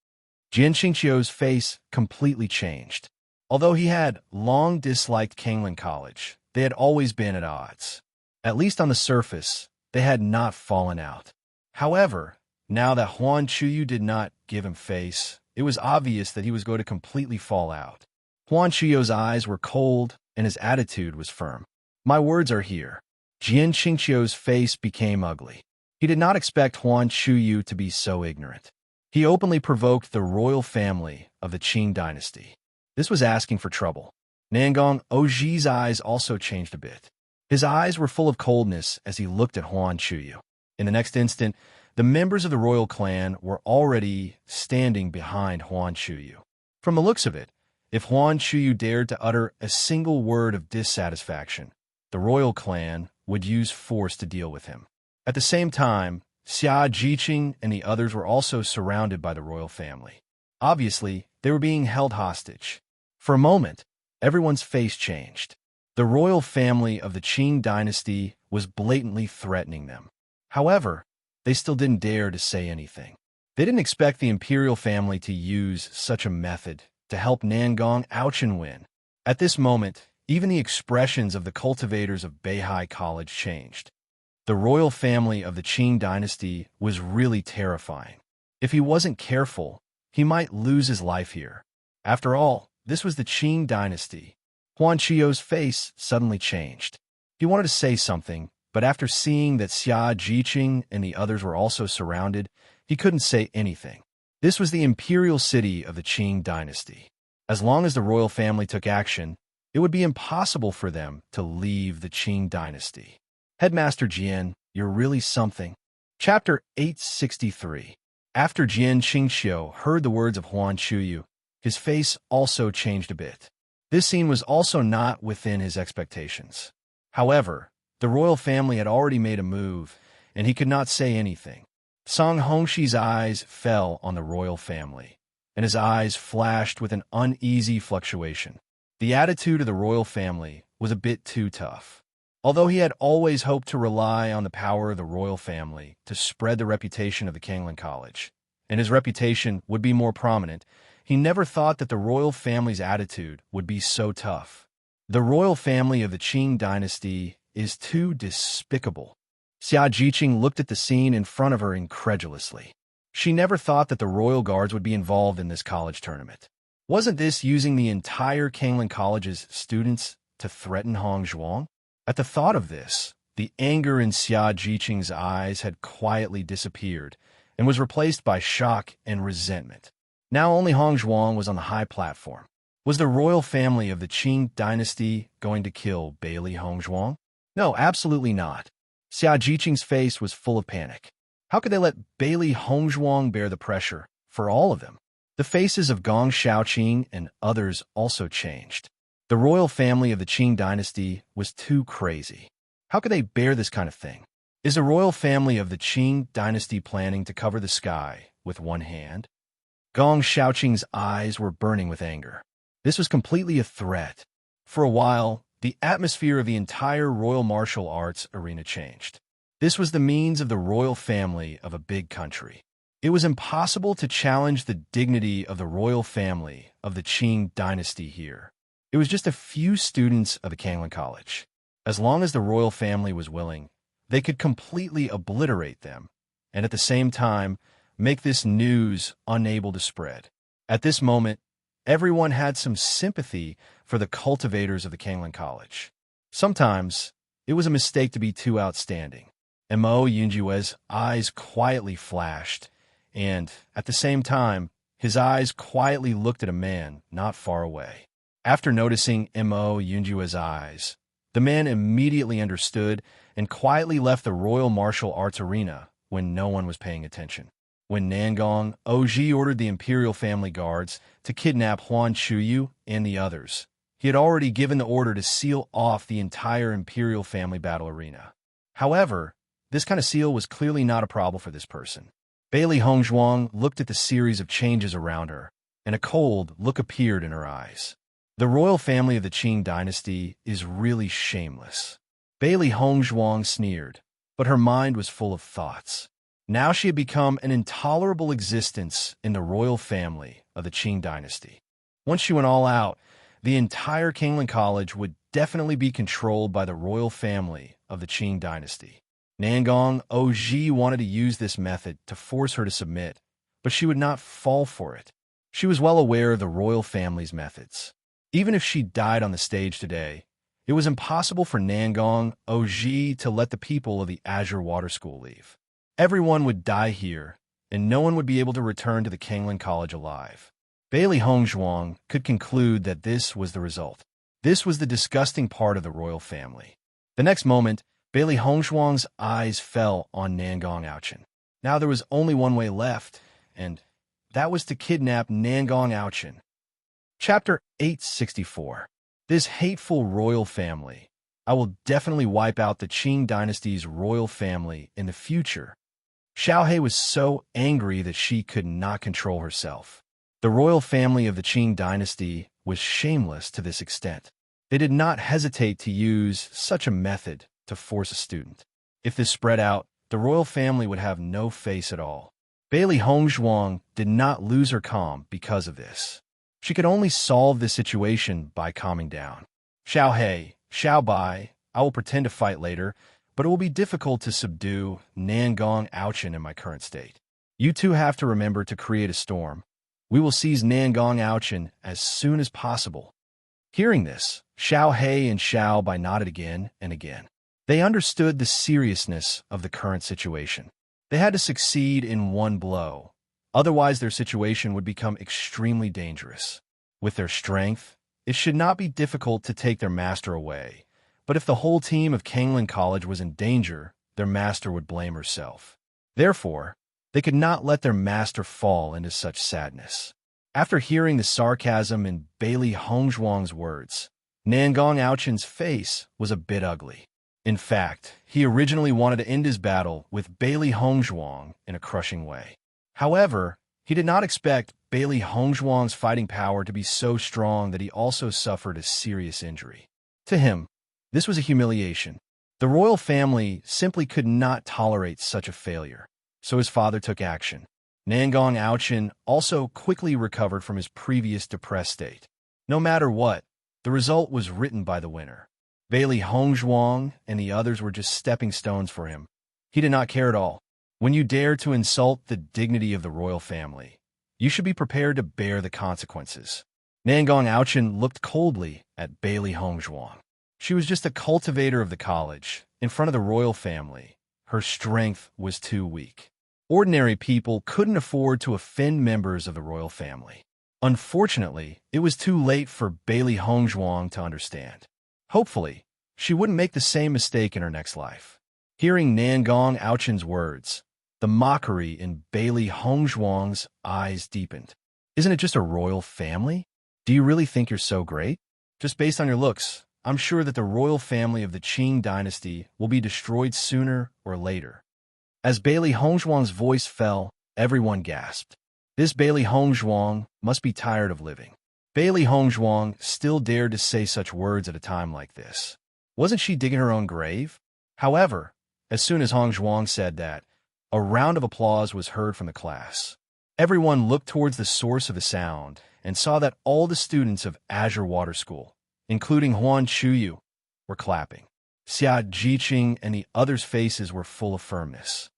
Jian Xingqiu's face completely changed. Although he had long disliked Kanglan College, they had always been at odds. At least on the surface, they had not fallen out. However, now that Huan Chuyu did not give him face, it was obvious that he was going to completely fall out. Huan Chuyu's eyes were cold, and his attitude was firm. My words are here. Jian Xingqiu's face became ugly. He did not expect Huan Chuyu to be so ignorant. He openly provoked the royal family of the Qing dynasty. This was asking for trouble. Nangong Oji's eyes also changed a bit. His eyes were full of coldness as he looked at Huan Chuyu. In the next instant, the members of the royal clan were already standing behind Huan Chuyu. From the looks of it, if Huan Chuyu dared to utter a single word of dissatisfaction, the royal clan would use force to deal with him. At the same time, Xia Jiqing and the others were also surrounded by the royal family. Obviously, they were being held hostage. For a moment, everyone's face changed. The royal family of the Qing dynasty was blatantly threatening them. However, they still didn't dare to say anything. They didn't expect the imperial family to use such a method to help Nangong Ouchen win. At this moment, even the expressions of the cultivators of Beihai College changed. The royal family of the Qing dynasty was really terrifying. If he wasn't careful, he might lose his life here. After all, this was the Qing dynasty. Huan Chuyo's face suddenly changed. He wanted to say something, but after seeing that Xia Jiqing and the others were also surrounded, he couldn't say anything. This was the imperial city of the Qing dynasty. As long as the royal family took action, it would be impossible for them to leave the Qing dynasty. Headmaster Jian, you're really something. Chapter 863. After Jian Xingqiu heard the words of Huan Chuyu, his face also changed a bit. This scene was also not within his expectations. However, the royal family had already made a move, and he could not say anything. Song Hongxi's eyes fell on the royal family, and his eyes flashed with an uneasy fluctuation. The attitude of the royal family was a bit too tough. Although he had always hoped to rely on the power of the royal family to spread the reputation of the Kanglan College, and his reputation would be more prominent, he never thought that the royal family's attitude would be so tough. The royal family of the Qing dynasty is too despicable. Xia Jiqing looked at the scene in front of her incredulously. She never thought that the royal guards would be involved in this college tournament. Wasn't this using the entire Kanglan College's students to threaten Hong Zhuang? At the thought of this, the anger in Xia Jiqing's eyes had quietly disappeared and was replaced by shock and resentment. Now only Hong Zhuang was on the high platform. Was the royal family of the Qing dynasty going to kill Bailey Hong Zhuang? No, absolutely not. Xia Jiqing's face was full of panic. How could they let Bailey Hong Zhuang bear the pressure for all of them? The faces of Gong Shaoqing and others also changed. The royal family of the Qing dynasty was too crazy. How could they bear this kind of thing? Is the royal family of the Qing dynasty planning to cover the sky with one hand? Gong Shaoqing's eyes were burning with anger. This was completely a threat. For a while, the atmosphere of the entire royal martial arts arena changed. This was the means of the royal family of a big country. It was impossible to challenge the dignity of the royal family of the Qing dynasty here. It was just a few students of the Kanglan College. As long as the royal family was willing, they could completely obliterate them, and at the same time, make this news unable to spread. At this moment, everyone had some sympathy for the cultivators of the Kanglan College. Sometimes, it was a mistake to be too outstanding. Mo Yunjue's eyes quietly flashed, and, at the same time, his eyes quietly looked at a man not far away. After noticing Mo Yunjue's eyes, the man immediately understood and quietly left the royal martial arts arena when no one was paying attention. When Nangong Oji ordered the imperial family guards to kidnap Huan Chuyu and the others, he had already given the order to seal off the entire imperial family battle arena. However, this kind of seal was clearly not a problem for this person. Bailey Hongzhuang looked at the series of changes around her, and a cold look appeared in her eyes. The royal family of the Qing dynasty is really shameless. Bailey Hongzhuang sneered, but her mind was full of thoughts. Now she had become an intolerable existence in the royal family of the Qing dynasty. Once she went all out, the entire Kingland College would definitely be controlled by the royal family of the Qing dynasty. Nangong Oji wanted to use this method to force her to submit, but she would not fall for it. She was well aware of the royal family's methods. Even if she died on the stage today, it was impossible for Nangong Oji to let the people of the Azure Water School leave. Everyone would die here, and no one would be able to return to the Kingland College alive. Bailey Hongzhuang could conclude that this was the result. This was the disgusting part of the royal family. The next moment, Bailey Hongzhuang's eyes fell on Nangong Aochen. Now there was only one way left, and that was to kidnap Nangong Aochen. Chapter 864. This hateful royal family. I will definitely wipe out the Qing dynasty's royal family in the future. Xiaohe was so angry that she could not control herself. The royal family of the Qing dynasty was shameless to this extent. They did not hesitate to use such a method to force a student. If this spread out, the royal family would have no face at all. Bailey Hongzhuang did not lose her calm because of this. She could only solve this situation by calming down. Xiaohe, Xiaobai, I will pretend to fight later, but it will be difficult to subdue Nangong Aochen in my current state. You two have to remember to create a storm. We will seize Nangong Aochen as soon as possible. Hearing this, Xiaohe and Xiaobai nodded again and again. They understood the seriousness of the current situation. They had to succeed in one blow. Otherwise, their situation would become extremely dangerous. With their strength, it should not be difficult to take their master away. But if the whole team of Kangland College was in danger, their master would blame herself. Therefore, they could not let their master fall into such sadness. After hearing the sarcasm in Bailey Hongzhuang's words, Nangong Aochen's face was a bit ugly. In fact, he originally wanted to end his battle with Bailey Hongzhuang in a crushing way. However, he did not expect Bailey Hongzhuang's fighting power to be so strong that he also suffered a serious injury. To him, this was a humiliation. The royal family simply could not tolerate such a failure, so his father took action. Nangong Aochen also quickly recovered from his previous depressed state. No matter what, the result was written by the winner. Bailey Hongzhuang and the others were just stepping stones for him. He did not care at all. When you dare to insult the dignity of the royal family, you should be prepared to bear the consequences. Nangong Aochen looked coldly at Bailey Hongzhuang. She was just a cultivator of the college. In front of the royal family, her strength was too weak. Ordinary people couldn't afford to offend members of the royal family. Unfortunately, it was too late for Bailey Hongzhuang to understand. Hopefully, she wouldn't make the same mistake in her next life. Hearing Nangong Aochen's words, the mockery in Bailey Hongzhuang's eyes deepened. Isn't it just a royal family? Do you really think you're so great? Just based on your looks, I'm sure that the royal family of the Qing dynasty will be destroyed sooner or later. As Bailey Hongzhuang's voice fell, everyone gasped. This Bailey Hongzhuang must be tired of living. Bailey Hongzhuang still dared to say such words at a time like this. Wasn't she digging her own grave? However, as soon as Hongzhuang said that, a round of applause was heard from the class. Everyone looked towards the source of the sound and saw that all the students of Azure Water School, including Huan Chuyu, were clapping. Xia Jiqing and the others' faces were full of firmness.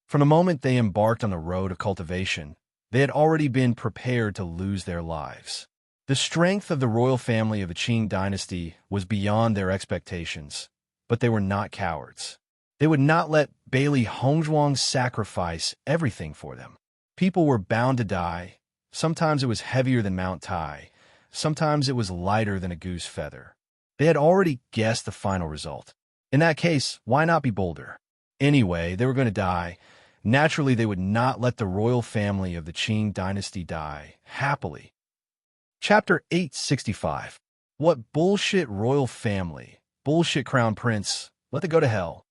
From the moment they embarked on the road of cultivation, they had already been prepared to lose their lives. The strength of the royal family of the Qing dynasty was beyond their expectations, but they were not cowards. They would not let Bailey Hongzhuang sacrifice everything for them. People were bound to die. Sometimes it was heavier than Mount Tai. Sometimes it was lighter than a goose feather. They had already guessed the final result. In that case, why not be bolder? Anyway, they were going to die. Naturally, they would not let the royal family of the Qing dynasty die happily. Chapter 865. What bullshit royal family? Bullshit crown prince. Let it go to hell.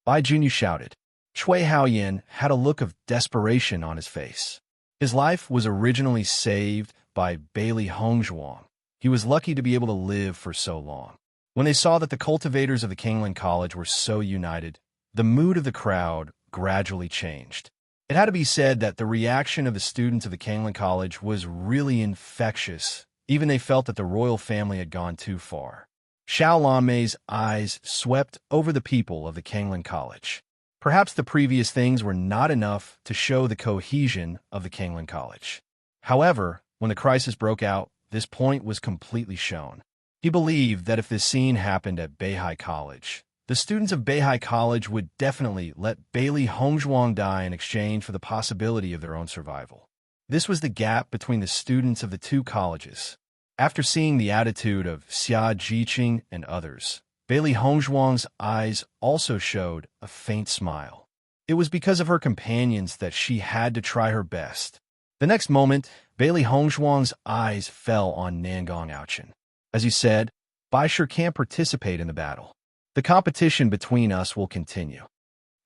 Bai Junyu shouted. Cui Haoyan had a look of desperation on his face. His life was originally saved by Bailey Hongzhuang. He was lucky to be able to live for so long. When they saw that the cultivators of the Kingland College were so united, the mood of the crowd gradually changed. It had to be said that the reaction of the students of the Kanglan College was really infectious. Even they felt that the royal family had gone too far. Xiao Lanmei's eyes swept over the people of the Kanglan College. Perhaps the previous things were not enough to show the cohesion of the Kanglan College. However, when the crisis broke out, this point was completely shown. He believed that if this scene happened at Beihai College, the students of Beihai College would definitely let Bailey Hongzhuang die in exchange for the possibility of their own survival. This was the gap between the students of the two colleges. After seeing the attitude of Xia Jiqing and others, Bailey Hongzhuang's eyes also showed a faint smile. It was because of her companions that she had to try her best. The next moment, Bailey Hongzhuang's eyes fell on Nangong Aochin. As he said, Baisher can't participate in the battle. The competition between us will continue.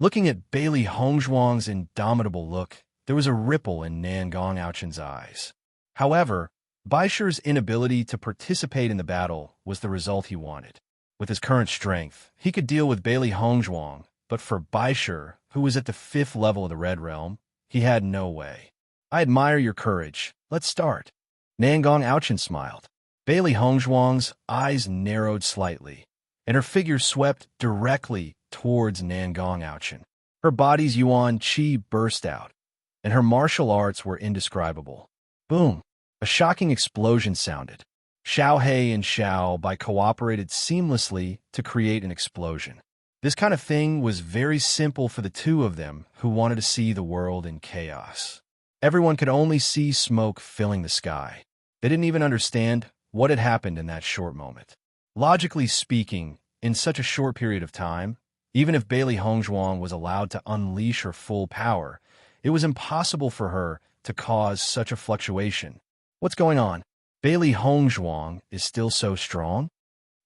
Looking at Bailey Hongzhuang's indomitable look, there was a ripple in Nangong Aochin's eyes. However, Baisher's inability to participate in the battle was the result he wanted. With his current strength, he could deal with Bailey Hongzhuang, but for Baisher, who was at the 5th level of the Red Realm, he had no way. I admire your courage. Let's start. Nangong Aochin smiled. Bailey Hongzhuang's eyes narrowed slightly, and her figure swept directly towards Nangong Aochin. Her body's yuan qi burst out, and her martial arts were indescribable. Boom! A shocking explosion sounded. Xiao He and Xiao Bai cooperated seamlessly to create an explosion. This kind of thing was very simple for the two of them who wanted to see the world in chaos. Everyone could only see smoke filling the sky. They didn't even understand what had happened in that short moment. Logically speaking, in such a short period of time, even if Bailey Hongzhuang was allowed to unleash her full power, it was impossible for her to cause such a fluctuation. What's going on? Bailey Hongzhuang is still so strong?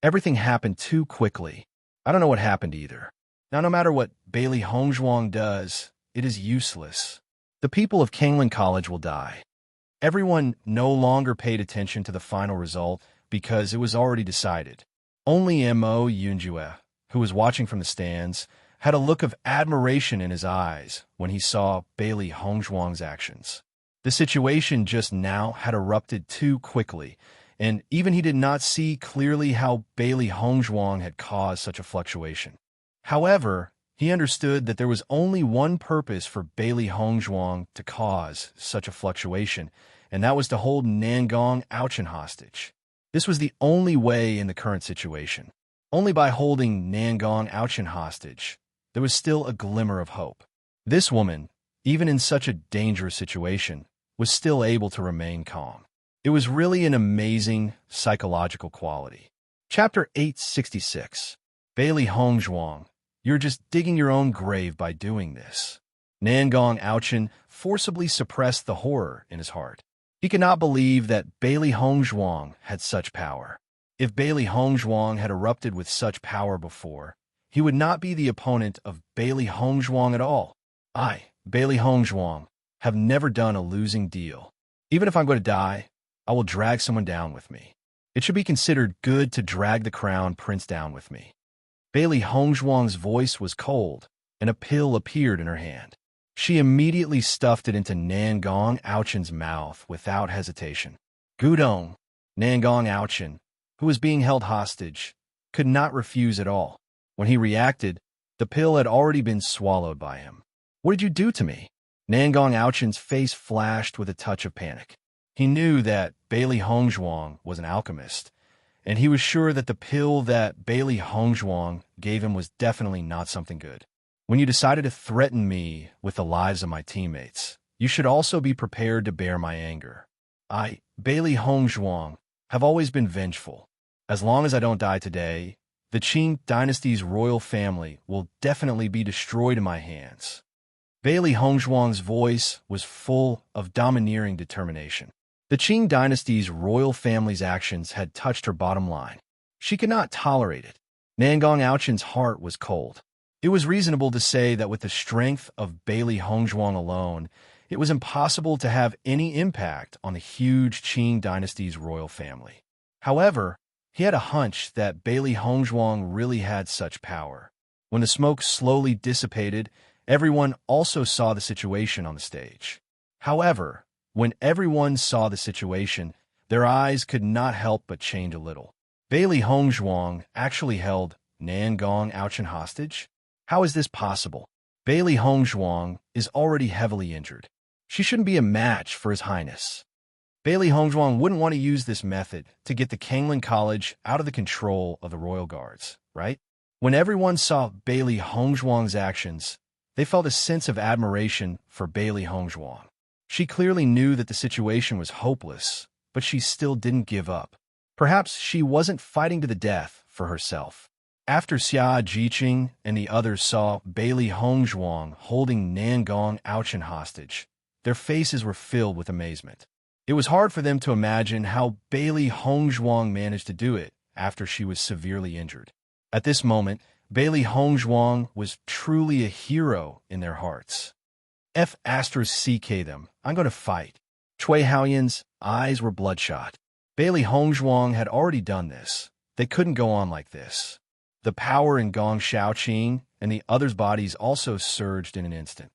Everything happened too quickly. I don't know what happened either. Now, no matter what Bailey Hongzhuang does, it is useless. The people of Kanglan College will die. Everyone no longer paid attention to the final result because it was already decided. Only Mo Yunjue, who was watching from the stands, had a look of admiration in his eyes when he saw Bailey Hongzhuang's actions. The situation just now had erupted too quickly, and even he did not see clearly how Bailey Hongzhuang had caused such a fluctuation. However, he understood that there was only one purpose for Bailey Hongzhuang to cause such a fluctuation, and that was to hold Nangong Aochin hostage. This was the only way in the current situation. Only by holding Nangong Aochin hostage, there was still a glimmer of hope. This woman, even in such a dangerous situation, was still able to remain calm. It was really an amazing psychological quality. Chapter 866. Bailey Hongzhuang, you're just digging your own grave by doing this. Nangong Aochin forcibly suppressed the horror in his heart. He could not believe that Bailey Hongzhuang had such power. If Bailey Hongzhuang had erupted with such power before, he would not be the opponent of Bailey Hongzhuang at all. I, Bailey Hongzhuang, have never done a losing deal. Even if I'm going to die, I will drag someone down with me. It should be considered good to drag the crown prince down with me. Bailey Hongzhuang's voice was cold, and a pill appeared in her hand. She immediately stuffed it into Nangong Aochin's mouth without hesitation. Gudong, Nangong Aochin, who was being held hostage, could not refuse at all. When he reacted, the pill had already been swallowed by him. What did you do to me? Nangong Aochin's face flashed with a touch of panic. He knew that Bailey Hongzhuang was an alchemist, and he was sure that the pill that Bailey Hongzhuang gave him was definitely not something good. When you decided to threaten me with the lives of my teammates, you should also be prepared to bear my anger. I, Bailey Hongzhuang, have always been vengeful. As long as I don't die today, the Qing dynasty's royal family will definitely be destroyed in my hands. Bailey Hongzhuang's voice was full of domineering determination. The Qing dynasty's royal family's actions had touched her bottom line. She could not tolerate it. Nangong Aochin's heart was cold. It was reasonable to say that with the strength of Bailey Hongzhuang alone, it was impossible to have any impact on the huge Qing dynasty's royal family. However, he had a hunch that Bailey Hongzhuang really had such power. When the smoke slowly dissipated Everyone also saw the situation on the stage. However, when everyone saw the situation, their eyes could not help but change a little. Bailey Hongzhuang actually held Nan Gong Ouchen hostage? How is this possible? Bailey Hongzhuang is already heavily injured. She shouldn't be a match for His Highness. Bailey Hongzhuang wouldn't want to use this method to get the Kangling College out of the control of the royal guards, right? When everyone saw Bailey Hongzhuang's actions, they felt a sense of admiration for Bailey Hongzhuang. She clearly knew that the situation was hopeless, but she still didn't give up. Perhaps she wasn't fighting to the death for herself. After Xia Jiqing and the others saw Bailey Hongzhuang holding Nan Gong Ouchen hostage, their faces were filled with amazement. It was hard for them to imagine how Bailey Hongzhuang managed to do it after she was severely injured. At this moment, Bailey Hongzhuang was truly a hero in their hearts. CK them. I'm going to fight. Cui Haoyan's eyes were bloodshot. Bailey Hongzhuang had already done this. They couldn't go on like this. The power in Gong Shaoqing and the others' bodies also surged in an instant.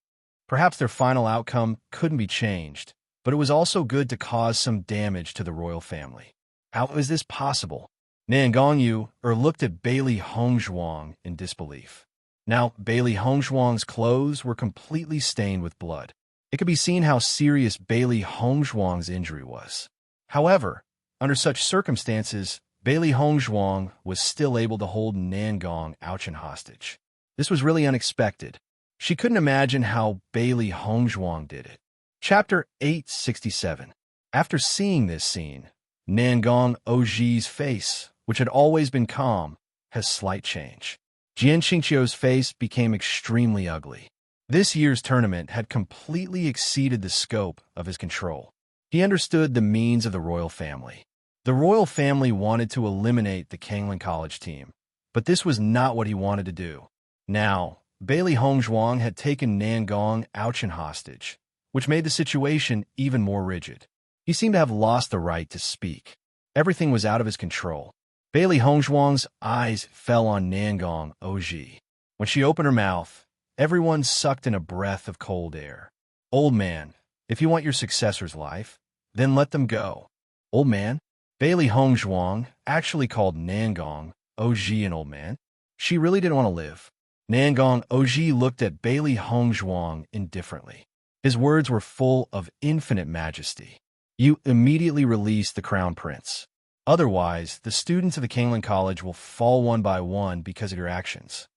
Perhaps their final outcome couldn't be changed, but it was also good to cause some damage to the royal family. How is this possible? Nan Gongyu looked at Bailey Hongzhuang in disbelief. Now, Bailey Hongzhuang's clothes were completely stained with blood. It could be seen how serious Bailey Hongzhuang's injury was. However, under such circumstances, Bailey Hongzhuang was still able to hold Nan Gong Ouchen hostage. This was really unexpected. She couldn't imagine how Bailey Hongzhuang did it. Chapter 867. After seeing this scene, Nan Gong Oji's face, which had always been calm, has slight change. Jian Xingqiu's face became extremely ugly. This year's tournament had completely exceeded the scope of his control. He understood the means of the royal family. The royal family wanted to eliminate the Kangling College team, but this was not what he wanted to do. Now, Bailey Hongzhuang had taken Nan Gong Ouchen hostage, which made the situation even more rigid. He seemed to have lost the right to speak. Everything was out of his control. Bailey Hongzhuang's eyes fell on Nan Gong Oji. When she opened her mouth, everyone sucked in a breath of cold air. Old man, if you want your successor's life, then let them go. Old man? Bailey Hongzhuang actually called Nan Gong Oji an old man. She really didn't want to live. Nan Gong Oji looked at Bailey Hongzhuang indifferently. His words were full of infinite majesty. You immediately release the crown prince. Otherwise, the students of the Kangling College will fall one by one because of your actions.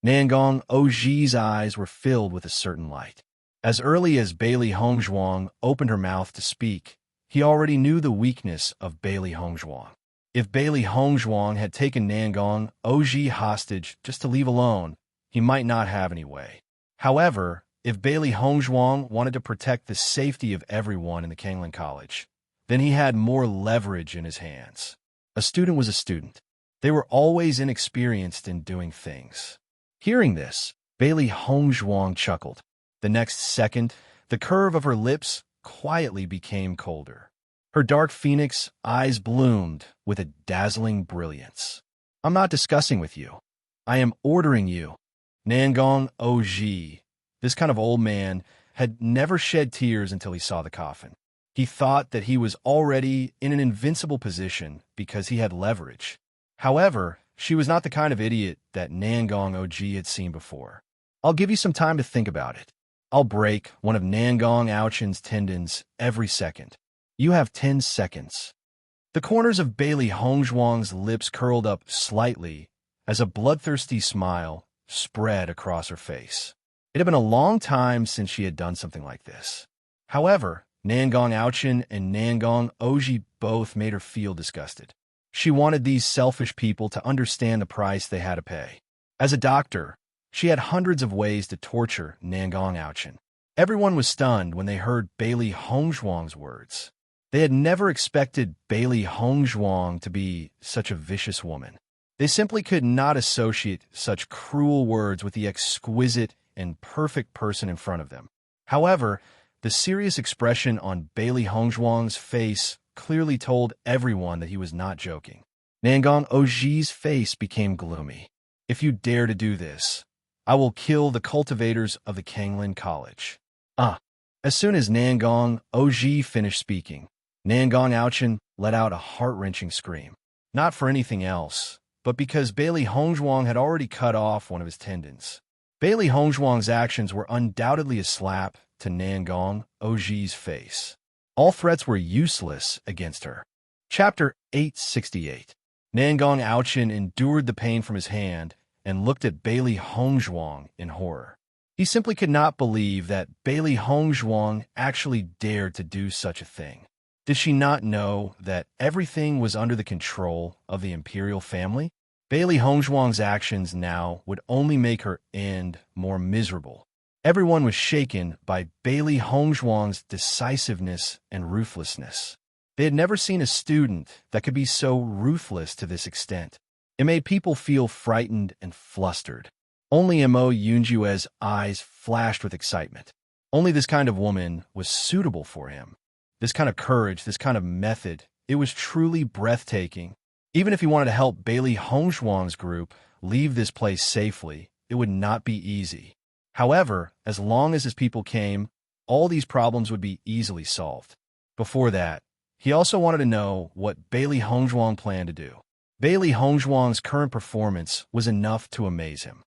Nan Gong Oji's eyes were filled with a certain light. As early as Bailey Hongzhuang opened her mouth to speak, he already knew the weakness of Bailey Hongzhuang. If Bailey Hongzhuang had taken Nan Gong Oji hostage just to leave alone, he might not have any way. However, if Bailey Hongzhuang wanted to protect the safety of everyone in the Kangling College, then he had more leverage in his hands. A student was a student. They were always inexperienced in doing things. Hearing this, Bailey Hongzhuang chuckled. The next second, the curve of her lips quietly became colder. Her dark phoenix eyes bloomed with a dazzling brilliance. I'm not discussing with you. I am ordering you. Nan Gong Oji, this kind of old man, had never shed tears until he saw the coffin. He thought that he was already in an invincible position because he had leverage. However, she was not the kind of idiot that Nan Gong Oji had seen before. I'll give you some time to think about it. I'll break one of Nan Gong Ouchen's tendons every second. You have 10 seconds. The corners of Bailey Hongzhuang's lips curled up slightly as a bloodthirsty smile spread across her face. It had been a long time since she had done something like this. However, Nan Gong Ouchen and Nan Gong Oji both made her feel disgusted. She wanted these selfish people to understand the price they had to pay. As a doctor, she had hundreds of ways to torture Nan Gong Ouchen. Everyone was stunned when they heard Bailey Hongzhuang's words. They had never expected Bailey Hongzhuang to be such a vicious woman. They simply could not associate such cruel words with the exquisite and perfect person in front of them. However, the serious expression on Bailey Hongzhuang's face clearly told everyone that he was not joking. Nan Gong Oji's face became gloomy. If you dare to do this, I will kill the cultivators of the Kanglin College. Ah! As soon as Nangong Oji finished speaking, Nangong Aochin let out a heart-wrenching scream. Not for anything else, but because Bailey Hongzhuang had already cut off one of his tendons. Bailey Hongzhuang's actions were undoubtedly a slap to Nangong Oji's face. All threats were useless against her. Chapter 868. Nangong Aochin endured the pain from his hand and looked at Bailey Hongzhuang in horror. He simply could not believe that Bailey Hongzhuang actually dared to do such a thing. Did she not know that everything was under the control of the imperial family? Bailey Hongzhuang's actions now would only make her end more miserable. Everyone was shaken by Bailey Hongzhuang's decisiveness and ruthlessness. They had never seen a student that could be so ruthless to this extent. It made people feel frightened and flustered. Only Mo Yunjue's eyes flashed with excitement. Only this kind of woman was suitable for him. This kind of courage, this kind of method, it was truly breathtaking. Even if he wanted to help Bailey Hongzhuang's group leave this place safely, it would not be easy. However, as long as his people came, all these problems would be easily solved. Before that, he also wanted to know what Bailey Hongzhuang planned to do. Bailey Hongzhuang's current performance was enough to amaze him.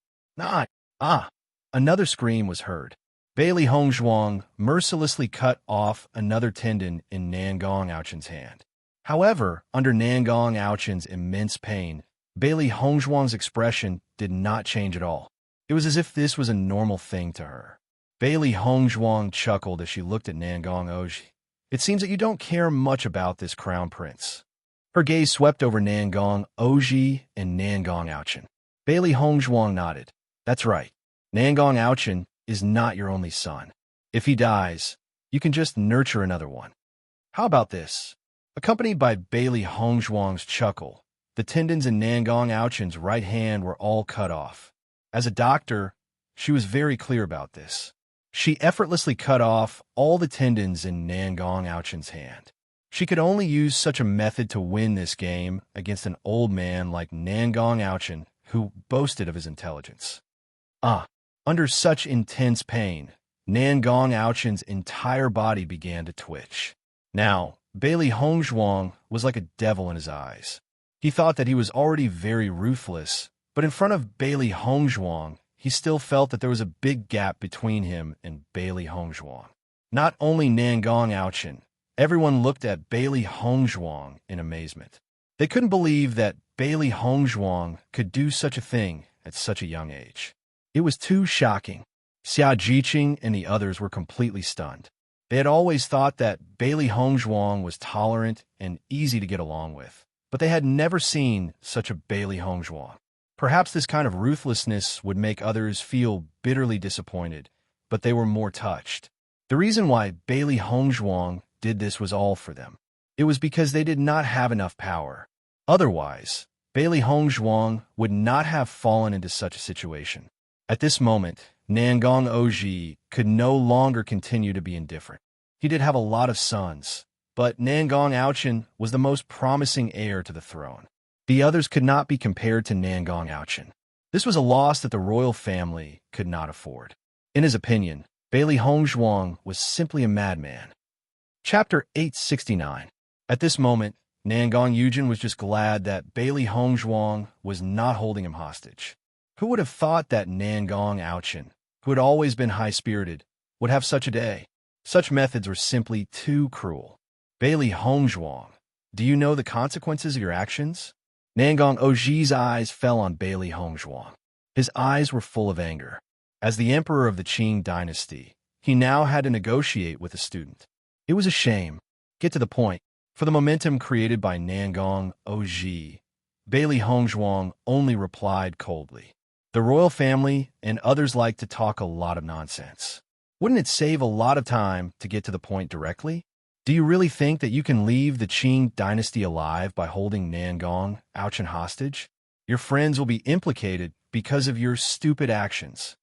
Another scream was heard. Bailey Hongzhuang mercilessly cut off another tendon in Nangong Aochin's hand. However, under Nangong Aochin's immense pain, Bailey Hongzhuang's expression did not change at all. It was as if this was a normal thing to her. Bailey Hongzhuang chuckled as she looked at Nangong Oji. It seems that you don't care much about this crown prince. Her gaze swept over Nangong Oji and Nangong Aochin. Bailey Hongzhuang nodded. That's right. Nangong Aochin is not your only son. If he dies, you can just nurture another one. How about this? Accompanied by Bailey Hongzhuang's chuckle, the tendons in Nangong Aochin's right hand were all cut off. As a doctor, she was very clear about this. She effortlessly cut off all the tendons in Nangong Aochin's hand. She could only use such a method to win this game against an old man like Nangong Aochin, who boasted of his intelligence. Under such intense pain, Nangong Aochin's entire body began to twitch. Now, Bailey Hongzhuang was like a devil in his eyes. He thought that he was already very ruthless, but in front of Bailey Hongzhuang, he still felt that there was a big gap between him and Bailey Hongzhuang. Not only Nangong Aochin, everyone looked at Bailey Hongzhuang in amazement. They couldn't believe that Bailey Hongzhuang could do such a thing at such a young age. It was too shocking. Xia Jiqing and the others were completely stunned. They had always thought that Bailey Hongzhuang was tolerant and easy to get along with, but they had never seen such a Bailey Hongzhuang. Perhaps this kind of ruthlessness would make others feel bitterly disappointed, but they were more touched. The reason why Bailey Hongzhuang did this was all for them. It was because they did not have enough power. Otherwise, Bailey Hongzhuang would not have fallen into such a situation. At this moment, Nangong Oji could no longer continue to be indifferent. He did have a lot of sons, but Nangong Aochin was the most promising heir to the throne. The others could not be compared to Nangong Aochin. This was a loss that the royal family could not afford. In his opinion, Bailey Hongzhuang was simply a madman. Chapter 869. At this moment, Nangong Yujin was just glad that Bailey Hongzhuang was not holding him hostage. Who would have thought that Nangong Aochin, who had always been high-spirited, would have such a day? Such methods were simply too cruel. Bailey Hongzhuang, do you know the consequences of your actions? Nangong Oji's eyes fell on Bailey Hongzhuang. His eyes were full of anger. As the emperor of the Qing dynasty, he now had to negotiate with a student. It was a shame. Get to the point. For the momentum created by Nangong Oji, Bailey Hongzhuang only replied coldly. The royal family and others like to talk a lot of nonsense. Wouldn't it save a lot of time to get to the point directly? Do you really think that you can leave the Qing dynasty alive by holding Nangong Aochin hostage? Your friends will be implicated because of your stupid actions.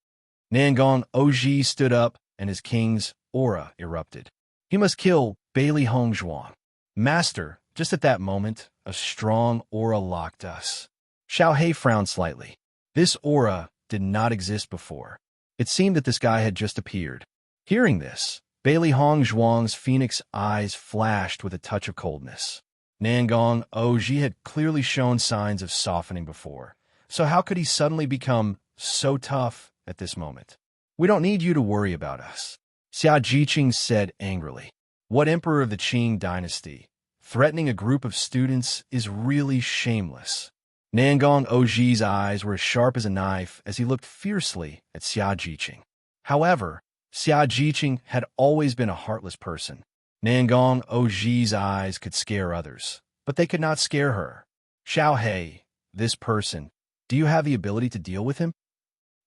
Nangong Oji stood up and his king's aura erupted. He must kill Bailey Hongzhuang. Master, just at that moment, a strong aura locked us. Xiao He frowned slightly. This aura did not exist before. It seemed that this guy had just appeared. Hearing this, Bailey Hongzhuang's phoenix eyes flashed with a touch of coldness. Nangong Oji had clearly shown signs of softening before, so how could he suddenly become so tough at this moment? We don't need you to worry about us, Xia Jiqing said angrily. What emperor of the Qing dynasty, threatening a group of students is really shameless. Nangong Oji's eyes were as sharp as a knife as he looked fiercely at Xia Jiqing. However, Xia Jiqing had always been a heartless person. Nangong Oji's eyes could scare others, but they could not scare her. Xiao He, this person, do you have the ability to deal with him?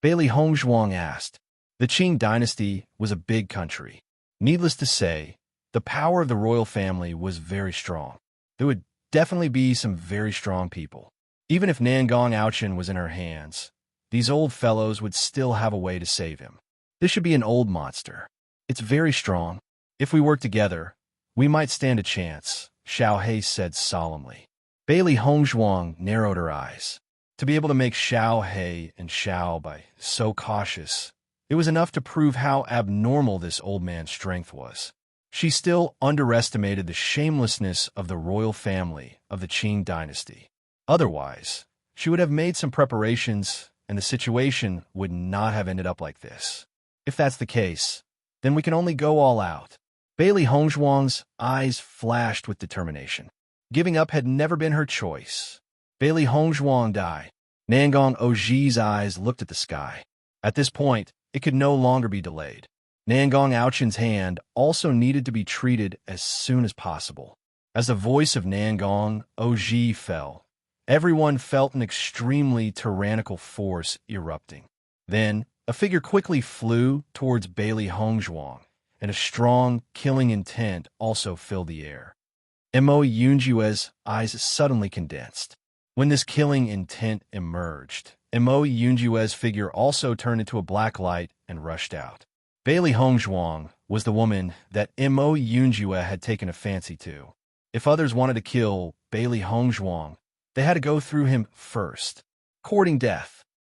Bailey Hongzhuang asked. The Qing dynasty was a big country. Needless to say, the power of the royal family was very strong. There would definitely be some very strong people. Even if Nangong Ouchen was in her hands, these old fellows would still have a way to save him. This should be an old monster. It's very strong. If we work together, we might stand a chance, Xiao He said solemnly. Bailey Hongzhuang narrowed her eyes. To be able to make Xiao He and Xiao Bai so cautious, it was enough to prove how abnormal this old man's strength was. She still underestimated the shamelessness of the royal family of the Qing dynasty. Otherwise, she would have made some preparations, and the situation would not have ended up like this. If that's the case, then we can only go all out. Bailey Hongzhuang's eyes flashed with determination. Giving up had never been her choice. Bailey Hongzhuang died. Nangong Oji's eyes looked at the sky. At this point, it could no longer be delayed. Nangong Ouchen's hand also needed to be treated as soon as possible. As the voice of Nangong Oji fell, everyone felt an extremely tyrannical force erupting. Then, a figure quickly flew towards Bailey Hongzhuang, and a strong, killing intent also filled the air. Mo Yunjue's eyes suddenly condensed. When this killing intent emerged, Mo Yunjue's figure also turned into a black light and rushed out. Bailey Hongzhuang was the woman that Mo Yunjue had taken a fancy to. If others wanted to kill Bailey Hongzhuang, they had to go through him first. Courting death.